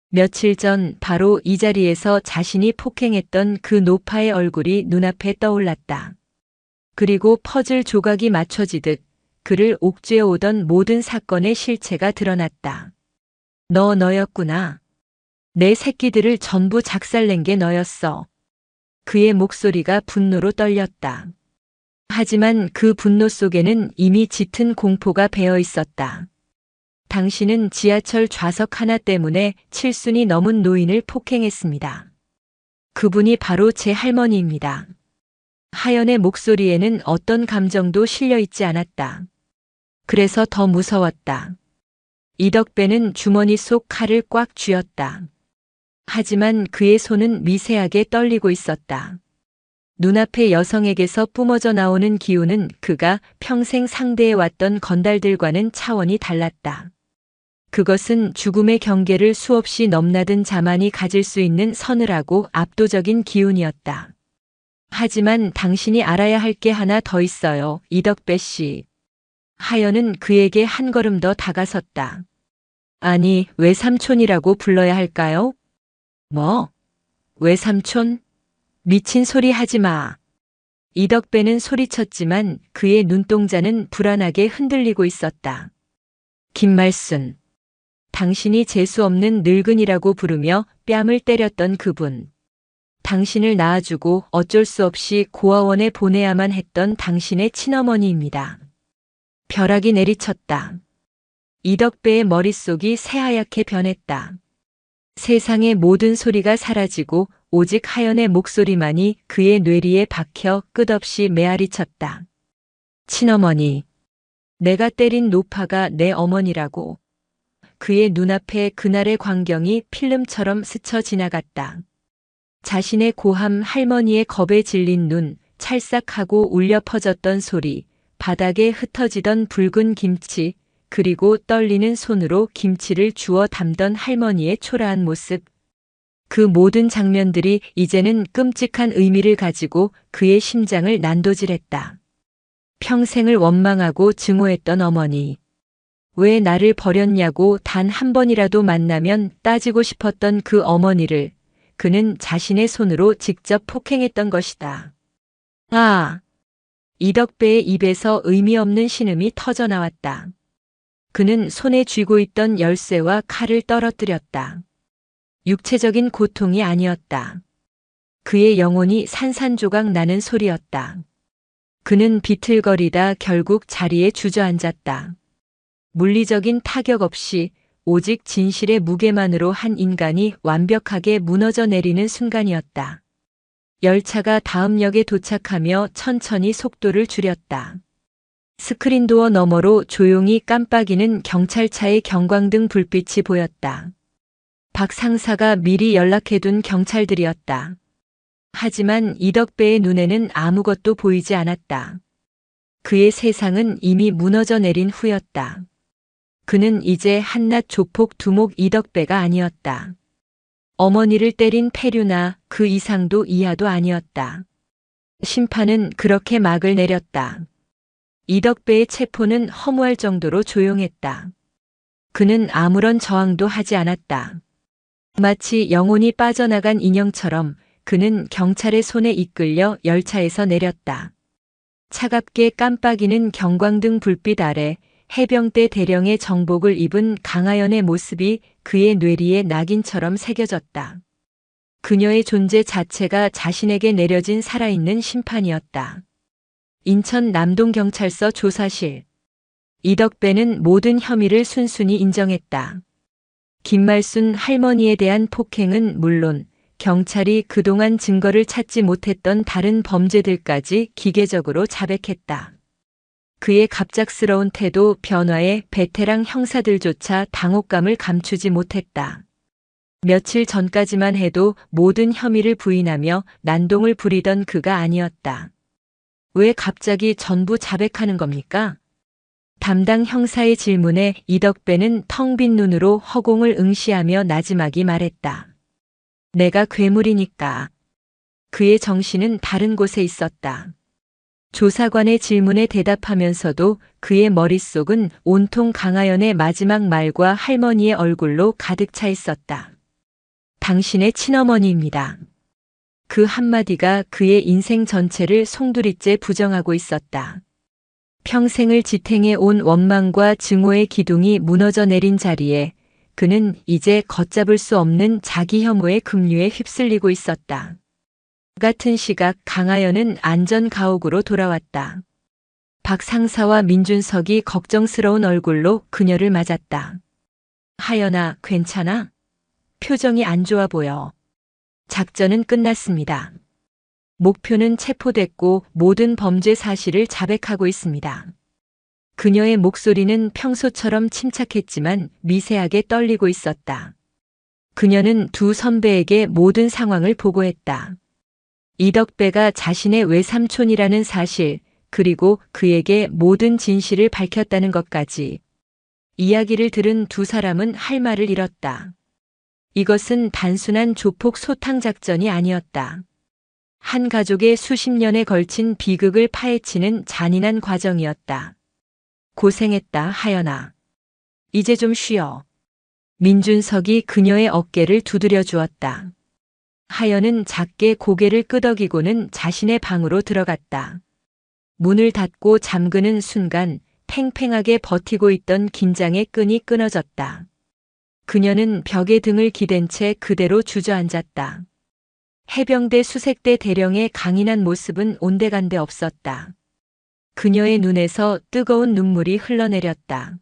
며칠 전 바로 이 자리에서 자신이 폭행했던 그 노파의 얼굴이 눈앞에 떠올랐다. 그리고 퍼즐 조각이 맞춰지듯 그를 옥죄어 오던 모든 사건의 실체가 드러났다. 너였구나. 내 새끼들을 전부 작살낸 게 너였어. 그의 목소리가 분노로 떨렸다. 하지만 그 분노 속에는 이미 짙은 공포가 배어 있었다. 당신은 지하철 좌석 하나 때문에 7순이 넘은 노인을 폭행했습니다. 그분이 바로 제 할머니입니다. 하연의 목소리에는 어떤 감정도 실려 있지 않았다. 그래서 더 무서웠다. 이덕배는 주머니 속 칼을 꽉 쥐었다. 하지만 그의 손은 미세하게 떨리고 있었다. 눈앞의 여성에게서 뿜어져 나오는 기운은 그가 평생 상대해왔던 건달들과는 차원이 달랐다. 그것은 죽음의 경계를 수없이 넘나든 자만이 가질 수 있는 서늘하고 압도적인 기운이었다. 하지만 당신이 알아야 할 게 하나 더 있어요, 이덕배 씨. 하연은 그에게 한 걸음 더 다가섰다. 아니, 외삼촌이라고 불러야 할까요? 뭐? 외삼촌? 미친 소리 하지 마. 이덕배는 소리쳤지만 그의 눈동자는 불안하게 흔들리고 있었다. 김말순. 당신이 재수 없는 늙은이라고 부르며 뺨을 때렸던 그분. 당신을 낳아주고 어쩔 수 없이 고아원에 보내야만 했던 당신의 친어머니입니다. 벼락이 내리쳤다. 이덕배의 머릿속이 새하얗게 변했다. 세상의 모든 소리가 사라지고 오직 하연의 목소리만이 그의 뇌리에 박혀 끝없이 메아리쳤다. 친어머니. 내가 때린 노파가 내 어머니라고. 그의 눈앞에 그날의 광경이 필름처럼 스쳐 지나갔다. 자신의 고함, 할머니의 겁에 질린 눈, 찰싹하고 울려 퍼졌던 소리, 바닥에 흩어지던 붉은 김치, 그리고 떨리는 손으로 김치를 주워 담던 할머니의 초라한 모습. 그 모든 장면들이 이제는 끔찍한 의미를 가지고 그의 심장을 난도질했다. 평생을 원망하고 증오했던 어머니. 왜 나를 버렸냐고 단 한 번이라도 만나면 따지고 싶었던 그 어머니를 그는 자신의 손으로 직접 폭행했던 것이다. 아! 이덕배의 입에서 의미 없는 신음이 터져 나왔다. 그는 손에 쥐고 있던 열쇠와 칼을 떨어뜨렸다. 육체적인 고통이 아니었다. 그의 영혼이 산산조각 나는 소리였다. 그는 비틀거리다 결국 자리에 주저앉았다. 물리적인 타격 없이 오직 진실의 무게만으로 한 인간이 완벽하게 무너져 내리는 순간이었다. 열차가 다음 역에 도착하며 천천히 속도를 줄였다. 스크린도어 너머로 조용히 깜빡이는 경찰차의 경광등 불빛이 보였다. 박 상사가 미리 연락해둔 경찰들이었다. 하지만 이덕배의 눈에는 아무것도 보이지 않았다. 그의 세상은 이미 무너져 내린 후였다. 그는 이제 한낱 조폭 두목 이덕배가 아니었다. 어머니를 때린 패류나 그 이상도 이하도 아니었다. 심판은 그렇게 막을 내렸다. 이덕배의 체포는 허무할 정도로 조용했다. 그는 아무런 저항도 하지 않았다. 마치 영혼이 빠져나간 인형처럼 그는 경찰의 손에 이끌려 열차에서 내렸다. 차갑게 깜빡이는 경광등 불빛 아래 해병대 대령의 정복을 입은 강하연의 모습이 그의 뇌리에 낙인처럼 새겨졌다. 그녀의 존재 자체가 자신에게 내려진 살아있는 심판이었다. 인천 남동경찰서 조사실. 이덕배는 모든 혐의를 순순히 인정했다. 김말순 할머니에 대한 폭행은 물론 경찰이 그동안 증거를 찾지 못했던 다른 범죄들까지 기계적으로 자백했다. 그의 갑작스러운 태도 변화에 베테랑 형사들조차 당혹감을 감추지 못했다. 며칠 전까지만 해도 모든 혐의를 부인하며 난동을 부리던 그가 아니었다. 왜 갑자기 전부 자백하는 겁니까? 담당 형사의 질문에 이덕배는 텅 빈 눈으로 허공을 응시하며 나지막이 말했다. 내가 괴물이니까. 그의 정신은 다른 곳에 있었다. 조사관의 질문에 대답하면서도 그의 머릿속은 온통 강하연의 마지막 말과 할머니의 얼굴로 가득 차 있었다. 당신의 친어머니입니다. 그 한마디가 그의 인생 전체를 송두리째 부정하고 있었다. 평생을 지탱해 온 원망과 증오의 기둥이 무너져 내린 자리에 그는 이제 걷잡을 수 없는 자기 혐오의 급류에 휩쓸리고 있었다. 같은 시각 강하연은 안전 가옥으로 돌아왔다. 박 상사와 민준석이 걱정스러운 얼굴로 그녀를 맞았다. 하연아, 괜찮아? 표정이 안 좋아 보여. 작전은 끝났습니다. 목표는 체포됐고 모든 범죄 사실을 자백하고 있습니다. 그녀의 목소리는 평소처럼 침착했지만 미세하게 떨리고 있었다. 그녀는 두 선배에게 모든 상황을 보고했다. 이덕배가 자신의 외삼촌이라는 사실, 그리고 그에게 모든 진실을 밝혔다는 것까지. 이야기를 들은 두 사람은 할 말을 잃었다. 이것은 단순한 조폭 소탕 작전이 아니었다. 한 가족의 수십 년에 걸친 비극을 파헤치는 잔인한 과정이었다. 고생했다, 하연아. 이제 좀 쉬어. 민준석이 그녀의 어깨를 두드려 주었다. 하연은 작게 고개를 끄덕이고는 자신의 방으로 들어갔다. 문을 닫고 잠그는 순간 팽팽하게 버티고 있던 긴장의 끈이 끊어졌다. 그녀는 벽에 등을 기댄 채 그대로 주저앉았다. 해병대 수색대 대령의 강인한 모습은 온데간데 없었다. 그녀의 눈에서 뜨거운 눈물이 흘러내렸다.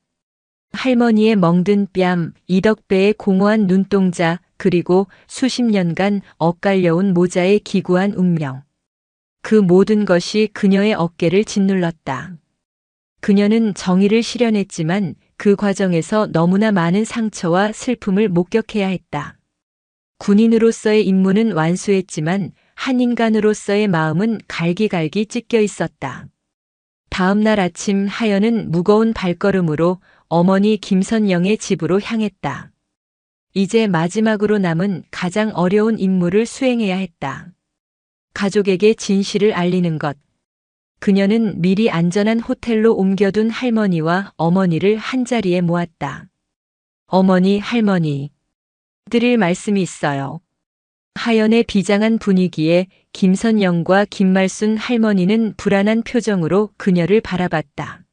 할머니의 멍든 뺨, 이덕배의 공허한 눈동자, 그리고 수십 년간 엇갈려온 모자의 기구한 운명. 그 모든 것이 그녀의 어깨를 짓눌렀다. 그녀는 정의를 실현했지만 그 과정에서 너무나 많은 상처와 슬픔을 목격해야 했다. 군인으로서의 임무는 완수했지만 한 인간으로서의 마음은 갈기갈기 찢겨 있었다. 다음 날 아침 하연은 무거운 발걸음으로 어머니 김선영의 집으로 향했다. 이제 마지막으로 남은 가장 어려운 임무를 수행해야 했다. 가족에게 진실을 알리는 것. 그녀는 미리 안전한 호텔로 옮겨둔 할머니와 어머니를 한자리에 모았다. 어머니, 할머니. 드릴 말씀이 있어요. 하연의 비장한 분위기에 김선영과 김말순 할머니는 불안한 표정으로 그녀를 바라봤다.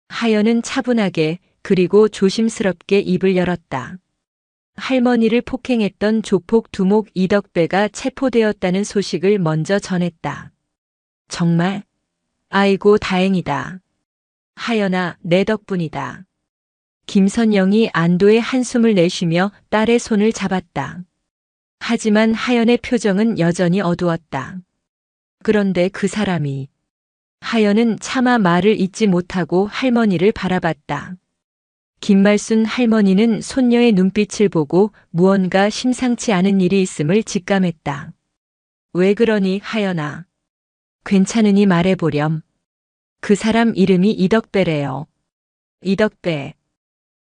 하연은 차분하게 그리고 조심스럽게 입을 열었다. 할머니를 폭행했던 조폭 두목 이덕배가 체포되었다는 소식을 먼저 전했다. 정말? 아이고 다행이다. 하연아, 내 덕분이다. 김선영이 안도의 한숨을 내쉬며 딸의 손을 잡았다. 하지만 하연의 표정은 여전히 어두웠다. 그런데 그 사람이. 하연은 차마 말을 잇지 못하고 할머니를 바라봤다. 김말순 할머니는 손녀의 눈빛을 보고 무언가 심상치 않은 일이 있음을 직감했다. 왜 그러니, 하연아? 괜찮으니 말해보렴. 그 사람 이름이 이덕배래요. 이덕배.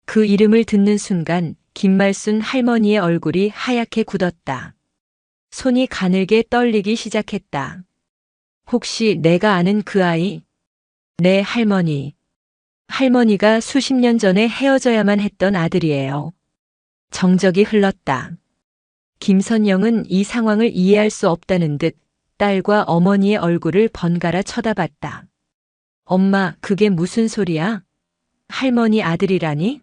그 이름을 듣는 순간 김말순 할머니의 얼굴이 하얗게 굳었다. 손이 가늘게 떨리기 시작했다. 혹시 내가 아는 그 아이? 네, 할머니. 할머니가 수십 년 전에 헤어져야만 했던 아들이에요. 정적이 흘렀다. 김선영은 이 상황을 이해할 수 없다는 듯 딸과 어머니의 얼굴을 번갈아 쳐다봤다. 엄마, 그게 무슨 소리야? 할머니 아들이라니?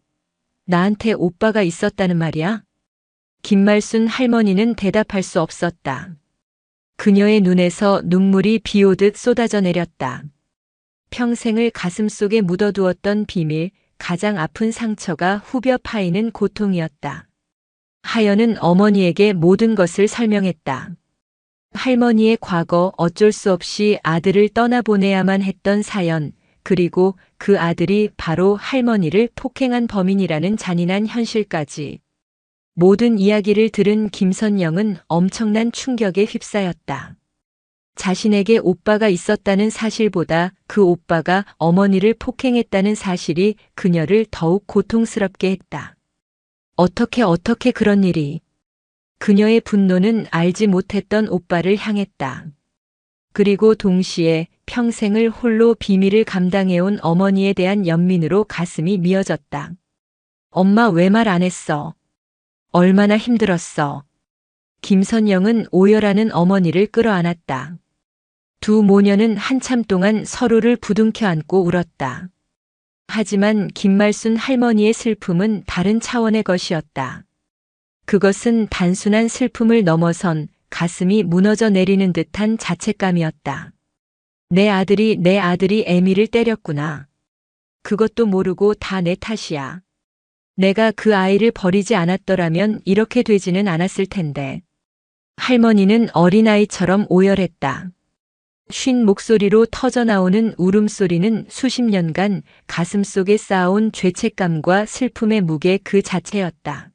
나한테 오빠가 있었다는 말이야? 김말순 할머니는 대답할 수 없었다. 그녀의 눈에서 눈물이 비오듯 쏟아져 내렸다. 평생을 가슴속에 묻어두었던 비밀, 가장 아픈 상처가 후벼 파이는 고통이었다. 하연은 어머니에게 모든 것을 설명했다. 할머니의 과거, 어쩔 수 없이 아들을 떠나보내야만 했던 사연, 그리고 그 아들이 바로 할머니를 폭행한 범인이라는 잔인한 현실까지. 모든 이야기를 들은 김선영은 엄청난 충격에 휩싸였다. 자신에게 오빠가 있었다는 사실보다 그 오빠가 어머니를 폭행했다는 사실이 그녀를 더욱 고통스럽게 했다. 어떻게 그런 일이. 그녀의 분노는 알지 못했던 오빠를 향했다. 그리고 동시에 평생을 홀로 비밀을 감당해온 어머니에 대한 연민으로 가슴이 미어졌다. 엄마 왜 말 안 했어? 얼마나 힘들었어? 김선영은 오열하는 어머니를 끌어안았다. 두 모녀는 한참 동안 서로를 부둥켜 안고 울었다. 하지만 김말순 할머니의 슬픔은 다른 차원의 것이었다. 그것은 단순한 슬픔을 넘어선 가슴이 무너져 내리는 듯한 자책감이었다. 내 아들이 애미를 때렸구나. 그것도 모르고 다 내 탓이야. 내가 그 아이를 버리지 않았더라면 이렇게 되지는 않았을 텐데. 할머니는 어린아이처럼 오열했다. 쉰 목소리로 터져나오는 울음소리는 수십 년간 가슴속에 쌓아온 죄책감과 슬픔의 무게 그 자체였다.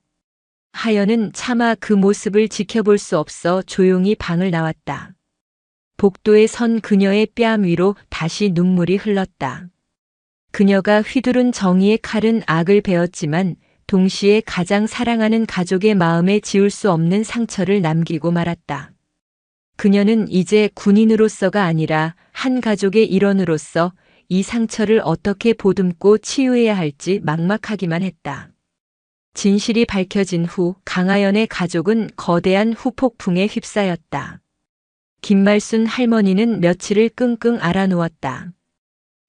하연은 차마 그 모습을 지켜볼 수 없어 조용히 방을 나왔다. 복도에 선 그녀의 뺨 위로 다시 눈물이 흘렀다. 그녀가 휘두른 정의의 칼은 악을 베었지만 동시에 가장 사랑하는 가족의 마음에 지울 수 없는 상처를 남기고 말았다. 그녀는 이제 군인으로서가 아니라 한 가족의 일원으로서 이 상처를 어떻게 보듬고 치유해야 할지 막막하기만 했다. 진실이 밝혀진 후 강하연의 가족은 거대한 후폭풍에 휩싸였다. 김말순 할머니는 며칠을 끙끙 앓아누웠다.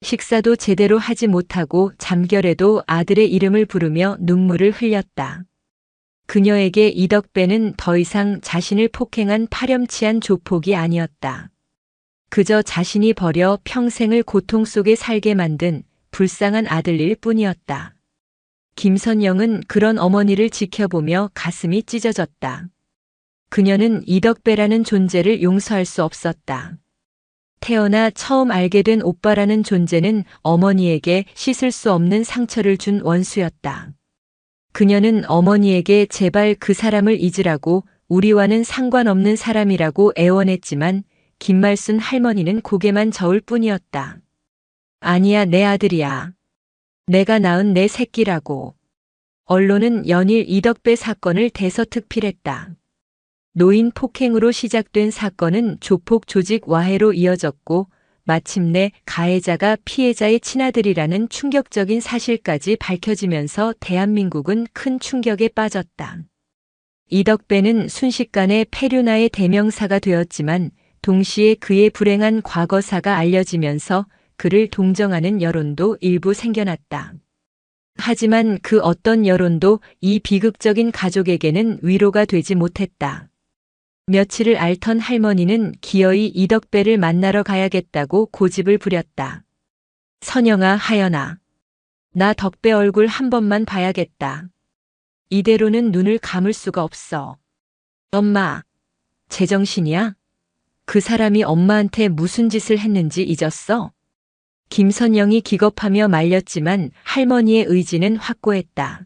식사도 제대로 하지 못하고 잠결에도 아들의 이름을 부르며 눈물을 흘렸다. 그녀에게 이덕배는 더 이상 자신을 폭행한 파렴치한 조폭이 아니었다. 그저 자신이 버려 평생을 고통 속에 살게 만든 불쌍한 아들일 뿐이었다. 김선영은 그런 어머니를 지켜보며 가슴이 찢어졌다. 그녀는 이덕배라는 존재를 용서할 수 없었다. 태어나 처음 알게 된 오빠라는 존재는 어머니에게 씻을 수 없는 상처를 준 원수였다. 그녀는 어머니에게 제발 그 사람을 잊으라고, 우리와는 상관없는 사람이라고 애원했지만 김말순 할머니는 고개만 저을 뿐이었다. 아니야, 내 아들이야. 내가 낳은 내 새끼라고. 언론은 연일 이덕배 사건을 대서특필했다. 노인 폭행으로 시작된 사건은 조폭 조직 와해로 이어졌고 마침내 가해자가 피해자의 친아들이라는 충격적인 사실까지 밝혀지면서 대한민국은 큰 충격에 빠졌다. 이덕배는 순식간에 페류나의 대명사가 되었지만 동시에 그의 불행한 과거사가 알려지면서 그를 동정하는 여론도 일부 생겨났다. 하지만 그 어떤 여론도 이 비극적인 가족에게는 위로가 되지 못했다. 며칠을 앓던 할머니는 기어이 이덕배를 만나러 가야겠다고 고집을 부렸다. 선영아, 하연아. 나 덕배 얼굴 한 번만 봐야겠다. 이대로는 눈을 감을 수가 없어. 엄마, 제정신이야? 그 사람이 엄마한테 무슨 짓을 했는지 잊었어? 김선영이 기겁하며 말렸지만 할머니의 의지는 확고했다.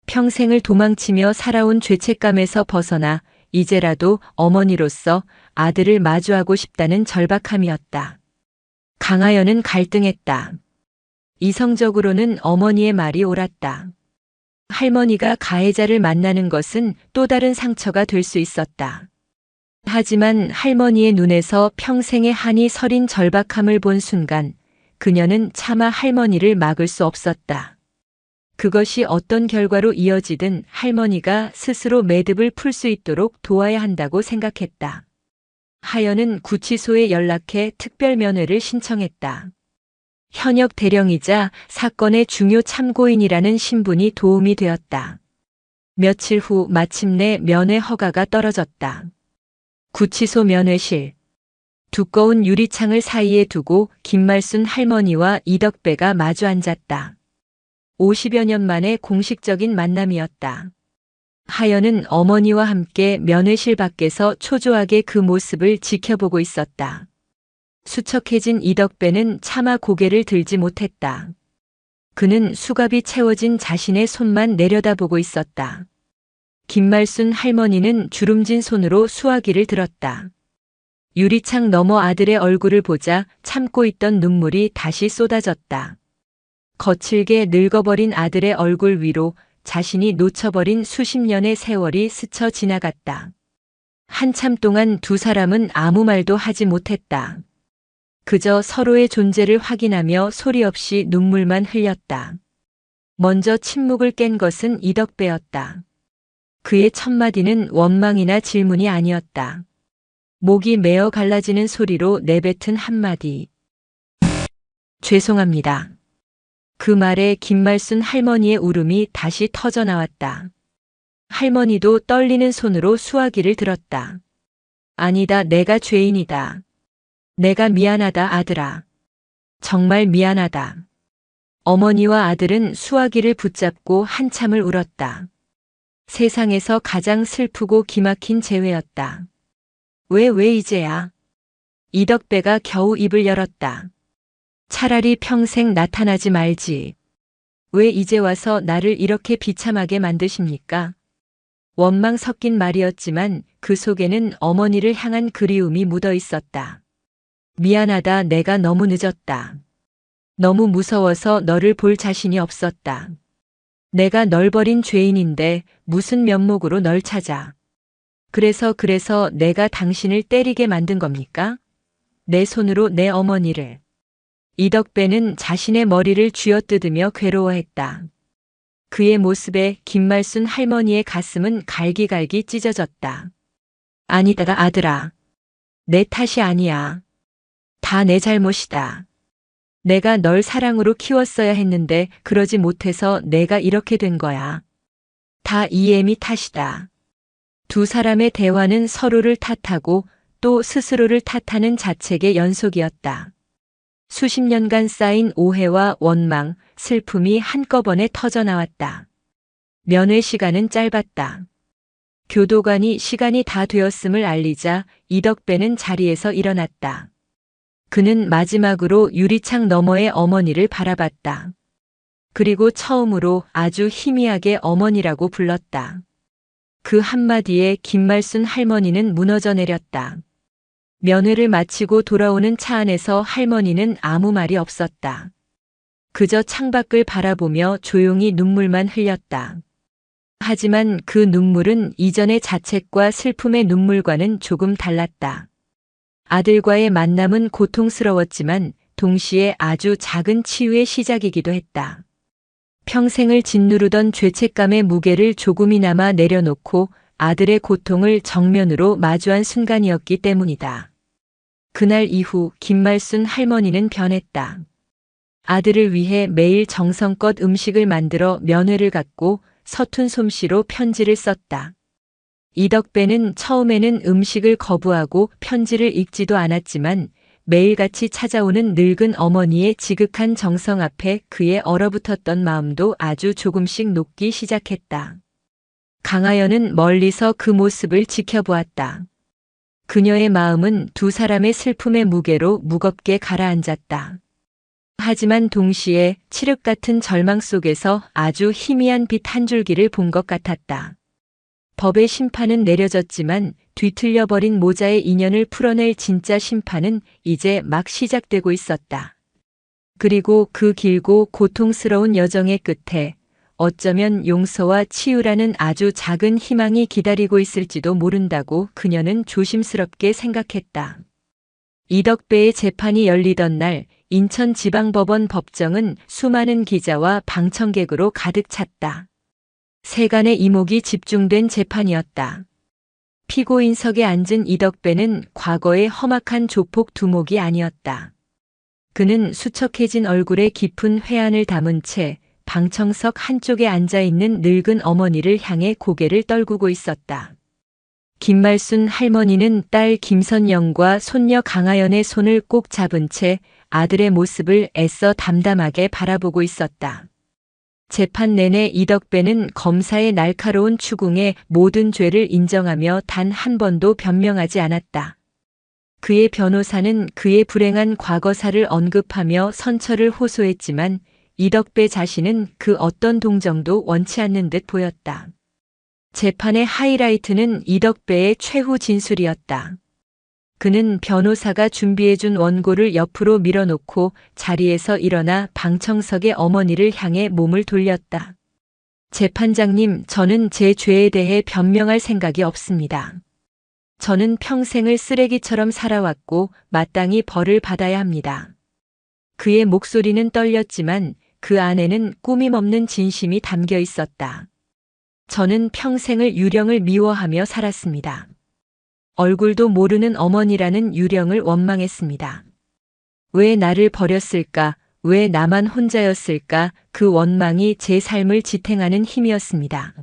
평생을 도망치며 살아온 죄책감에서 벗어나 이제라도 어머니로서 아들을 마주하고 싶다는 절박함이었다. 강하연은 갈등했다. 이성적으로는 어머니의 말이 옳았다. 할머니가 가해자를 만나는 것은 또 다른 상처가 될 수 있었다. 하지만 할머니의 눈에서 평생의 한이 서린 절박함을 본 순간 그녀는 차마 할머니를 막을 수 없었다. 그것이 어떤 결과로 이어지든 할머니가 스스로 매듭을 풀 수 있도록 도와야 한다고 생각했다. 하연은 구치소에 연락해 특별면회를 신청했다. 현역 대령이자 사건의 중요 참고인이라는 신분이 도움이 되었다. 며칠 후 마침내 면회 허가가 떨어졌다. 구치소 면회실. 두꺼운 유리창을 사이에 두고 김말순 할머니와 이덕배가 마주 앉았다. 50여 년 만에 공식적인 만남이었다. 하연은 어머니와 함께 면회실 밖에서 초조하게 그 모습을 지켜보고 있었다. 수척해진 이덕배는 차마 고개를 들지 못했다. 그는 수갑이 채워진 자신의 손만 내려다보고 있었다. 김말순 할머니는 주름진 손으로 수화기를 들었다. 유리창 너머 아들의 얼굴을 보자 참고 있던 눈물이 다시 쏟아졌다. 거칠게 늙어버린 아들의 얼굴 위로 자신이 놓쳐버린 수십 년의 세월이 스쳐 지나갔다. 한참 동안 두 사람은 아무 말도 하지 못했다. 그저 서로의 존재를 확인하며 소리 없이 눈물만 흘렸다. 먼저 침묵을 깬 것은 이덕배였다. 그의 첫마디는 원망이나 질문이 아니었다. 목이 메어 갈라지는 소리로 내뱉은 한마디. 죄송합니다. 그 말에 김말순 할머니의 울음이 다시 터져 나왔다. 할머니도 떨리는 손으로 수화기를 들었다. 아니다, 내가 죄인이다. 내가 미안하다, 아들아. 정말 미안하다. 어머니와 아들은 수화기를 붙잡고 한참을 울었다. 세상에서 가장 슬프고 기막힌 재회였다. 왜 이제야? 이덕배가 겨우 입을 열었다. 차라리 평생 나타나지 말지. 왜 이제 와서 나를 이렇게 비참하게 만드십니까? 원망 섞인 말이었지만 그 속에는 어머니를 향한 그리움이 묻어 있었다. 미안하다, 내가 너무 늦었다. 너무 무서워서 너를 볼 자신이 없었다. 내가 널 버린 죄인인데 무슨 면목으로 널 찾아. 그래서 내가 당신을 때리게 만든 겁니까? 내 손으로 내 어머니를. 이덕배는 자신의 머리를 쥐어뜯으며 괴로워했다. 그의 모습에 김말순 할머니의 가슴은 갈기갈기 찢어졌다. 아니다, 아들아. 내 탓이 아니야. 다 내 잘못이다. 내가 널 사랑으로 키웠어야 했는데 그러지 못해서 내가 이렇게 된 거야. 다 이애미 탓이다. 두 사람의 대화는 서로를 탓하고 또 스스로를 탓하는 자책의 연속이었다. 수십 년간 쌓인 오해와 원망, 슬픔이 한꺼번에 터져나왔다. 면회 시간은 짧았다. 교도관이 시간이 다 되었음을 알리자 이덕배는 자리에서 일어났다. 그는 마지막으로 유리창 너머의 어머니를 바라봤다. 그리고 처음으로 아주 희미하게 어머니라고 불렀다. 그 한마디에 김말순 할머니는 무너져 내렸다. 면회를 마치고 돌아오는 차 안에서 할머니는 아무 말이 없었다. 그저 창밖을 바라보며 조용히 눈물만 흘렸다. 하지만 그 눈물은 이전의 자책과 슬픔의 눈물과는 조금 달랐다. 아들과의 만남은 고통스러웠지만 동시에 아주 작은 치유의 시작이기도 했다. 평생을 짓누르던 죄책감의 무게를 조금이나마 내려놓고 아들의 고통을 정면으로 마주한 순간이었기 때문이다. 그날 이후 김말순 할머니는 변했다. 아들을 위해 매일 정성껏 음식을 만들어 면회를 갔고 서툰 솜씨로 편지를 썼다. 이덕배는 처음에는 음식을 거부하고 편지를 읽지도 않았지만 매일같이 찾아오는 늙은 어머니의 지극한 정성 앞에 그의 얼어붙었던 마음도 아주 조금씩 녹기 시작했다. 강하연은 멀리서 그 모습을 지켜보았다. 그녀의 마음은 두 사람의 슬픔의 무게로 무겁게 가라앉았다. 하지만 동시에 칠흑 같은 절망 속에서 아주 희미한 빛 한 줄기를 본 것 같았다. 법의 심판은 내려졌지만 뒤틀려버린 모자의 인연을 풀어낼 진짜 심판은 이제 막 시작되고 있었다. 그리고 그 길고 고통스러운 여정의 끝에 어쩌면 용서와 치유라는 아주 작은 희망이 기다리고 있을지도 모른다고 그녀는 조심스럽게 생각했다. 이덕배의 재판이 열리던 날 인천지방법원 법정은 수많은 기자와 방청객으로 가득 찼다. 세간의 이목이 집중된 재판이었다. 피고인석에 앉은 이덕배는 과거의 험악한 조폭 두목이 아니었다. 그는 수척해진 얼굴에 깊은 회한을 담은 채 방청석 한쪽에 앉아있는 늙은 어머니를 향해 고개를 떨구고 있었다. 김말순 할머니는 딸 김선영과 손녀 강하연의 손을 꼭 잡은 채 아들의 모습을 애써 담담하게 바라보고 있었다. 재판 내내 이덕배는 검사의 날카로운 추궁에 모든 죄를 인정하며 단 한 번도 변명하지 않았다. 그의 변호사는 그의 불행한 과거사를 언급하며 선처를 호소했지만 이덕배 자신은 그 어떤 동정도 원치 않는 듯 보였다. 재판의 하이라이트는 이덕배의 최후 진술이었다. 그는 변호사가 준비해준 원고를 옆으로 밀어놓고 자리에서 일어나 방청석의 어머니를 향해 몸을 돌렸다. 재판장님, 저는 제 죄에 대해 변명할 생각이 없습니다. 저는 평생을 쓰레기처럼 살아왔고 마땅히 벌을 받아야 합니다. 그의 목소리는 떨렸지만 그 안에는 꾸밈없는 진심이 담겨 있었다. 저는 평생을 유령을 미워하며 살았습니다. 얼굴도 모르는 어머니라는 유령을 원망했습니다. 왜 나를 버렸을까? 왜 나만 혼자였을까? 그 원망이 제 삶을 지탱하는 힘이었습니다.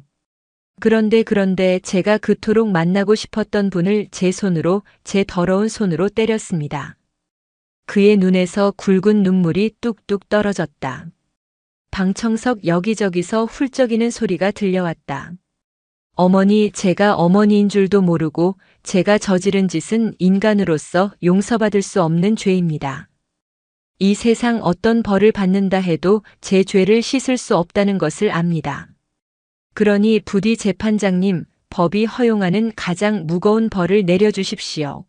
그런데 제가 그토록 만나고 싶었던 분을 제 손으로, 제 더러운 손으로 때렸습니다. 그의 눈에서 굵은 눈물이 뚝뚝 떨어졌다. 방청석 여기저기서 훌쩍이는 소리가 들려왔다. 어머니, 제가 어머니인 줄도 모르고 제가 저지른 짓은 인간으로서 용서받을 수 없는 죄입니다. 이 세상 어떤 벌을 받는다 해도 제 죄를 씻을 수 없다는 것을 압니다. 그러니 부디 재판장님, 법이 허용하는 가장 무거운 벌을 내려주십시오.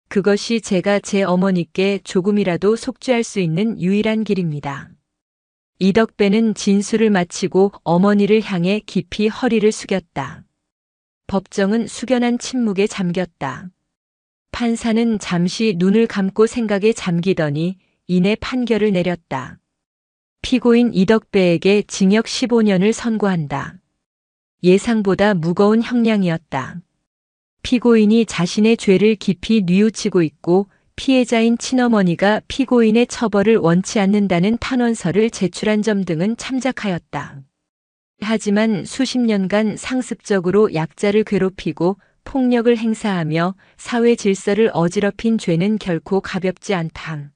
그것이 제가 제 어머니께 조금이라도 속죄할 수 있는 유일한 길입니다. 이덕배는 진술을 마치고 어머니를 향해 깊이 허리를 숙였다. 법정은 숙연한 침묵에 잠겼다. 판사는 잠시 눈을 감고 생각에 잠기더니 이내 판결을 내렸다. 피고인 이덕배에게 징역 15년을 선고한다. 예상보다 무거운 형량이었다. 피고인이 자신의 죄를 깊이 뉘우치고 있고 피해자인 친어머니가 피고인의 처벌을 원치 않는다는 탄원서를 제출한 점 등은 참작하였다. 하지만 수십 년간 상습적으로 약자를 괴롭히고 폭력을 행사하며 사회 질서를 어지럽힌 죄는 결코 가볍지 않다.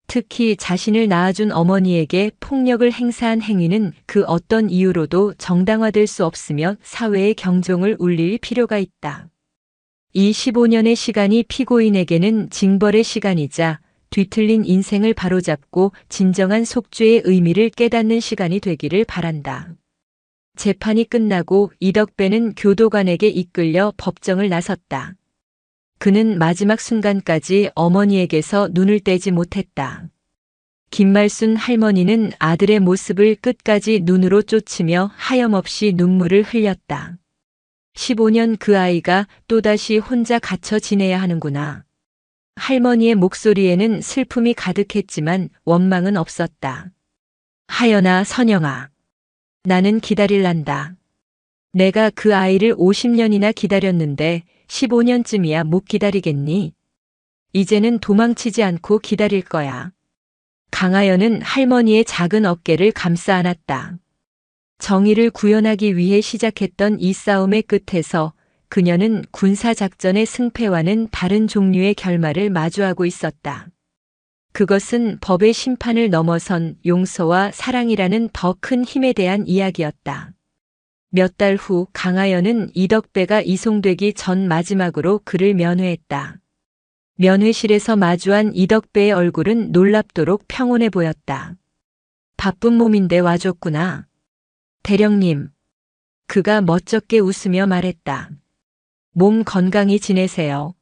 특히 자신을 낳아준 어머니에게 폭력을 행사한 행위는 그 어떤 이유로도 정당화될 수 없으며 사회의 경종을 울릴 필요가 있다. 이 15년의 시간이 피고인에게는 징벌의 시간이자 뒤틀린 인생을 바로잡고 진정한 속죄의 의미를 깨닫는 시간이 되기를 바란다. 재판이 끝나고 이덕배는 교도관에게 이끌려 법정을 나섰다. 그는 마지막 순간까지 어머니에게서 눈을 떼지 못했다. 김말순 할머니는 아들의 모습을 끝까지 눈으로 쫓으며 하염없이 눈물을 흘렸다. 15년 그 아이가 또다시 혼자 갇혀 지내야 하는구나. 할머니의 목소리에는 슬픔이 가득했지만 원망은 없었다. 하연아, 선영아. 나는 기다릴란다. 내가 그 아이를 50년이나 기다렸는데 15년쯤이야 못 기다리겠니? 이제는 도망치지 않고 기다릴 거야. 강하연은 할머니의 작은 어깨를 감싸 안았다. 정의를 구현하기 위해 시작했던 이 싸움의 끝에서 그녀는 군사작전의 승패와는 다른 종류의 결말을 마주하고 있었다. 그것은 법의 심판을 넘어선 용서와 사랑이라는 더 큰 힘에 대한 이야기였다. 몇 달 후 강하연은 이덕배가 이송되기 전 마지막으로 그를 면회했다. 면회실에서 마주한 이덕배의 얼굴은 놀랍도록 평온해 보였다. 바쁜 몸인데 와줬구나. 대령님. 그가 멋쩍게 웃으며 말했다. 몸 건강히 지내세요.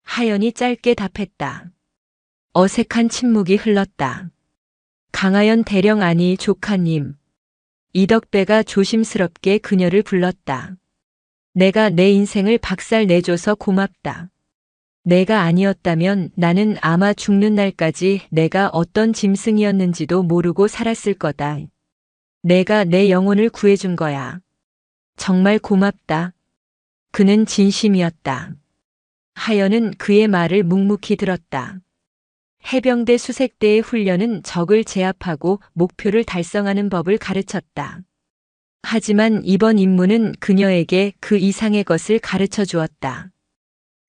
하연이 짧게 답했다. 어색한 침묵이 흘렀다. 강하연 대령 아니 조카님. 이덕배가 조심스럽게 그녀를 불렀다. 내가 내 인생을 박살 내줘서 고맙다. 내가 아니었다면 나는 아마 죽는 날까지 내가 어떤 짐승이었는지도 모르고 살았을 거다. 내가 내 영혼을 구해준 거야. 정말 고맙다. 그는 진심이었다. 하연은 그의 말을 묵묵히 들었다. 해병대 수색대의 훈련은 적을 제압하고 목표를 달성하는 법을 가르쳤다. 하지만 이번 임무는 그녀에게 그 이상의 것을 가르쳐 주었다.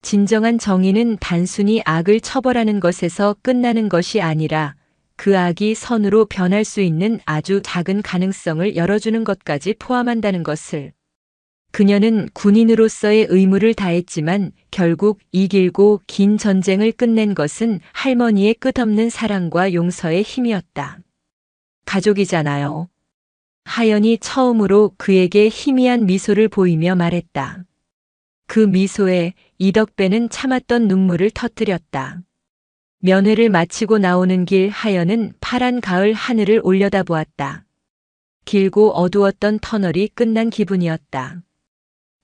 진정한 정의는 단순히 악을 처벌하는 것에서 끝나는 것이 아니라 그 악이 선으로 변할 수 있는 아주 작은 가능성을 열어주는 것까지 포함한다는 것을. 그녀는 군인으로서의 의무를 다했지만 결국 이 길고 긴 전쟁을 끝낸 것은 할머니의 끝없는 사랑과 용서의 힘이었다. 가족이잖아요. 하연이 처음으로 그에게 희미한 미소를 보이며 말했다. 그 미소에 이덕배는 참았던 눈물을 터뜨렸다. 면회를 마치고 나오는 길 하연은 파란 가을 하늘을 올려다보았다. 길고 어두웠던 터널이 끝난 기분이었다.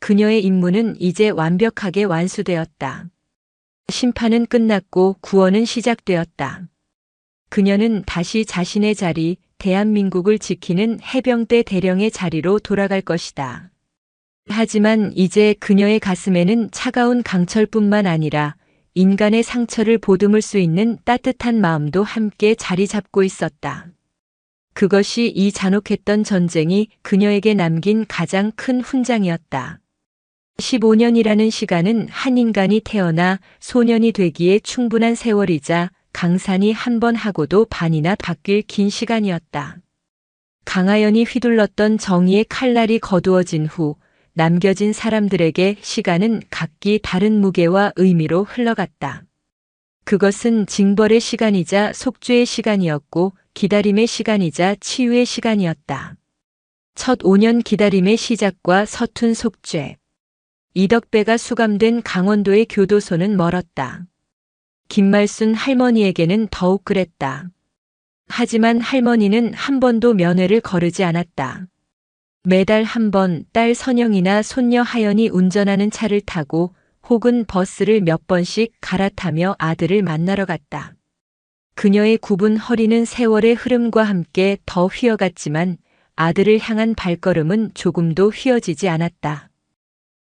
그녀의 임무는 이제 완벽하게 완수되었다. 심판은 끝났고 구원은 시작되었다. 그녀는 다시 자신의 자리, 대한민국을 지키는 해병대 대령의 자리로 돌아갈 것이다. 하지만 이제 그녀의 가슴에는 차가운 강철뿐만 아니라 인간의 상처를 보듬을 수 있는 따뜻한 마음도 함께 자리 잡고 있었다. 그것이 이 잔혹했던 전쟁이 그녀에게 남긴 가장 큰 훈장이었다. 15년이라는 시간은 한 인간이 태어나 소년이 되기에 충분한 세월이자 강산이 한 번 하고도 반이나 바뀔 긴 시간이었다. 강하연이 휘둘렀던 정의의 칼날이 거두어진 후 남겨진 사람들에게 시간은 각기 다른 무게와 의미로 흘러갔다. 그것은 징벌의 시간이자 속죄의 시간이었고 기다림의 시간이자 치유의 시간이었다. 첫 5년 기다림의 시작과 서툰 속죄. 이덕배가 수감된 강원도의 교도소는 멀었다. 김말순 할머니에게는 더욱 그랬다. 하지만 할머니는 한 번도 면회를 거르지 않았다. 매달 한 번 딸 선영이나 손녀 하연이 운전하는 차를 타고 혹은 버스를 몇 번씩 갈아타며 아들을 만나러 갔다. 그녀의 굽은 허리는 세월의 흐름과 함께 더 휘어갔지만 아들을 향한 발걸음은 조금도 휘어지지 않았다.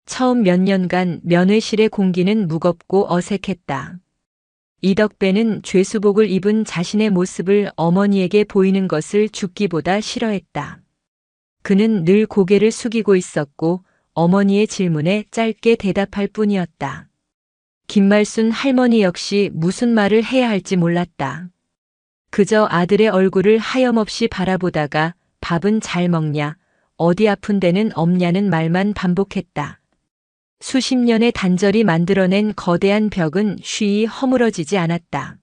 처음 몇 년간 면회실의 공기는 무겁고 어색했다. 이덕배는 죄수복을 입은 자신의 모습을 어머니에게 보이는 것을 죽기보다 싫어했다. 그는 늘 고개를 숙이고 있었고 어머니의 질문에 짧게 대답할 뿐이었다. 김말순 할머니 역시 무슨 말을 해야 할지 몰랐다. 그저 아들의 얼굴을 하염없이 바라보다가 밥은 잘 먹냐, 어디 아픈 데는 없냐는 말만 반복했다. 수십 년의 단절이 만들어낸 거대한 벽은 쉬이 허물어지지 않았다.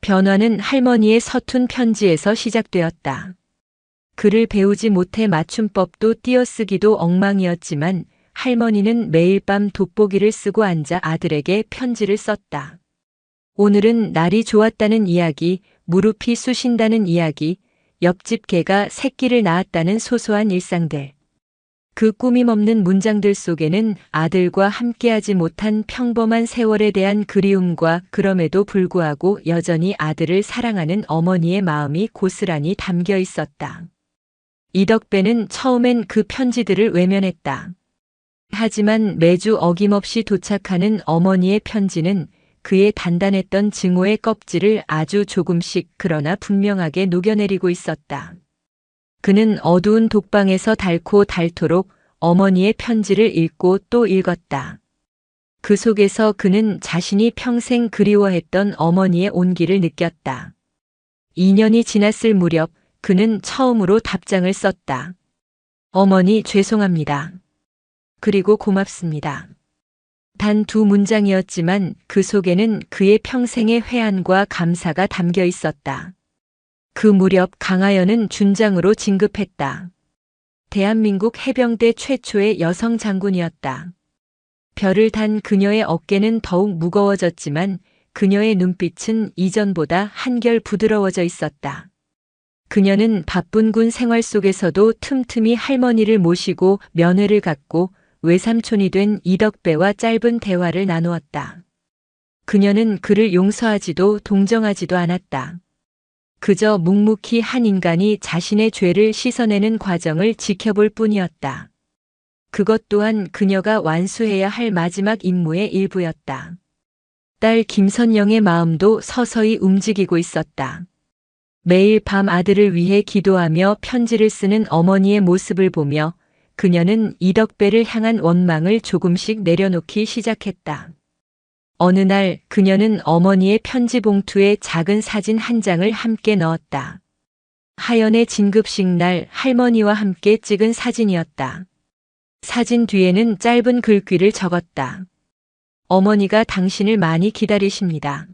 변화는 할머니의 서툰 편지에서 시작되었다. 글을 배우지 못해 맞춤법도 띄어쓰기도 엉망이었지만 할머니는 매일 밤 돋보기를 쓰고 앉아 아들에게 편지를 썼다. 오늘은 날이 좋았다는 이야기, 무릎이 쑤신다는 이야기, 옆집 개가 새끼를 낳았다는 소소한 일상들. 그 꾸밈없는 문장들 속에는 아들과 함께하지 못한 평범한 세월에 대한 그리움과 그럼에도 불구하고 여전히 아들을 사랑하는 어머니의 마음이 고스란히 담겨 있었다. 이덕배는 처음엔 그 편지들을 외면했다. 하지만 매주 어김없이 도착하는 어머니의 편지는 그의 단단했던 증오의 껍질을 아주 조금씩 그러나 분명하게 녹여내리고 있었다. 그는 어두운 독방에서 닳고 닳도록 어머니의 편지를 읽고 또 읽었다. 그 속에서 그는 자신이 평생 그리워했던 어머니의 온기를 느꼈다. 2년이 지났을 무렵 그는 처음으로 답장을 썼다. 어머니 죄송합니다. 그리고 고맙습니다. 단 2문장이었지만 그 속에는 그의 평생의 회한과 감사가 담겨 있었다. 그 무렵 강하연은 준장으로 진급했다. 대한민국 해병대 최초의 여성 장군이었다. 별을 단 그녀의 어깨는 더욱 무거워졌지만 그녀의 눈빛은 이전보다 한결 부드러워져 있었다. 그녀는 바쁜 군 생활 속에서도 틈틈이 할머니를 모시고 면회를 갖고 외삼촌이 된 이덕배와 짧은 대화를 나누었다. 그녀는 그를 용서하지도 동정하지도 않았다. 그저 묵묵히 한 인간이 자신의 죄를 씻어내는 과정을 지켜볼 뿐이었다. 그것 또한 그녀가 완수해야 할 마지막 임무의 일부였다. 딸 김선영의 마음도 서서히 움직이고 있었다. 매일 밤 아들을 위해 기도하며 편지를 쓰는 어머니의 모습을 보며 그녀는 이덕배를 향한 원망을 조금씩 내려놓기 시작했다. 어느 날 그녀는 어머니의 편지 봉투에 작은 사진 한 장을 함께 넣었다. 하연의 진급식 날 할머니와 함께 찍은 사진이었다. 사진 뒤에는 짧은 글귀를 적었다. 어머니가 당신을 많이 기다리십니다.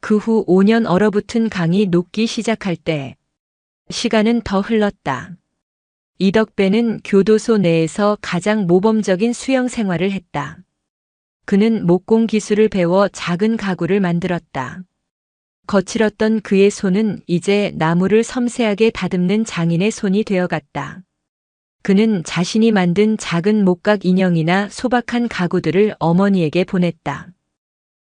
그 후 5년 얼어붙은 강이 녹기 시작할 때 시간은 더 흘렀다. 이덕배는 교도소 내에서 가장 모범적인 수영 생활을 했다. 그는 목공 기술을 배워 작은 가구를 만들었다. 거칠었던 그의 손은 이제 나무를 섬세하게 다듬는 장인의 손이 되어갔다. 그는 자신이 만든 작은 목각 인형이나 소박한 가구들을 어머니에게 보냈다.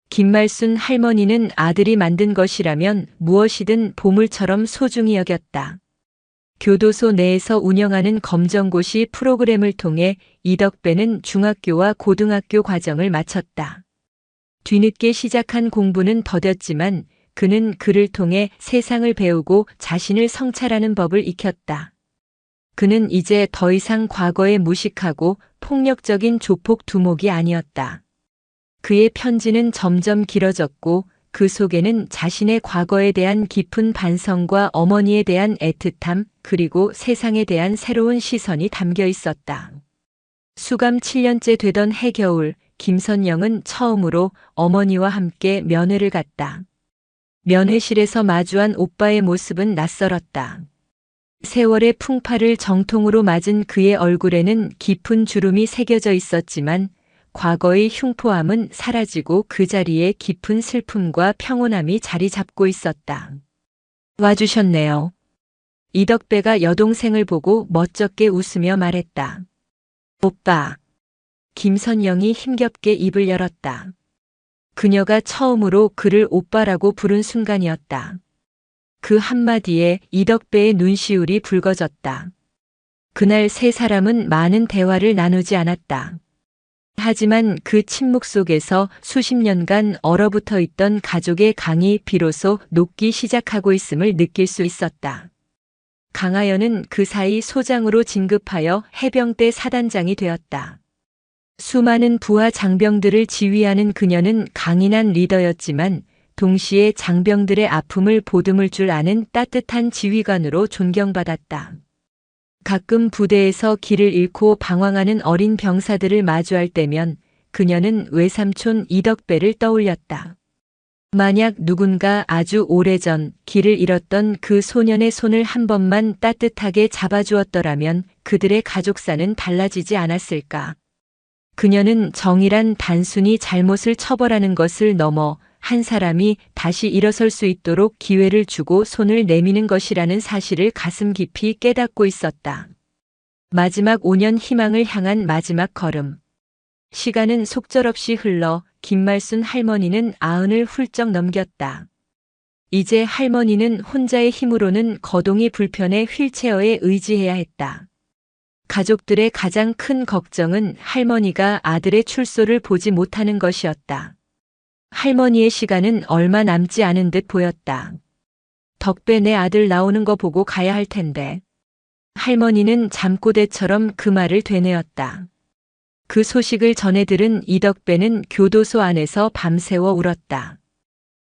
김말순 할머니는 아들이 만든 것이라면 무엇이든 보물처럼 소중히 여겼다. 교도소 내에서 운영하는 검정고시 프로그램을 통해 이덕배는 중학교와 고등학교 과정을 마쳤다. 뒤늦게 시작한 공부는 더뎠지만 그는 그를 통해 세상을 배우고 자신을 성찰하는 법을 익혔다. 그는 이제 더 이상 과거에 무식하고 폭력적인 조폭 두목이 아니었다. 그의 편지는 점점 길어졌고 그 속에는 자신의 과거에 대한 깊은 반성과 어머니에 대한 애틋함 그리고 세상에 대한 새로운 시선이 담겨 있었다. 수감 7년째 되던 해겨울, 김선영은 처음으로 어머니와 함께 면회를 갔다. 면회실에서 마주한 오빠의 모습은 낯설었다. 세월의 풍파를 정통으로 맞은 그의 얼굴에는 깊은 주름이 새겨져 있었지만 과거의 흉포함은 사라지고 그 자리에 깊은 슬픔과 평온함이 자리 잡고 있었다. 와주셨네요. 이덕배가 여동생을 보고 멋쩍게 웃으며 말했다. 오빠. 김선영이 힘겹게 입을 열었다. 그녀가 처음으로 그를 오빠라고 부른 순간이었다. 그 한마디에 이덕배의 눈시울이 붉어졌다. 그날 세 사람은 많은 대화를 나누지 않았다. 하지만 그 침묵 속에서 수십 년간 얼어붙어 있던 가족의 강이 비로소 녹기 시작하고 있음을 느낄 수 있었다. 강하연은 그 사이 소장으로 진급하여 해병대 사단장이 되었다. 수많은 부하 장병들을 지휘하는 그녀는 강인한 리더였지만 동시에 장병들의 아픔을 보듬을 줄 아는 따뜻한 지휘관으로 존경받았다. 가끔 부대에서 길을 잃고 방황하는 어린 병사들을 마주할 때면 그녀는 외삼촌 이덕배를 떠올렸다. 만약 누군가 아주 오래전 길을 잃었던 그 소년의 손을 한 번만 따뜻하게 잡아주었더라면 그들의 가족사는 달라지지 않았을까. 그녀는 정의란 단순히 잘못을 처벌하는 것을 넘어 한 사람이 다시 일어설 수 있도록 기회를 주고 손을 내미는 것이라는 사실을 가슴 깊이 깨닫고 있었다. 마지막 5년 희망을 향한 마지막 걸음. 시간은 속절없이 흘러 김말순 할머니는 90을 훌쩍 넘겼다. 이제 할머니는 혼자의 힘으로는 거동이 불편해 휠체어에 의지해야 했다. 가족들의 가장 큰 걱정은 할머니가 아들의 출소를 보지 못하는 것이었다. 할머니의 시간은 얼마 남지 않은 듯 보였다. 덕배 내 아들 나오는 거 보고 가야 할 텐데. 할머니는 잠꼬대처럼 그 말을 되뇌었다. 그 소식을 전해 들은 이덕배는 교도소 안에서 밤새워 울었다.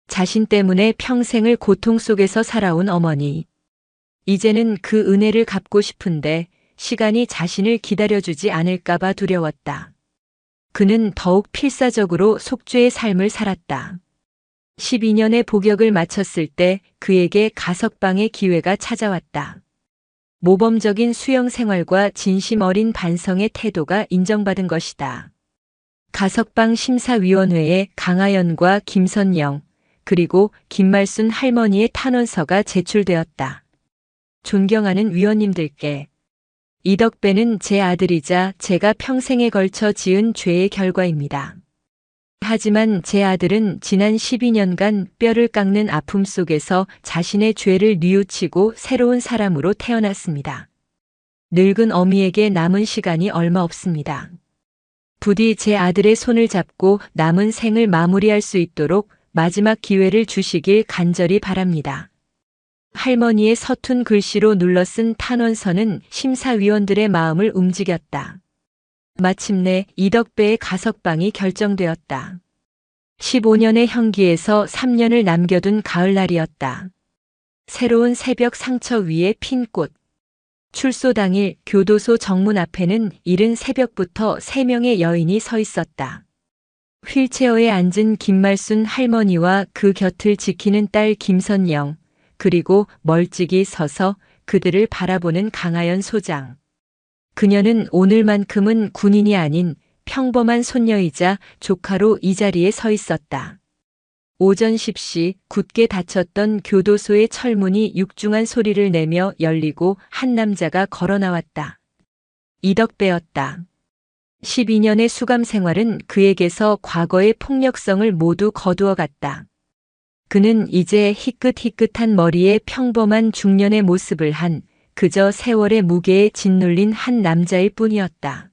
자신 때문에 평생을 고통 속에서 살아온 어머니. 이제는 그 은혜를 갚고 싶은데 시간이 자신을 기다려주지 않을까봐 두려웠다. 그는 더욱 필사적으로 속죄의 삶을 살았다. 12년의 복역을 마쳤을 때 그에게 가석방의 기회가 찾아왔다. 모범적인 수용 생활과 진심 어린 반성의 태도가 인정받은 것이다. 가석방 심사위원회에 강하연과 김선영, 그리고 김말순 할머니의 탄원서가 제출되었다. 존경하는 위원님들께. 이덕배는 제 아들이자 제가 평생에 걸쳐 지은 죄의 결과입니다. 하지만 제 아들은 지난 12년간 뼈를 깎는 아픔 속에서 자신의 죄를 뉘우치고 새로운 사람으로 태어났습니다. 늙은 어미에게 남은 시간이 얼마 없습니다. 부디 제 아들의 손을 잡고 남은 생을 마무리할 수 있도록 마지막 기회를 주시길 간절히 바랍니다. 할머니의 서툰 글씨로 눌러쓴 탄원서는 심사위원들의 마음을 움직였다. 마침내 이덕배의 가석방이 결정되었다. 15년의 형기에서 3년을 남겨둔 가을날이었다. 새로운 새벽 상처 위에 핀 꽃. 출소 당일 교도소 정문 앞에는 이른 새벽부터 3명의 여인이 서 있었다. 휠체어에 앉은 김말순 할머니와 그 곁을 지키는 딸 김선영, 그리고 멀찍이 서서 그들을 바라보는 강하연 소장. 그녀는 오늘만큼은 군인이 아닌 평범한 손녀이자 조카로 이 자리에 서 있었다. 오전 10시 굳게 닫혔던 교도소의 철문이 육중한 소리를 내며 열리고 한 남자가 걸어 나왔다. 이덕배였다. 12년의 수감 생활은 그에게서 과거의 폭력성을 모두 거두어 갔다. 그는 이제 희끗희끗한 머리에 평범한 중년의 모습을 한 그저 세월의 무게에 짓눌린 한 남자일 뿐이었다.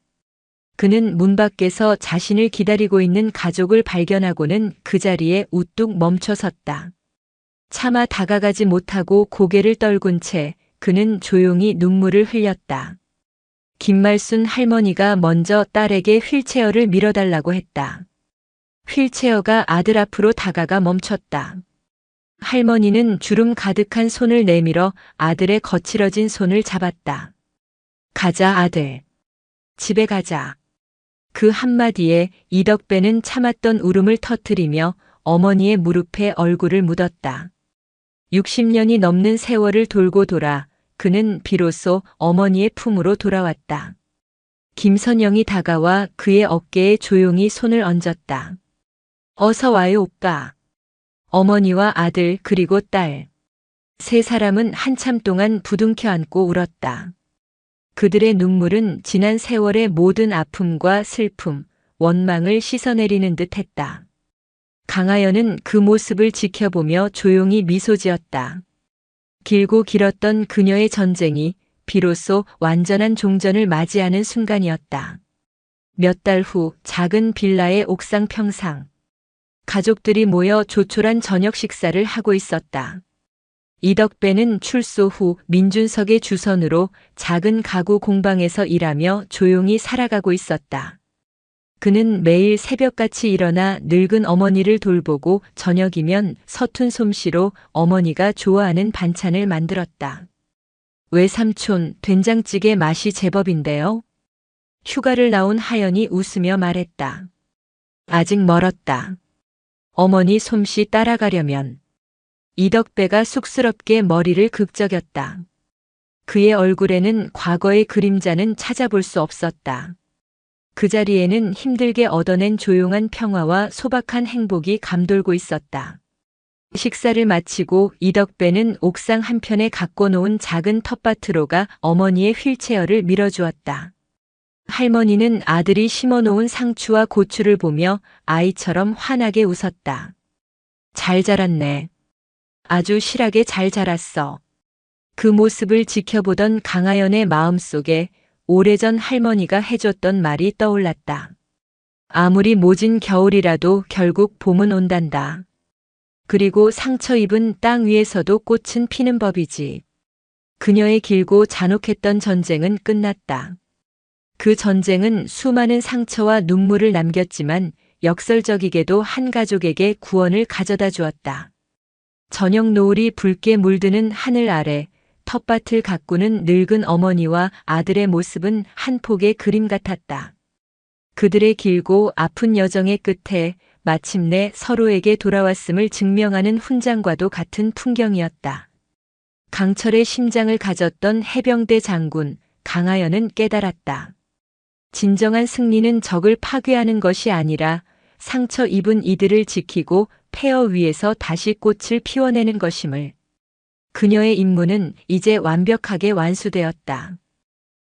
그는 문 밖에서 자신을 기다리고 있는 가족을 발견하고는 그 자리에 우뚝 멈춰섰다. 차마 다가가지 못하고 고개를 떨군 채 그는 조용히 눈물을 흘렸다. 김말순 할머니가 먼저 딸에게 휠체어를 밀어달라고 했다. 휠체어가 아들 앞으로 다가가 멈췄다. 할머니는 주름 가득한 손을 내밀어 아들의 거칠어진 손을 잡았다. 가자, 아들. 집에 가자. 그 한마디에 이덕배는 참았던 울음을 터뜨리며 어머니의 무릎에 얼굴을 묻었다. 60년이 넘는 세월을 돌고 돌아 그는 비로소 어머니의 품으로 돌아왔다. 김선영이 다가와 그의 어깨에 조용히 손을 얹었다. 어서 와요, 오빠. 어머니와 아들 그리고 딸. 세 사람은 한참 동안 부둥켜 안고 울었다. 그들의 눈물은 지난 세월의 모든 아픔과 슬픔, 원망을 씻어내리는 듯 했다. 강하연은 그 모습을 지켜보며 조용히 미소 지었다. 길고 길었던 그녀의 전쟁이 비로소 완전한 종전을 맞이하는 순간이었다. 몇 달 후 작은 빌라의 옥상 평상. 가족들이 모여 조촐한 저녁 식사를 하고 있었다. 이덕배는 출소 후 민준석의 주선으로 작은 가구 공방에서 일하며 조용히 살아가고 있었다. 그는 매일 새벽같이 일어나 늙은 어머니를 돌보고 저녁이면 서툰 솜씨로 어머니가 좋아하는 반찬을 만들었다. 외삼촌, 된장찌개 맛이 제법인데요. 휴가를 나온 하연이 웃으며 말했다. 아직 멀었다. 어머니 솜씨 따라가려면. 이덕배가 쑥스럽게 머리를 극적였다. 그의 얼굴에는 과거의 그림자는 찾아볼 수 없었다. 그 자리에는 힘들게 얻어낸 조용한 평화와 소박한 행복이 감돌고 있었다. 식사를 마치고 이덕배는 옥상 한편에 갖고 놓은 작은 텃밭으로 가 어머니의 휠체어를 밀어주었다. 할머니는 아들이 심어놓은 상추와 고추를 보며 아이처럼 환하게 웃었다. 잘 자랐네. 아주 실하게 잘 자랐어. 그 모습을 지켜보던 강하연의 마음속에 오래전 할머니가 해줬던 말이 떠올랐다. 아무리 모진 겨울이라도 결국 봄은 온단다. 그리고 상처 입은 땅 위에서도 꽃은 피는 법이지. 그녀의 길고 잔혹했던 전쟁은 끝났다. 그 전쟁은 수많은 상처와 눈물을 남겼지만 역설적이게도 한 가족에게 구원을 가져다 주었다. 저녁 노을이 붉게 물드는 하늘 아래 텃밭을 가꾸는 늙은 어머니와 아들의 모습은 한 폭의 그림 같았다. 그들의 길고 아픈 여정의 끝에 마침내 서로에게 돌아왔음을 증명하는 훈장과도 같은 풍경이었다. 강철의 심장을 가졌던 해병대 장군 강하연은 깨달았다. 진정한 승리는 적을 파괴하는 것이 아니라 상처 입은 이들을 지키고 폐허 위에서 다시 꽃을 피워내는 것임을. 그녀의 임무는 이제 완벽하게 완수되었다.